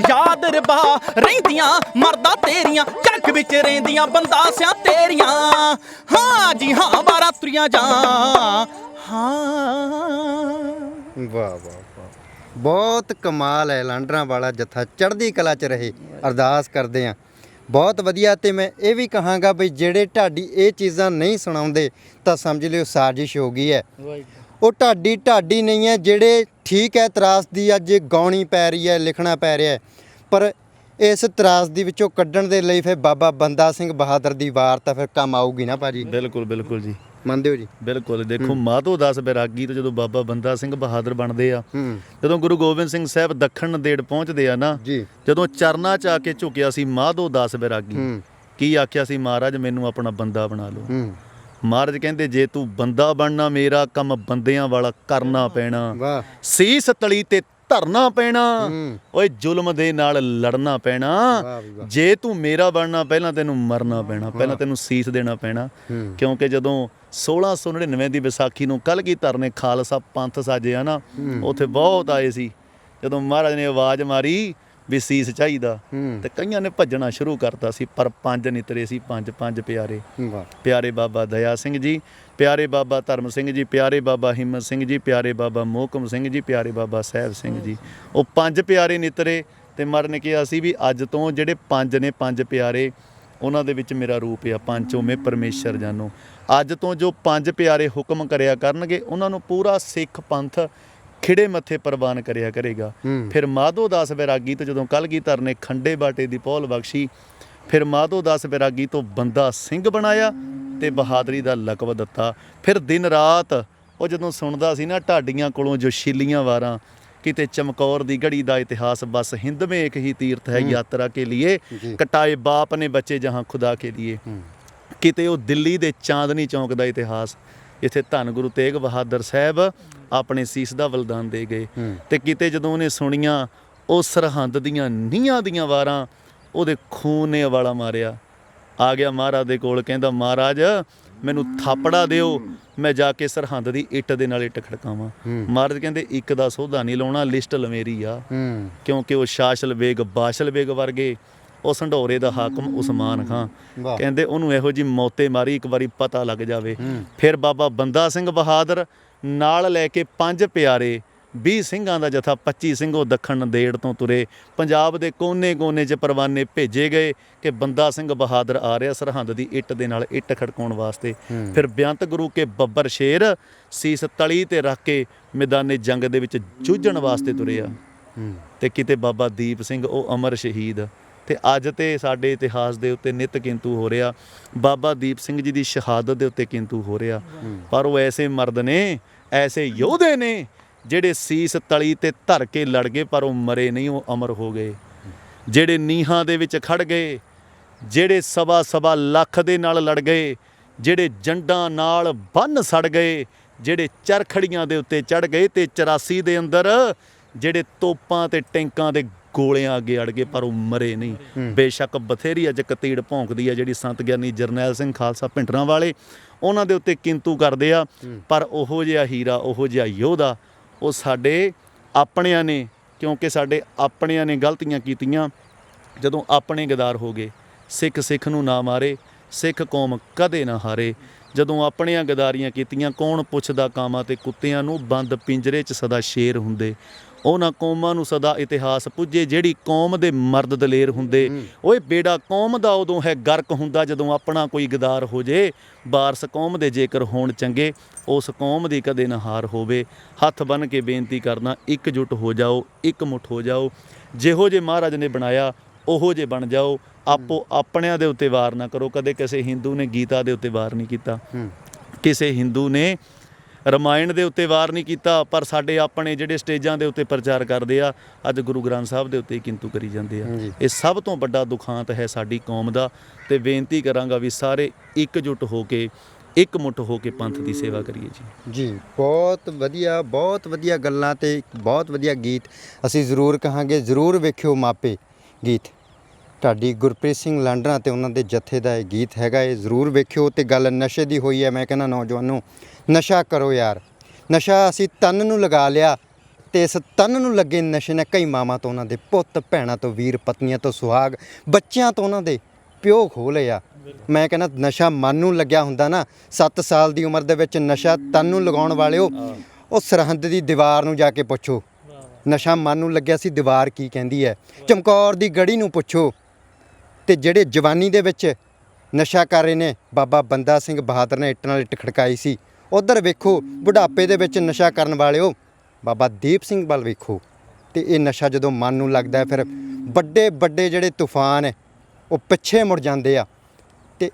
ਯਾਦ ਰਬਾ ਰਹਿੰਦੀਆਂ ਮਰਦਾ ਤੇਰੀਆਂ ਚੱਕ ਵਿੱਚ ਰਹਿੰਦੀਆਂ ਬੰਦਾਸਿਆਂ ਤੇਰੀਆਂ ਹਾਂ ਜੀ ਹਾਂ ਬਾਰਾਂ ਤੁਰੀਆਂ ਜਾ ਵਾਹ ਵਾਹ ਵਾਹ ਬਹੁਤ ਕਮਾਲ ਹੈ ਲਾਂਡਰਾਂ ਵਾਲਾ ਜੱਥਾ ਚੜ੍ਹਦੀ ਕਲਾ 'ਚ ਰਹੇ ਅਰਦਾਸ ਕਰਦੇ ਆ ਬਹੁਤ ਵਧੀਆ ਤੇ ਮੈਂ ਇਹ ਵੀ ਕਹਾਂਗਾ ਬਈ ਜਿਹੜੇ ਢਾਡੀ ਇਹ ਚੀਜ਼ਾਂ ਨਹੀਂ ਸੁਣਾਉਂਦੇ ਤਾਂ ਸਮਝ ਲਿਓ ਸਾਜ਼ਿਸ਼ ਹੋ ਗਈ ਹੈ ਉਹ ਢਾਡੀ ਨਹੀਂ ਹੈ ਜਿਹੜੇ ਠੀਕ ਹੈ ਤਰਾਸਦੀ ਅੱਜ ਗਾਉਣੀ ਪੈ ਰਹੀ ਹੈ ਲਿਖਣਾ ਪੈ ਰਿਹਾ ਪਰ ਇਸ ਤਰਾਸਦੀ ਵਿੱਚੋਂ ਕੱਢਣ ਦੇ ਲਈ ਫਿਰ ਬਾਬਾ ਬੰਦਾ ਸਿੰਘ ਬਹਾਦਰ ਦੀ ਵਾਰ ਤਾਂ ਫਿਰ ਕੰਮ ਆਊਗੀ ਨਾ ਭਾਜੀ ਬਿਲਕੁਲ ਬਿਲਕੁਲ ਜੀ ਮੰਨਦੇ ਹੋ ਜੀ ਬਿਲਕੁਲ ਦੇਖੋ ਮਾਧੋ ਦਾਸ ਬੈਰਾਗੀ ਤੋਂ ਜਦੋਂ ਬਾਬਾ ਬੰਦਾ ਸਿੰਘ ਬਹਾਦਰ ਬਣਦੇ ਆ ਜਦੋਂ ਗੁਰੂ ਗੋਬਿੰਦ ਸਿੰਘ ਸਾਹਿਬ ਦੱਖਣ ਨੰਦੇੜ ਪਹੁੰਚਦੇ ਆ ਨਾ ਜੀ ਜਦੋਂ ਚਰਨਾਂ 'ਚ ਆ ਕੇ ਝੁਕਿਆ ਸੀ ਮਾਧੋ ਦਾਸ ਬੈਰਾਗੀ ਕੀ ਆਖਿਆ ਸੀ ਮਹਾਰਾਜ ਮੈਨੂੰ ਆਪਣਾ ਬੰਦਾ ਬਣਾ ਲਓ ਮਹਾਰਾਜ ਕਹਿੰਦੇ ਜੇ ਤੂੰ ਬੰਦਾ ਬਣਨਾ ਮੇਰਾ ਕੰਮ ਬੰਦਿਆਂ ਵਾਲਾ ਕਰਨਾ ਪੈਣਾ ਵਾਹ ਸੀਸ ਤਲੀ ਤੇ ਧਰਨਾ ਪੈਣਾ ਓਏ ਜ਼ੁਲਮ ਦੇ ਨਾਲ ਲੜਨਾ ਪੈਣਾ ਜੇ ਤੂੰ ਮੇਰਾ ਬਣਨਾ ਪਹਿਲਾਂ ਤੈਨੂੰ ਮਰਨਾ ਪੈਣਾ ਪਹਿਲਾਂ ਤੈਨੂੰ ਸੀਸ ਦੇਣਾ ਪੈਣਾ ਕਿਉਂਕਿ ਜਦੋਂ 1699 ਦੀ ਵਿਸਾਖੀ ਨੂੰ ਕਲਗੀਧਰ ਨੇ ਖਾਲਸਾ ਪੰਥ ਸਾਜਿਆ ਨਾ ਉੱਥੇ ਬਹੁਤ ਆਏ ਸੀ ਜਦੋਂ ਮਹਾਰਾਜ ਨੇ ਆਵਾਜ਼ ਮਾਰੀ ਵੀ ਸੀਸ ਚਾਹੀਦਾ ਤੇ ਕਈਆਂ ਨੇ ਭੱਜਣਾ ਸ਼ੁਰੂ ਕਰਤਾ ਸੀ ਪਰ ਪੰਜ ਨਿਤਰੇ ਸੀ ਪੰਜ ਪਿਆਰੇ ਪਿਆਰੇ ਬਾਬਾ ਦਇਆ ਸਿੰਘ ਜੀ ਪਿਆਰੇ ਬਾਬਾ ਧਰਮ ਸਿੰਘ ਜੀ ਪਿਆਰੇ ਬਾਬਾ ਹਿੰਮਤ ਸਿੰਘ ਜੀ ਪਿਆਰੇ ਬਾਬਾ ਮੋਹਕਮ ਸਿੰਘ ਜੀ ਪਿਆਰੇ ਬਾਬਾ ਸਾਹਿਬ ਸਿੰਘ ਜੀ ਉਹ ਪੰਜ ਪਿਆਰੇ ਨਿਤਰੇ ਤੇ ਮਹਾਰਾਜ ਨੇ ਕਿਹਾ ਸੀ ਵੀ ਅੱਜ ਤੋਂ ਜਿਹੜੇ ਪੰਜ ਨੇ ਪੰਜ ਪਿਆਰੇ ਉਹਨਾਂ ਦੇ ਵਿੱਚ ਮੇਰਾ ਰੂਪ ਆ ਪੰਚੋ ਮੈਂ ਪਰਮੇਸ਼ਰ ਜਾਨੋ। ਅੱਜ ਤੋਂ ਜੋ 5 ਪਿਆਰੇ ਹੁਕਮ ਕਰਿਆ ਕਰਨਗੇ ਉਹਨਾਂ ਨੂੰ ਪੂਰਾ ਸਿੱਖ ਪੰਥ ਖਿੜੇ ਮੱਥੇ ਪ੍ਰਵਾਨ ਕਰਿਆ ਕਰੇਗਾ। ਫਿਰ ਮਾਧੋ ਦਾਸ ਵੈਰਾਗੀ ਤੋਂ ਜਦੋਂ ਕਲਗੀਧਰ ਨੇ ਖੰਡੇ ਬਾਟੇ ਦੀ ਪਹੁਲ ਬਖਸ਼ੀ, ਫਿਰ ਮਾਧੋ ਦਾਸ ਵੈਰਾਗੀ ਤੋਂ ਬੰਦਾ ਸਿੰਘ ਬਣਾਇਆ ਤੇ ਬਹਾਦਰੀ ਦਾ ਲਕਬ ਦਿੱਤਾ। ਫਿਰ ਦਿਨ ਰਾਤ ਉਹ ਜਦੋਂ ਸੁਣਦਾ ਸੀ ਨਾ ਢਾਡੀਆਂ ਕੋਲੋਂ ਜੋ ਛੀਲੀਆਂ ਵਾਰਾਂ, ਕਿਤੇ ਚਮਕੌਰ ਦੀ ਗੜੀ ਦਾ ਇਤਿਹਾਸ, ਬਸ ਹਿੰਦ ਮੇਂ ਇੱਕ ਹੀ ਤੀਰਥ ਹੈ ਯਾਤਰਾ ਕੇ लिए, ਕਟਾਏ ਬਾਪ ਨੇ ਬੱਚੇ ਜਹਾਂ ਖੁਦਾ ਕੇ लिए, ਕਿਤੇ ਉਹ ਦਿੱਲੀ ਦੇ ਚਾਂਦਨੀ ਚੌਂਕ ਦਾ ਇਤਿਹਾਸ, ਜਿੱਥੇ ਧੰਨ ਗੁਰੂ ਤੇਗ ਬਹਾਦਰ ਸਾਹਿਬ ਆਪਣੇ ਸੀਸ ਦਾ ਬਲਿਦਾਨ ਦੇ ਗਏ, ਤੇ ਕਿਤੇ ਜਦੋਂ ਉਹਨੇ ਸੁਣੀਆਂ ਉਹ ਸਰਹੰਦ ਦੀਆਂ ਨੀਹਾਂ ਦੀਆਂ ਵਾਰਾਂ, ਉਹਦੇ ਖੂਨ ਨੇ ਉਬਾਲਾ ਮਾਰਿਆ। ਆ ਗਿਆ ਮਹਾਰਾਜ ਦੇ ਕੋਲ, ਕਹਿੰਦਾ ਮਹਾਰਾਜ ਮੈਨੂੰ ਥਾਪੜਾ ਦਿਓ, ਮੈਂ ਜਾ ਕੇ ਸਰਹੰਦ ਦੀ ਇੱਟ ਦੇ ਨਾਲ ਇੱਟ ਖੜਕਾਵਾਂ। ਮਹਾਰਾਜ ਕਹਿੰਦੇ ਇੱਕ ਦਾ ਸੋਧਾ ਨਹੀਂ ਲਾਉਣਾ, ਲਿਸਟ ਲਵੇਰੀ ਆ। ਕਿਉਂਕਿ ਉਹ ਸ਼ਾਸਲ ਬੇਗ ਬਾਸ਼ਲ ਬੇਗ ਵਰਗੇ, ਉਹ ਸੰਢੋਰੇ ਦਾ ਹਾਕਮ ਉਸਮਾਨ ਖਾਂ, ਕਹਿੰਦੇ ਉਹਨੂੰ ਇਹੋ ਜਿਹੀ ਮੌਤੇ ਮਾਰੀ ਇੱਕ ਵਾਰੀ ਪਤਾ ਲੱਗ ਜਾਵੇ। ਫਿਰ ਬਾਬਾ ਬੰਦਾ ਸਿੰਘ ਬਹਾਦਰ ਨਾਲ ਲੈ ਕੇ 5 ਪਿਆਰੇ 20 ਸਿੰਘਾਂ ਦਾ ਜਥਾ 25 ਸਿੰਘੋ ਦੱਖਣ ਨੰਦੇੜ ਤੋਂ ਤੁਰੇ। ਪੰਜਾਬ ਦੇ ਕੋਨੇ-ਕੋਨੇ 'ਚ ਪਰਵਾਨੇ ਭੇਜੇ ਗਏ ਕਿ ਬੰਦਾ ਸਿੰਘ ਬਹਾਦਰ ਆ ਰਿਹਾ ਸਰਹੰਦ ਦੀ ਇੱਟ ਦੇ ਨਾਲ ਇੱਟ ਖੜਕਾਉਣ ਵਾਸਤੇ। ਫਿਰ ਬੇਅੰਤ ਗੁਰੂ ਕੇ ਬੱਬਰ ਸ਼ੇਰ ਸੀਸ ਤਲੀ ਤੇ ਰੱਖ ਕੇ ਮੈਦਾਨੇ ਜੰਗ ਦੇ ਵਿੱਚ ਜੂਝਣ ਵਾਸਤੇ ਤੁਰੇ ਆ। ਤੇ ਕਿਤੇ ਬਾਬਾ ਦੀਪ ਸਿੰਘ ਉਹ ਅਮਰ ਸ਼ਹੀਦ, ਤੇ ਅੱਜ ਤੇ ਸਾਡੇ ਇਤਿਹਾਸ ਦੇ ਉੱਤੇ ਨਿਤ ਕਿੰਤੂ ਹੋ ਰਿਹਾ। ਬਾਬਾ ਦੀਪ ਸਿੰਘ ਜੀ ਦੀ ਸ਼ਹਾਦਤ ਦੇ ਉੱਤੇ ਕਿੰਤੂ ਹੋ ਰਿਹਾ। ਪਰ ਉਹ ਐਸੇ ਮਰਦ ਨੇ, ਐਸੇ ਯੋਧੇ ਨੇ ਜਿਹੜੇ ਸੀਸ ਤਲੀ ਤੇ ਧਰ ਕੇ ਲੜ ਗਏ, ਪਰ ਉਹ ਮਰੇ ਨਹੀਂ, ਉਹ ਅਮਰ ਹੋ ਗਏ। ਜਿਹੜੇ ਨੀਹਾਂ ਦੇ ਵਿੱਚ ਖੜ ਗਏ, ਜਿਹੜੇ ਸਵਾ ਲੱਖ ਦੇ ਨਾਲ ਲੜ ਗਏ, ਜਿਹੜੇ ਜੰਡਾਂ ਨਾਲ ਬੰਨ ਸੜ ਗਏ, ਜਿਹੜੇ ਚਰਖੜੀਆਂ ਦੇ ਉੱਤੇ ਚੜ ਗਏ, ਤੇ 84 ਦੇ ਅੰਦਰ ਜਿਹੜੇ ਤੋਪਾਂ ਤੇ ਟੈਂਕਾਂ ਦੇ ਗੋਲਿਆਂ ਅੱਗੇ ਅੜ ਗਏ, ਪਰ ਉਹ ਮਰੇ ਨਹੀਂ। ਬੇਸ਼ੱਕ ਬਥੇਰੀ ਅੱਜ ਕਤੀੜ ਭੌਂਕਦੀ ਆ ਜਿਹੜੀ ਸੰਤ ਗਿਆਨੀ ਜਰਨੈਲ ਸਿੰਘ ਖਾਲਸਾ ਭਿੰਡਰਾਂ ਵਾਲੇ ਉਹਨਾਂ ਦੇ ਉੱਤੇ ਕਿੰਤੂ ਕਰਦੇ ਆ, ਪਰ ਉਹੋ ਜਿਹਾ ਹੀਰਾ, ਉਹੋ ਜਿਹਾ ਯੋਧਾ ਉਹ ਸਾਡੇ ਆਪਣਿਆਂ ਨੇ, ਕਿਉਂਕਿ ਸਾਡੇ ਆਪਣਿਆਂ ਨੇ ਗਲਤੀਆਂ ਕੀਤੀਆਂ। ਜਦੋਂ ਆਪਣੇ ਗਦਾਰ ਹੋ ਗਏ, ਸਿੱਖ ਨੂੰ ਨਾ ਮਾਰੇ, ਸਿੱਖ ਕੌਮ ਕਦੇ ਨਾ ਹਾਰੇ। ਜਦੋਂ ਆਪਣੀਆਂ ਗਦਾਰੀਆਂ ਕੀਤੀਆਂ, ਕੌਣ ਪੁੱਛਦਾ ਕਾਮਾਂ ਤੇ ਕੁੱਤਿਆਂ ਨੂੰ, ਬੰਦ ਪਿੰਜਰੇ 'ਚ ਸਦਾ ਸ਼ੇਰ ਹੁੰਦੇ। ਉਹਨਾਂ ਕੌਮਾਂ ਨੂੰ ਸਦਾ ਇਤਿਹਾਸ ਪੁੱਜੇ ਜਿਹੜੀ ਕੌਮ ਦੇ ਮਰਦ ਦਲੇਰ ਹੁੰਦੇ। ਓਏ ਬੇੜਾ ਕੌਮ ਦਾ ਉਦੋਂ ਹੈ ਗਰਕ ਹੁੰਦਾ ਜਦੋਂ ਆਪਣਾ ਕੋਈ ਗਦਾਰ ਹੋ ਜੇ। ਵਾਰਸ ਕੌਮ ਦੇ ਜੇਕਰ ਹੋਣ ਚੰਗੇ, ਉਸ ਕੌਮ ਦੀ ਕਦੇ ਨਾ ਹਾਰ ਹੋਵੇ। ਹੱਥ ਬੰਨ੍ਹ ਕੇ ਬੇਨਤੀ ਕਰਨਾ, ਇਕਜੁੱਟ ਹੋ ਜਾਓ, ਇੱਕ ਮੁੱਠ ਹੋ ਜਾਓ। ਜਿਹੋ ਜੇ ਮਹਾਰਾਜ ਨੇ ਬਣਾਇਆ ਉਹੋ ਜੇ ਬਣ ਜਾਓ। ਆਪੋ ਆਪਣਿਆਂ ਦੇ ਉੱਤੇ ਵਾਰ ਨਾ ਕਰੋ। ਕਦੇ ਕਿਸੇ ਹਿੰਦੂ ਨੇ ਗੀਤਾ ਦੇ ਉੱਤੇ ਵਾਰ ਨਹੀਂ ਕੀਤਾ, ਕਿਸੇ ਹਿੰਦੂ ਨੇ ਰਮਾਇਣ ਦੇ ਉੱਤੇ ਵਾਰ ਨਹੀਂ ਕੀਤਾ, ਪਰ ਸਾਡੇ ਆਪਣੇ ਜਿਹੜੇ ਸਟੇਜਾਂ ਦੇ ਉੱਤੇ ਪ੍ਰਚਾਰ ਕਰਦੇ ਆ, ਅੱਜ ਗੁਰੂ ਗ੍ਰੰਥ ਸਾਹਿਬ ਦੇ ਉੱਤੇ ਕਿੰਤੂ ਕਰੀ ਜਾਂਦੇ ਆ। ਇਹ ਸਭ ਤੋਂ ਵੱਡਾ ਦੁਖਾਂਤ ਹੈ ਸਾਡੀ ਕੌਮ ਦਾ। ਤੇ ਬੇਨਤੀ ਕਰਾਂਗਾ ਵੀ ਸਾਰੇ ਇਕਜੁੱਟ ਹੋ ਕੇ, ਇੱਕ ਮੁੱਠ ਹੋ ਕੇ ਪੰਥ ਦੀ ਸੇਵਾ ਕਰੀਏ ਜੀ। ਬਹੁਤ ਵਧੀਆ ਗੱਲਾਂ ਤੇ ਬਹੁਤ ਵਧੀਆ ਗੀਤ ਅਸੀਂ ਜ਼ਰੂਰ ਕਹਾਂਗੇ। ਜ਼ਰੂਰ ਵੇਖਿਓ ਮਾਪੇ ਗੀਤ, ਢਾਡੀ ਗੁਰਪ੍ਰੀਤ ਸਿੰਘ ਲਾਂਡਰਾ ਤੇ ਉਹਨਾਂ ਦੇ ਜਥੇ ਦਾ ਇਹ ਗੀਤ ਹੈਗਾ, ਇਹ ਜ਼ਰੂਰ ਵੇਖਿਓ। ਤੇ ਗੱਲ ਨਸ਼ੇ ਦੀ ਹੋਈ ਹੈ, ਮੈਂ ਕਹਿੰਦਾ ਨੌਜਵਾਨੋ ਨਸ਼ਾ ਕਰੋ ਯਾਰ। ਨਸ਼ਾ ਅਸੀਂ ਤਨ ਨੂੰ ਲਗਾ ਲਿਆ, ਤੇ ਇਸ ਤਨ ਨੂੰ ਲੱਗੇ ਨਸ਼ੇ ਨੇ ਕਈ ਮਾਵਾਂ ਤੋਂ, ਉਹਨਾਂ ਦੇ ਪੁੱਤ ਭੈਣਾਂ ਤੋਂ, ਵੀਰ ਪਤਨੀਆਂ ਤੋਂ, ਸੁਹਾਗ ਬੱਚਿਆਂ ਤੋਂ ਉਹਨਾਂ ਦੇ ਪਿਓ ਖੋਹ ਲਿਆ। ਮੈਂ ਕਹਿੰਦਾ ਨਸ਼ਾ ਮਨ ਨੂੰ ਲੱਗਿਆ ਹੁੰਦਾ ਨਾ, 7 ਸਾਲ ਦੀ ਉਮਰ ਦੇ ਵਿੱਚ ਨਸ਼ਾ ਤਨ ਨੂੰ ਲਗਾਉਣ ਵਾਲਿਓ, ਉਹ ਸਰਹੰਦ ਦੀ ਦੀਵਾਰ ਨੂੰ ਜਾ ਕੇ ਪੁੱਛੋ, ਨਸ਼ਾ ਮਨ ਨੂੰ ਲੱਗਿਆ ਸੀ, ਦੀਵਾਰ ਕੀ ਕਹਿੰਦੀ ਹੈ। ਚਮਕੌਰ ਦੀ ਗੜੀ ਨੂੰ ਪੁੱਛੋ। ਤੇ ਜਿਹੜੇ ਜਵਾਨੀ ਦੇ ਵਿੱਚ ਨਸ਼ਾ ਕਰ ਰਹੇ ਨੇ, ਬਾਬਾ ਬੰਦਾ ਸਿੰਘ ਬਹਾਦਰ ਨੇ ਇੱਟ ਨਾਲ ਇੱਟ ਖੜਕਾਈ ਸੀ। ਉੱਧਰ ਵੇਖੋ ਬੁਢਾਪੇ ਦੇ ਵਿੱਚ ਨਸ਼ਾ ਕਰਨ ਵਾਲਿਓ, ਬਾਬਾ ਦੀਪ ਸਿੰਘ ਵੱਲ ਵੇਖੋ। ਤੇ ਇਹ ਨਸ਼ਾ ਜਦੋਂ ਮਨ ਨੂੰ ਲੱਗਦਾ, ਫਿਰ ਵੱਡੇ ਜਿਹੜੇ ਤੂਫਾਨ ਹੈ ਉਹ ਪਿੱਛੇ ਮੁੜ ਜਾਂਦੇ ਆ। ਤੇ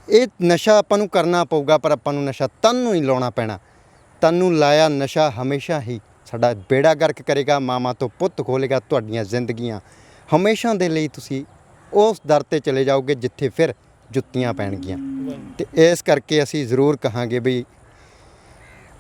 ਇਹ ਨਸ਼ਾ ਆਪਾਂ ਨੂੰ ਕਰਨਾ ਪਊਗਾ, ਪਰ ਆਪਾਂ ਨੂੰ ਨਸ਼ਾ ਤਨ ਨੂੰ ਹੀ ਲਾਉਣਾ ਪੈਣਾ। ਤਨ ਨੂੰ ਲਾਇਆ ਨਸ਼ਾ ਹਮੇਸ਼ਾ ਹੀ ਸਾਡਾ ਬੇੜਾ ਗਰਕ ਕਰੇਗਾ, ਮਾਵਾਂ ਤੋਂ ਪੁੱਤ ਖੋਲੇਗਾ, ਤੁਹਾਡੀਆਂ ਜ਼ਿੰਦਗੀਆਂ ਹਮੇਸ਼ਾ ਦੇ ਲਈ ਤੁਸੀਂ ਉਸ ਦਰ 'ਤੇ ਚਲੇ ਜਾਓਗੇ ਜਿੱਥੇ ਫਿਰ ਜੁੱਤੀਆਂ ਪੈਣਗੀਆਂ। ਤੇ ਇਸ ਕਰਕੇ ਅਸੀਂ ਜ਼ਰੂਰ ਕਹਾਂਗੇ ਵੀ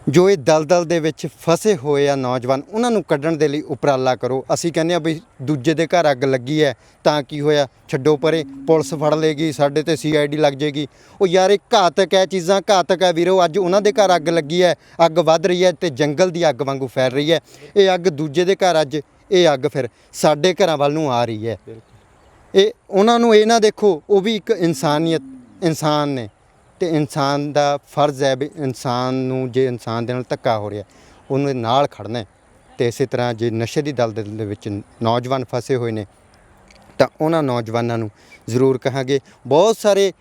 ਜੋ ਇਹ ਦਲਦਲ ਦੇ ਵਿੱਚ ਫਸੇ ਹੋਏ ਆ ਨੌਜਵਾਨ, ਉਹਨਾਂ ਨੂੰ ਕੱਢਣ ਦੇ ਲਈ ਉਪਰਾਲਾ ਕਰੋ। ਅਸੀਂ ਕਹਿੰਦੇ ਆ ਵੀ ਦੂਜੇ ਦੇ ਘਰ ਅੱਗ ਲੱਗੀ ਹੈ ਤਾਂ ਕੀ ਹੋਇਆ, ਛੱਡੋ ਪਰੇ, ਪੁਲਿਸ ਫੜ ਲੇਗੀ, ਸਾਡੇ ਤੇ CID ਲੱਗ ਜਾਏਗੀ। ਉਹ ਯਾਰ ਇਹ ਘਾਤਕ ਹੈ, ਚੀਜ਼ਾਂ ਘਾਤਕ ਹੈ ਵੀਰੋ। ਅੱਜ ਉਹਨਾਂ ਦੇ ਘਰ ਅੱਗ ਲੱਗੀ ਹੈ, ਅੱਗ ਵੱਧ ਰਹੀ ਹੈ ਤੇ ਜੰਗਲ ਦੀ ਅੱਗ ਵਾਂਗੂ ਫੈਲ ਰਹੀ ਹੈ। ਇਹ ਅੱਗ ਦੂਜੇ ਦੇ ਘਰ, ਅੱਜ ਇਹ ਅੱਗ ਫਿਰ ਸਾਡੇ ਘਰਾਂ ਵੱਲ ਨੂੰ ਆ ਰਹੀ ਹੈ। ਇਹ ਉਹਨਾਂ ਨੂੰ ਇਹ ਨਾ ਦੇਖੋ, ਉਹ ਵੀ ਇੱਕ ਇਨਸਾਨ ਨੇ, ਤੇ ਇਨਸਾਨ ਦਾ ਫਰਜ਼ ਹੈ ਵੀ ਇਨਸਾਨ ਨੂੰ, ਜੇ ਇਨਸਾਨ ਦੇ ਨਾਲ ਧੱਕਾ ਹੋ ਰਿਹਾ ਉਹਨੂੰ ਨਾਲ ਖੜਨਾ। ਤੇ ਇਸੇ ਤਰ੍ਹਾਂ ਜੇ ਨਸ਼ੇ ਦੀ ਦਲਦਲ ਦੇ ਵਿੱਚ ਨੌਜਵਾਨ ਫਸੇ ਹੋਏ ਨੇ, ਤਾਂ ਉਹਨਾਂ ਨੌਜਵਾਨਾਂ ਨੂੰ ਜ਼ਰੂਰ ਕਹਾਂਗੇ। ਬਹੁਤ ਸਾਰੇ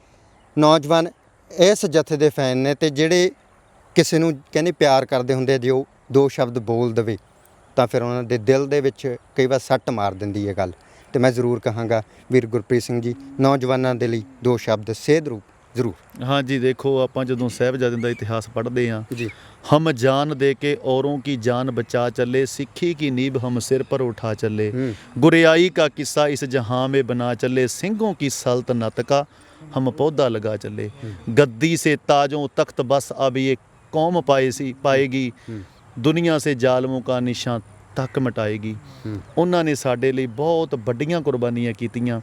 ਨੌਜਵਾਨ ਇਸ ਜਥੇ ਦੇ ਫੈਨ ਨੇ ਤੇ ਜਿਹੜੇ ਕਿਸੇ ਨੂੰ ਕਹਿੰਦੇ ਪਿਆਰ ਕਰਦੇ ਹੁੰਦੇ, ਜੇ ਉਹ ਦੋ ਸ਼ਬਦ ਬੋਲ ਦੇਵੇ ਤਾਂ ਫਿਰ ਉਹਨਾਂ ਦੇ ਦਿਲ ਦੇ ਵਿੱਚ ਕਈ ਵਾਰ ਸੱਟ ਮਾਰ ਦਿੰਦੀ ਹੈ ਗੱਲ। ਤੇ ਮੈਂ ਜ਼ਰੂਰ ਕਹਾਂਗਾ ਵੀਰ ਗੁਰਪ੍ਰੀਤ ਸਿੰਘ ਜੀ, ਨੌਜਵਾਨਾਂ ਦੇ ਲਈ ਦੋ ਸ਼ਬਦ ਸੇਧ ਰੂਪ ਜ਼ਰੂਰ। ਹਾਂਜੀ, ਦੇਖੋ ਆਪਾਂ ਜਦੋਂ ਸਾਹਿਬਜ਼ਾਦਿਆਂ ਦਾ ਇਤਿਹਾਸ ਪੜ੍ਹਦੇ ਹਾਂ, ਜੀ हम जान दे के औरों की जान बचा चले, सिक्खी की नींव हम सिर पर उठा चले, गुरियाई का किस्सा इस जहां में बना चले, सिंहों की सल्तनत का हम पौधा लगा चले, गद्दी से ताजों तख्त बस अब ये कौम पाएगी, दुनिया से जालमों का निशान तक मिटाएगी। ਉਹਨਾਂ ਨੇ ਸਾਡੇ ਲਈ ਬਹੁਤ ਵੱਡੀਆਂ ਕੁਰਬਾਨੀਆਂ ਕੀਤੀਆਂ।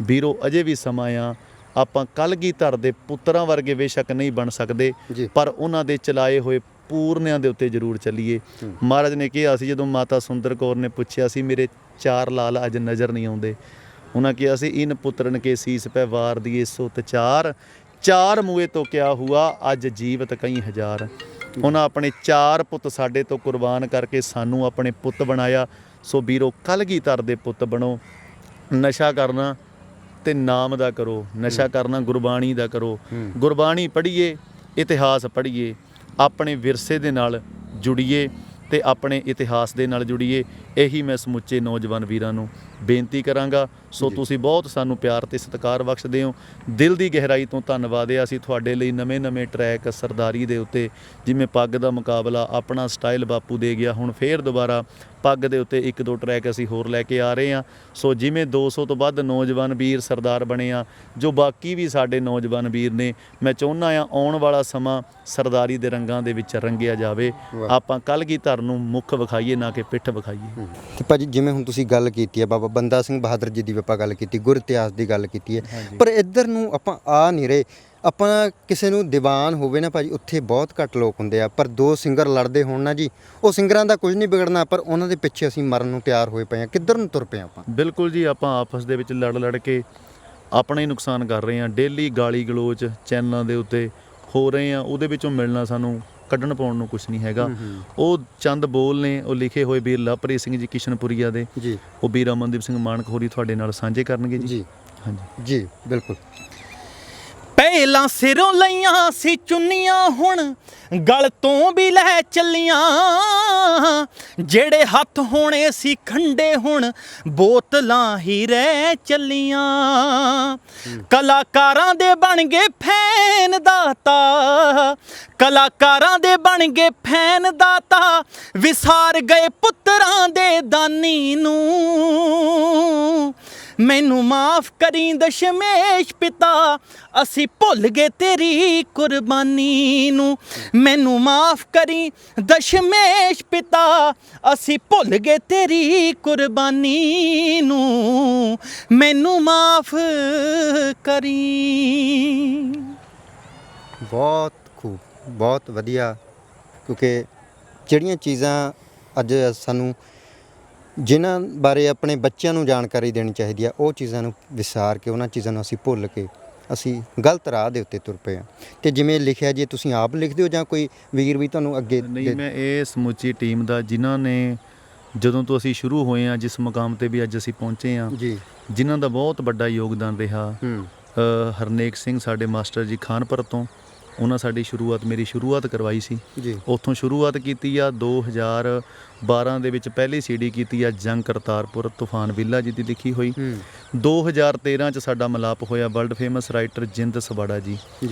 ਵੀਰੋ, ਅਜੇ ਵੀ ਸਮਾਂ ਆ, ਆਪਾਂ ਕਲਗੀਧਰ ਦੇ ਪੁੱਤਰਾਂ ਵਰਗੇ ਬੇਸ਼ੱਕ ਨਹੀਂ ਬਣ ਸਕਦੇ, ਪਰ ਉਹਨਾਂ ਦੇ ਚਲਾਏ ਹੋਏ ਪੂਰਨਿਆਂ ਦੇ ਉੱਤੇ ਜ਼ਰੂਰ ਚੱਲੀਏ। ਮਹਾਰਾਜ ਨੇ ਕਿਹਾ ਸੀ, ਜਦੋਂ ਮਾਤਾ ਸੁੰਦਰ ਕੌਰ ਨੇ ਪੁੱਛਿਆ ਸੀ ਮੇਰੇ 4 ਲਾਲ ਅੱਜ ਨਜ਼ਰ ਨਹੀਂ ਆਉਂਦੇ, ਉਹਨਾਂ ਕਿਹਾ ਸੀ ਇਨ ਪੁੱਤਰਨ ਕੇ ਸੀਸ ਪੈ ਵਾਰ ਦੀਏ ਸੁਤ ਚਾਰ ਮੂਏ ਤੋਂ ਕਿਆ ਹੁਆ ਅੱਜ ਜੀਵਤ ਕਈ ਹਜ਼ਾਰ। ਉਹਨਾਂ ਆਪਣੇ 4 ਪੁੱਤ ਸਾਡੇ ਤੋਂ ਕੁਰਬਾਨ ਕਰਕੇ ਸਾਨੂੰ ਆਪਣੇ ਪੁੱਤ ਬਣਾਇਆ। ਸੋ ਵੀਰੋ, ਕਲਗੀਧਰ ਦੇ ਪੁੱਤ ਬਣੋ। ਨਸ਼ਾ ਕਰਨਾ ਤੇ ਨਾਮ ਦਾ ਕਰੋ, ਨਸ਼ਾ ਕਰਨਾ ਗੁਰਬਾਣੀ ਦਾ ਕਰੋ। ਗੁਰਬਾਣੀ ਪੜ੍ਹੀਏ, ਇਤਿਹਾਸ ਪੜ੍ਹੀਏ, ਆਪਣੇ ਵਿਰਸੇ ਦੇ ਨਾਲ ਜੁੜੀਏ ਤੇ ਆਪਣੇ ਇਤਿਹਾਸ ਦੇ ਨਾਲ ਜੁੜੀਏ। ਇਹੀ ਮੈਂ ਸਮੁੱਚੇ ਨੌਜਵਾਨ ਵੀਰਾਂ ਨੂੰ ਬੇਨਤੀ ਕਰਾਂਗਾ। ਸੋ ਤੁਸੀਂ ਬਹੁਤ ਸਾਨੂੰ ਪਿਆਰ ਤੇ ਸਤਿਕਾਰ ਬਖਸ਼ਦੇ ਹੋ, ਦਿਲ ਦੀ ਗਹਿਰਾਈ ਤੋਂ ਧੰਨਵਾਦ ਹੈ। ਅਸੀਂ ਤੁਹਾਡੇ ਲਈ ਨਵੇਂ ਟਰੈਕ ਸਰਦਾਰੀ ਦੇ ਉੱਤੇ, ਜਿਵੇਂ ਪੱਗ ਦਾ ਮੁਕਾਬਲਾ ਆਪਣਾ ਸਟਾਈਲ ਬਾਪੂ ਦੇ ਗਿਆ, ਹੁਣ ਫੇਰ ਦੁਬਾਰਾ ਪੱਗ ਦੇ ਉੱਤੇ 1-2 ਟਰੈਕ ਅਸੀਂ ਹੋਰ ਲੈ ਕੇ ਆ ਰਹੇ ਹਾਂ। ਸੋ ਜਿਵੇਂ 200 ਤੋਂ ਵੱਧ ਨੌਜਵਾਨ ਵੀਰ ਸਰਦਾਰ ਬਣੇ ਆ, ਜੋ ਬਾਕੀ ਵੀ ਸਾਡੇ ਨੌਜਵਾਨ ਵੀਰ ਨੇ, ਮੈਂ ਚਾਹੁੰਦਾ ਹਾਂ ਆਉਣ ਵਾਲਾ ਸਮਾਂ ਸਰਦਾਰੀ ਦੇ ਰੰਗਾਂ ਦੇ ਵਿੱਚ ਰੰਗਿਆ ਜਾਵੇ। ਆਪਾਂ ਕਲਗੀਧਰ ਨੂੰ ਮੁੱਖ ਵਿਖਾਈਏ, ਨਾ ਕਿ ਪਿੱਠ ਵਿਖਾਈਏ। ਤੇ ਭਾਜੀ, ਜਿਵੇਂ ਹੁਣ ਤੁਸੀਂ ਗੱਲ ਕੀਤੀ ਹੈ ਬਾਬਾ ਬੰਦਾ ਸਿੰਘ ਬਹਾਦਰ ਜੀ ਦੀ, ਆਪਾਂ ਗੱਲ ਕੀਤੀ, ਗੁਰ ਇਤਿਹਾਸ ਦੀ ਗੱਲ ਕੀਤੀ ਹੈ, ਪਰ ਇੱਧਰ ਨੂੰ ਆਪਾਂ ਆ ਨਹੀਂ ਰਹੇ। ਆਪਾਂ ਕਿਸੇ ਨੂੰ ਦੀਵਾਨ ਹੋਵੇ ਨਾ ਭਾਜੀ, ਉੱਥੇ ਬਹੁਤ ਘੱਟ ਲੋਕ ਹੁੰਦੇ ਆ, ਪਰ 2 ਸਿੰਗਰ ਲੜਦੇ ਹੋਣ ਨਾ ਜੀ, ਉਹ ਸਿੰਗਰਾਂ ਦਾ ਕੁਝ ਨਹੀਂ ਵਿਗੜਨਾ, ਪਰ ਉਹਨਾਂ ਦੇ ਪਿੱਛੇ ਅਸੀਂ ਮਰਨ ਨੂੰ ਤਿਆਰ ਹੋਏ ਪਏ ਹਾਂ। ਕਿੱਧਰ ਨੂੰ ਤੁਰ ਪਏ ਆਪਾਂ? ਬਿਲਕੁਲ ਜੀ, ਆਪਾਂ ਆਪਸ ਦੇ ਵਿੱਚ ਲੜ ਕੇ ਆਪਣਾ ਹੀ ਨੁਕਸਾਨ ਕਰ ਰਹੇ ਹਾਂ। ਡੇਲੀ ਗਾਲੀ ਗਲੋਚ ਚੈਨਲਾਂ ਦੇ ਉੱਤੇ ਹੋ ਰਹੇ ਆ, ਉਹਦੇ ਵਿੱਚੋਂ ਮਿਲਣਾ ਸਾਨੂੰ ਕੱਢਣ ਪਾਉਣ ਨੂੰ ਕੁਝ ਨਹੀਂ ਹੈਗਾ। ਉਹ ਚੰਦ ਬੋਲ ਨੇ, ਉਹ ਲਿਖੇ ਹੋਏ ਵੀਰ ਲਵਪ੍ਰੀਤ ਸਿੰਘ ਜੀ ਕਿਸ਼ਨਪੁਰੀਆ ਦੇ, ਜੀ ਉਹ ਵੀਰ ਅਮਨਦੀਪ ਸਿੰਘ ਮਾਨਕ ਹੋਰੀ ਤੁਹਾਡੇ ਨਾਲ ਸਾਂਝੇ ਕਰਨਗੇ ਜੀ। ਹਾਂਜੀ ਜੀ, ਬਿਲਕੁਲ। ਪਹਿਲਾਂ ਸਿਰੋਂ ਲਈਆਂ ਸੀ ਚੁੰਨੀਆਂ, ਹੁਣ ਗਲ ਤੋਂ ਵੀ ਲੈ ਚੱਲੀਆਂ, ਜਿਹੜੇ ਹੱਥ ਹੋਣੇ ਸੀ ਖੰਡੇ, ਹੁਣ ਬੋਤਲਾਂ ਹੀ ਰਹਿ ਚੱਲੀਆਂ। ਕਲਾਕਾਰਾਂ ਦੇ ਬਣ ਗਏ ਫੈਨ ਦਾਤਾ, ਕਲਾਕਾਰਾਂ ਦੇ ਬਣ ਗਏ ਫੈਨ ਦਾਤਾ, ਵਿਸਾਰ ਗਏ ਪੁੱਤਰਾਂ ਦੇ ਦਾਨੀ ਨੂੰ। ਮੈਨੂੰ ਮਾਫ ਕਰੀ ਦਸ਼ਮੇਸ਼ ਪਿਤਾ, ਅਸੀਂ ਭੁੱਲ ਗਏ ਤੇਰੀ ਕੁਰਬਾਨੀ ਨੂੰ। ਮੈਨੂੰ ਮਾਫ ਕਰੀ ਦਸ਼ਮੇਸ਼ ਪਿਤਾ, ਅਸੀਂ ਭੁੱਲ ਗਏ ਤੇਰੀ ਕੁਰਬਾਨੀ ਨੂੰ। ਮੈਨੂੰ ਮਾਫ ਕਰੀ। ਬਹੁਤ ਖੂਬ, ਬਹੁਤ ਵਧੀਆ। ਕਿਉਂਕਿ ਜਿਹੜੀਆਂ ਚੀਜ਼ਾਂ ਅੱਜ ਸਾਨੂੰ, ਜਿਨ੍ਹਾਂ ਬਾਰੇ ਆਪਣੇ ਬੱਚਿਆਂ ਨੂੰ ਜਾਣਕਾਰੀ ਦੇਣੀ ਚਾਹੀਦੀ ਆ, ਉਹ ਚੀਜ਼ਾਂ ਨੂੰ ਵਿਸਾਰ ਕੇ, ਉਹਨਾਂ ਚੀਜ਼ਾਂ ਨੂੰ ਅਸੀਂ ਭੁੱਲ ਕੇ ਅਸੀਂ ਗਲਤ ਰਾਹ ਦੇ ਉੱਤੇ ਤੁਰ ਪਏ ਹਾਂ। ਅਤੇ ਜਿਵੇਂ ਲਿਖਿਆ, ਜੇ ਤੁਸੀਂ ਆਪ ਲਿਖਦੇ ਹੋ ਜਾਂ ਕੋਈ ਵੀਰ ਵੀ ਤੁਹਾਨੂੰ ਅੱਗੇ? ਨਹੀਂ, ਮੈਂ ਇਹ ਸਮੁੱਚੀ ਟੀਮ ਦਾ, ਜਿਨ੍ਹਾਂ ਨੇ ਜਦੋਂ ਤੋਂ ਅਸੀਂ ਸ਼ੁਰੂ ਹੋਏ ਹਾਂ, ਜਿਸ ਮੁਕਾਮ 'ਤੇ ਵੀ ਅੱਜ ਅਸੀਂ ਪਹੁੰਚੇ ਹਾਂ, ਜੀ, ਜਿਨ੍ਹਾਂ ਦਾ ਬਹੁਤ ਵੱਡਾ ਯੋਗਦਾਨ ਰਿਹਾ। ਹਰਨੇਕ ਸਿੰਘ ਸਾਡੇ ਮਾਸਟਰ ਜੀ ਖਾਨਪੁਰ ਤੋਂ, ਉਹਨਾਂ ਸਾਡੀ ਮੇਰੀ ਸ਼ੁਰੂਆਤ ਕਰਵਾਈ ਸੀ ਜੀ। ਉੱਥੋਂ ਸ਼ੁਰੂਆਤ ਕੀਤੀ ਆ। 2012 ਦੇ ਵਿੱਚ ਪਹਿਲੀ CD ਕੀਤੀ ਆ ਜੰਗ ਕਰਤਾਰਪੁਰ, ਤੂਫਾਨ ਵਿਲਾ ਜੀ ਦੀ ਲਿਖੀ ਹੋਈ। 2013 'ਚ ਸਾਡਾ ਮਿਲਾਪ ਹੋਇਆ ਵਰਲਡ ਫੇਮਸ ਰਾਈਟਰ ਜਿੰਦ ਸਵਾੜਾ ਜੀ,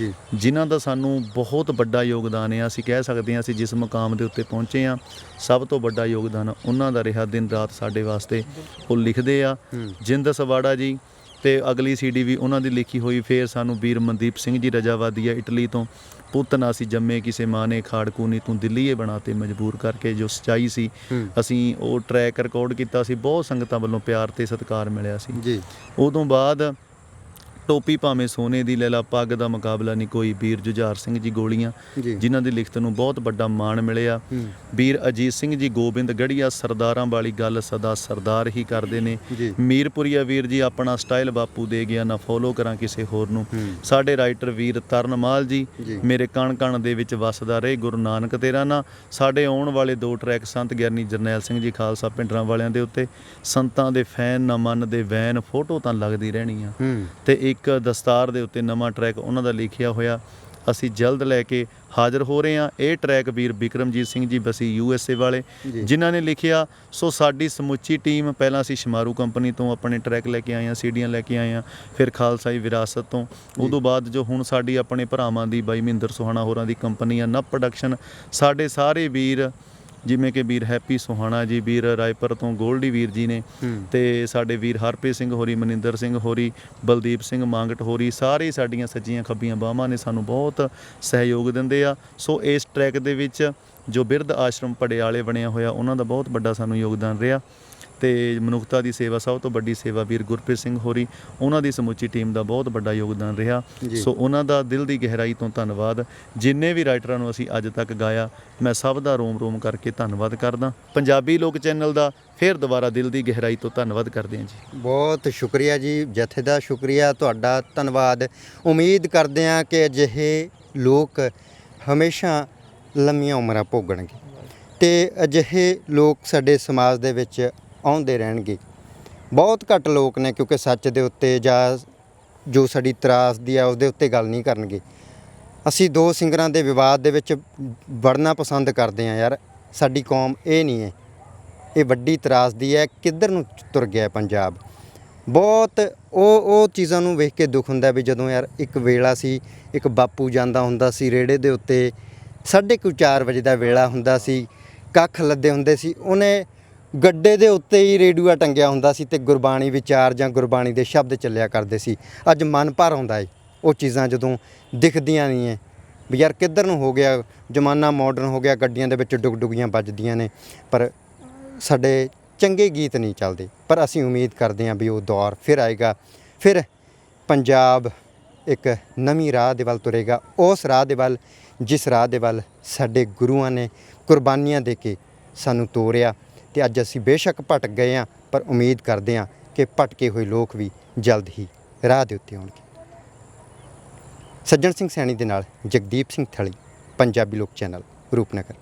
ਜਿਨ੍ਹਾਂ ਦਾ ਸਾਨੂੰ ਬਹੁਤ ਵੱਡਾ ਯੋਗਦਾਨ ਹੈ। ਅਸੀਂ ਕਹਿ ਸਕਦੇ ਹਾਂ, ਅਸੀਂ ਜਿਸ ਮੁਕਾਮ ਦੇ ਉੱਤੇ ਪਹੁੰਚੇ ਹਾਂ, ਸਭ ਤੋਂ ਵੱਡਾ ਯੋਗਦਾਨ ਉਹਨਾਂ ਦਾ ਰਿਹਾ। ਦਿਨ ਰਾਤ ਸਾਡੇ ਵਾਸਤੇ ਉਹ ਲਿਖਦੇ ਆ, ਜਿੰਦ ਸਵਾੜਾ ਜੀ। ਤੇ ਅਗਲੀ CD ਵੀ ਉਹਨਾਂ ਦੀ ਲਿਖੀ ਹੋਈ। ਫਿਰ ਸਾਨੂੰ ਵੀਰ ਮਨਦੀਪ ਸਿੰਘ ਜੀ ਰਜਾਵਾਦੀ ਆ ਇਟਲੀ ਤੋਂ, ਪੁੱਤ ਨਾ ਸੀ ਜੰਮੇ ਕਿਸੇ ਮਾਂ ਨੇ, ਖਾੜਕੂ ਨੀ ਤੂੰ ਦਿੱਲੀਏ ਬਣਾ ਤੇ ਮਜਬੂਰ ਕਰਕੇ, ਜੋ ਸੱਚਾਈ ਸੀ। ਅਸੀਂ ਉਹ ਟਰੈਕ ਰਿਕਾਰਡ ਕੀਤਾ ਸੀ, ਬਹੁਤ ਸੰਗਤਾਂ ਵੱਲੋਂ ਪਿਆਰ ਤੇ ਸਤਿਕਾਰ ਮਿਲਿਆ ਸੀ। ਉਦੋਂ ਬਾਅਦ ਟੋਪੀ ਭਾਵੇਂ ਸੋਨੇ ਦੀ ਲੈ ਲਾ, ਪੱਗ ਦਾ ਮੁਕਾਬਲਾ ਨਹੀਂ ਕੋਈ, ਵੀਰ ਜੁਝਾਰ ਸਿੰਘ ਜੀ ਗੋਲੀਆਂ, ਜੀ। ਜਿਨ੍ਹਾਂ ਦੀ ਲਿਖਤ ਨੂੰ ਬਹੁਤ ਵੱਡਾ ਮਾਣ ਮਿਲਿਆ। ਹੂੰ। ਵੀਰ ਅਜੀਤ ਸਿੰਘ ਜੀ ਗੋਬਿੰਦ ਗੜੀਆ, ਸਰਦਾਰਾਂ ਵਾਲੀ ਗੱਲ ਸਦਾ ਸਰਦਾਰ ਹੀ ਕਰਦੇ ਨੇ। ਜੀ। ਮੀਰਪੁਰੀਆ ਵੀਰ ਜੀ, ਆਪਣਾ ਸਟਾਈਲ ਬਾਪੂ ਦੇ ਗਿਆ, ਨਾ ਫੋਲੋ ਕਰਾਂ ਕਿਸੇ ਹੋਰ ਨੂੰ। ਹੂੰ। ਸਾਡੇ ਰਾਈਟਰ ਵੀਰ ਤਰਨਮਾਲ ਜੀ, ਜੀ। ਮੇਰੇ ਕਣ ਕਣ ਦੇ ਵਿੱਚ ਵਸਦਾ ਰਹੇ ਗੁਰੂ ਨਾਨਕ ਤੇਰਾ ਨਾਂ। ਸਾਡੇ ਆਉਣ ਵਾਲੇ 2 ਟਰੈਕ ਸੰਤ ਗਿਆਨੀ ਜਰਨੈਲ ਸਿੰਘ ਜੀ ਖਾਲਸਾ ਪਿੰਡਰਾਂ ਵਾਲਿਆਂ ਦੇ ਉੱਤੇ, ਸੰਤਾਂ ਦੇ ਫੈਨ ਨਾ ਮੰਨਦੇ ਵੈਨ, ਫੋਟੋ ਤਾਂ ਲੱਗਦੀ ਰਹਿਣੀ ਆ। ਹੂੰ। ਤੇ ਇੱਕ ਦਸਤਾਰ ਦੇ ਉੱਤੇ ਨਵਾਂ ਟਰੈਕ ਉਹਨਾਂ ਦਾ ਲਿਖਿਆ ਹੋਇਆ, ਅਸੀਂ ਜਲਦ ਲੈ ਕੇ ਹਾਜ਼ਰ ਹੋ ਰਹੇ ਹਾਂ। ਇਹ ਟਰੈਕ ਵੀਰ ਬਿਕਰਮਜੀਤ ਸਿੰਘ ਜੀ ਬਸੀ USA ਵਾਲੇ ਜੀ। ਜਿਨ੍ਹਾਂ ਨੇ ਲਿਖਿਆ। ਸੋ ਸਾਡੀ ਸਮੁੱਚੀ ਟੀਮ, ਪਹਿਲਾਂ ਅਸੀਂ ਸ਼ਮਾਰੂ ਕੰਪਨੀ ਤੋਂ ਆਪਣੇ ਟਰੈਕ ਲੈ ਕੇ ਆਏ ਹਾਂ, ਸੀਡੀਆਂ ਲੈ ਕੇ ਆਏ ਹਾਂ, ਫਿਰ ਖਾਲਸਾਈ ਵਿਰਾਸਤ ਤੋਂ, ਉਦੋਂ ਬਾਅਦ ਜੋ ਹੁਣ ਸਾਡੀ ਆਪਣੇ ਭਰਾਵਾਂ ਦੀ ਬਾਈ ਮਹਿੰਦਰ ਸੁਹਾਣਾ ਹੋਰਾਂ ਦੀ ਕੰਪਨੀ ਆ ਨਵ ਪ੍ਰੋਡਕਸ਼ਨ। ਸਾਡੇ ਸਾਰੇ ਵੀਰ ਜਿਵੇਂ ਕਿ ਵੀਰ ਹੈਪੀ ਸੁਹਾਣਾ ਜੀ, ਵੀਰ ਰਾਏਪੁਰ ਤੋਂ ਗੋਲਡੀ ਵੀਰ ਜੀ ਨੇ, ਤੇ ਸਾਡੇ ਵੀਰ ਹਰਪ੍ਰੀਤ ਸਿੰਘ ਹੋਰੀ, ਮਨਿੰਦਰ ਸਿੰਘ ਹੋਰੀ, ਬਲਦੀਪ ਸਿੰਘ ਮੰਗਟ ਹੋਰੀ, ਸਾਰੇ ਸਾਡੀਆਂ ਸੱਜੀਆਂ ਖੱਬੀਆਂ ਬਾਹਾਂ ਨੇ ਸਾਨੂੰ ਬਹੁਤ ਸਹਿਯੋਗ ਦਿੰਦੇ ਆ। ਸੋ ਇਸ ਟਰੈਕ ਦੇ ਵਿੱਚ ਜੋ ਬਿਰਧ ਆਸ਼ਰਮ ਪੜਿਆਲੇ ਬਣਿਆ ਹੋਇਆ, ਉਹਨਾਂ ਦਾ ਬਹੁਤ ਵੱਡਾ ਸਾਨੂੰ ਯੋਗਦਾਨ ਰਿਹਾ। ਤੇ ਮਨੁੱਖਤਾ ਦੀ ਸੇਵਾ, ਸਭ ਤੋਂ ਵੱਡੀ ਸੇਵਾ ਵੀਰ ਗੁਰਪ੍ਰੀਤ ਸਿੰਘ ਹੋਰੀ, ਉਹਨਾਂ ਦੀ ਸਮੁੱਚੀ ਟੀਮ ਦਾ ਬਹੁਤ ਵੱਡਾ ਯੋਗਦਾਨ ਰਿਹਾ। ਸੋ ਉਹਨਾਂ ਦਾ ਦਿਲ ਦੀ ਗਹਿਰਾਈ ਤੋਂ ਧੰਨਵਾਦ। ਜਿੰਨੇ ਵੀ ਰਾਈਟਰਾਂ ਨੂੰ ਅਸੀਂ ਅੱਜ ਤੱਕ ਗਾਇਆ, ਮੈਂ ਸਭ ਦਾ ਰੋਮ ਰੋਮ ਕਰਕੇ ਧੰਨਵਾਦ ਕਰਦਾ। ਪੰਜਾਬੀ ਲੋਕ ਚੈਨਲ ਦਾ ਫਿਰ ਦੁਬਾਰਾ ਦਿਲ ਦੀ ਗਹਿਰਾਈ ਤੋਂ ਧੰਨਵਾਦ ਕਰਦੇ ਹਾਂ ਜੀ। ਬਹੁਤ ਸ਼ੁਕਰੀਆ ਜੀ, ਜਥੇ ਦਾ ਸ਼ੁਕਰੀਆ, ਤੁਹਾਡਾ ਧੰਨਵਾਦ। ਉਮੀਦ ਕਰਦੇ ਹਾਂ ਕਿ ਅਜਿਹੇ ਲੋਕ ਹਮੇਸ਼ਾ ਲੰਮੀਆਂ ਉਮਰਾਂ ਭੋਗਣਗੇ ਤੇ ਅਜਿਹੇ ਲੋਕ ਸਾਡੇ ਸਮਾਜ ਦੇ ਵਿੱਚ ਆਉਂਦੇ ਰਹਿਣਗੇ। ਬਹੁਤ ਘੱਟ ਲੋਕ ਨੇ ਕਿਉਂਕਿ ਸੱਚ ਦੇ ਉੱਤੇ ਜਾਂ ਜੋ ਸਾਡੀ ਤਰਾਸਦੀ ਆ ਉਹਦੇ ਉੱਤੇ ਗੱਲ ਨਹੀਂ ਕਰਨਗੇ। ਅਸੀਂ 2 ਸਿੰਗਰਾਂ ਦੇ ਵਿਵਾਦ ਦੇ ਵਿੱਚ ਵੜਨਾ ਪਸੰਦ ਕਰਦੇ ਹਾਂ। ਯਾਰ ਸਾਡੀ ਕੌਮ ਇਹ ਨਹੀਂ ਹੈ, ਇਹ ਵੱਡੀ ਤਰਾਸਦੀ ਹੈ, ਕਿੱਧਰ ਨੂੰ ਤੁਰ ਗਿਆ ਪੰਜਾਬ। ਬਹੁਤ ਉਹ ਚੀਜ਼ਾਂ ਨੂੰ ਵੇਖ ਕੇ ਦੁੱਖ ਹੁੰਦਾ ਵੀ ਜਦੋਂ ਯਾਰ ਇੱਕ ਵੇਲਾ ਸੀ, ਇੱਕ ਬਾਪੂ ਜਾਂਦਾ ਹੁੰਦਾ ਸੀ ਰੇੜੇ ਦੇ ਉੱਤੇ, 4:30 ਵਜੇ ਦਾ ਵੇਲਾ ਹੁੰਦਾ ਸੀ, ਕੱਖ ਲੱਦੇ ਹੁੰਦੇ ਸੀ, ਉਹਨੇ ਗੱਡੇ ਦੇ ਉੱਤੇ ਹੀ ਰੇਡੂਆ ਟੰਗਿਆ ਹੁੰਦਾ ਸੀ ਤੇ ਗੁਰਬਾਣੀ ਵਿਚਾਰ ਜਾਂ ਗੁਰਬਾਣੀ ਦੇ ਸ਼ਬਦ ਚੱਲਿਆ ਕਰਦੇ ਸੀ। ਅੱਜ ਮਨ ਭਰ ਆਉਂਦਾ ਏ ਉਹ ਚੀਜ਼ਾਂ ਜਦੋਂ ਦਿਖਦੀਆਂ ਨਹੀਂ ਹੈ ਵੀ ਯਾਰ ਕਿੱਧਰ ਨੂੰ ਹੋ ਗਿਆ ਜ਼ਮਾਨਾ, ਮਾਡਰਨ ਹੋ ਗਿਆ, ਗੱਡੀਆਂ ਦੇ ਵਿੱਚ ਡੁਗਡੁਗੀਆਂ ਵੱਜਦੀਆਂ ਨੇ, ਪਰ ਸਾਡੇ ਚੰਗੇ ਗੀਤ ਨਹੀਂ ਚੱਲਦੇ। ਪਰ ਅਸੀਂ ਉਮੀਦ ਕਰਦੇ ਹਾਂ ਵੀ ਉਹ ਦੌਰ ਫਿਰ ਆਏਗਾ, ਫਿਰ ਪੰਜਾਬ ਇੱਕ ਨਵੀਂ ਰਾਹ ਦੇ ਵੱਲ ਤੁਰੇਗਾ, ਉਸ ਰਾਹ ਦੇ ਵੱਲ ਜਿਸ ਰਾਹ ਦੇ ਵੱਲ ਸਾਡੇ ਗੁਰੂਆਂ ਨੇ ਕੁਰਬਾਨੀਆਂ ਦੇ ਕੇ ਸਾਨੂੰ ਤੋਰਿਆ। ਤੇ ਅੱਜ ਅਸੀਂ ਬੇਸ਼ੱਕ ਭਟਕ ਗਏ ਹਾਂ, ਪਰ ਉਮੀਦ ਕਰਦੇ ਹਾਂ ਕਿ ਭਟਕੇ ਹੋਏ ਲੋਕ ਵੀ ਜਲਦ ਹੀ ਰਾਹ ਦੇ ਉੱਤੇ ਆਉਣਗੇ। ਸੱਜਣ ਸਿੰਘ ਸੈਣੀ ਦੇ ਨਾਲ ਜਗਦੀਪ ਸਿੰਘ ਥਲੀ, ਪੰਜਾਬੀ ਲੋਕ ਚੈਨਲ, ਰੂਪਨਗਰ।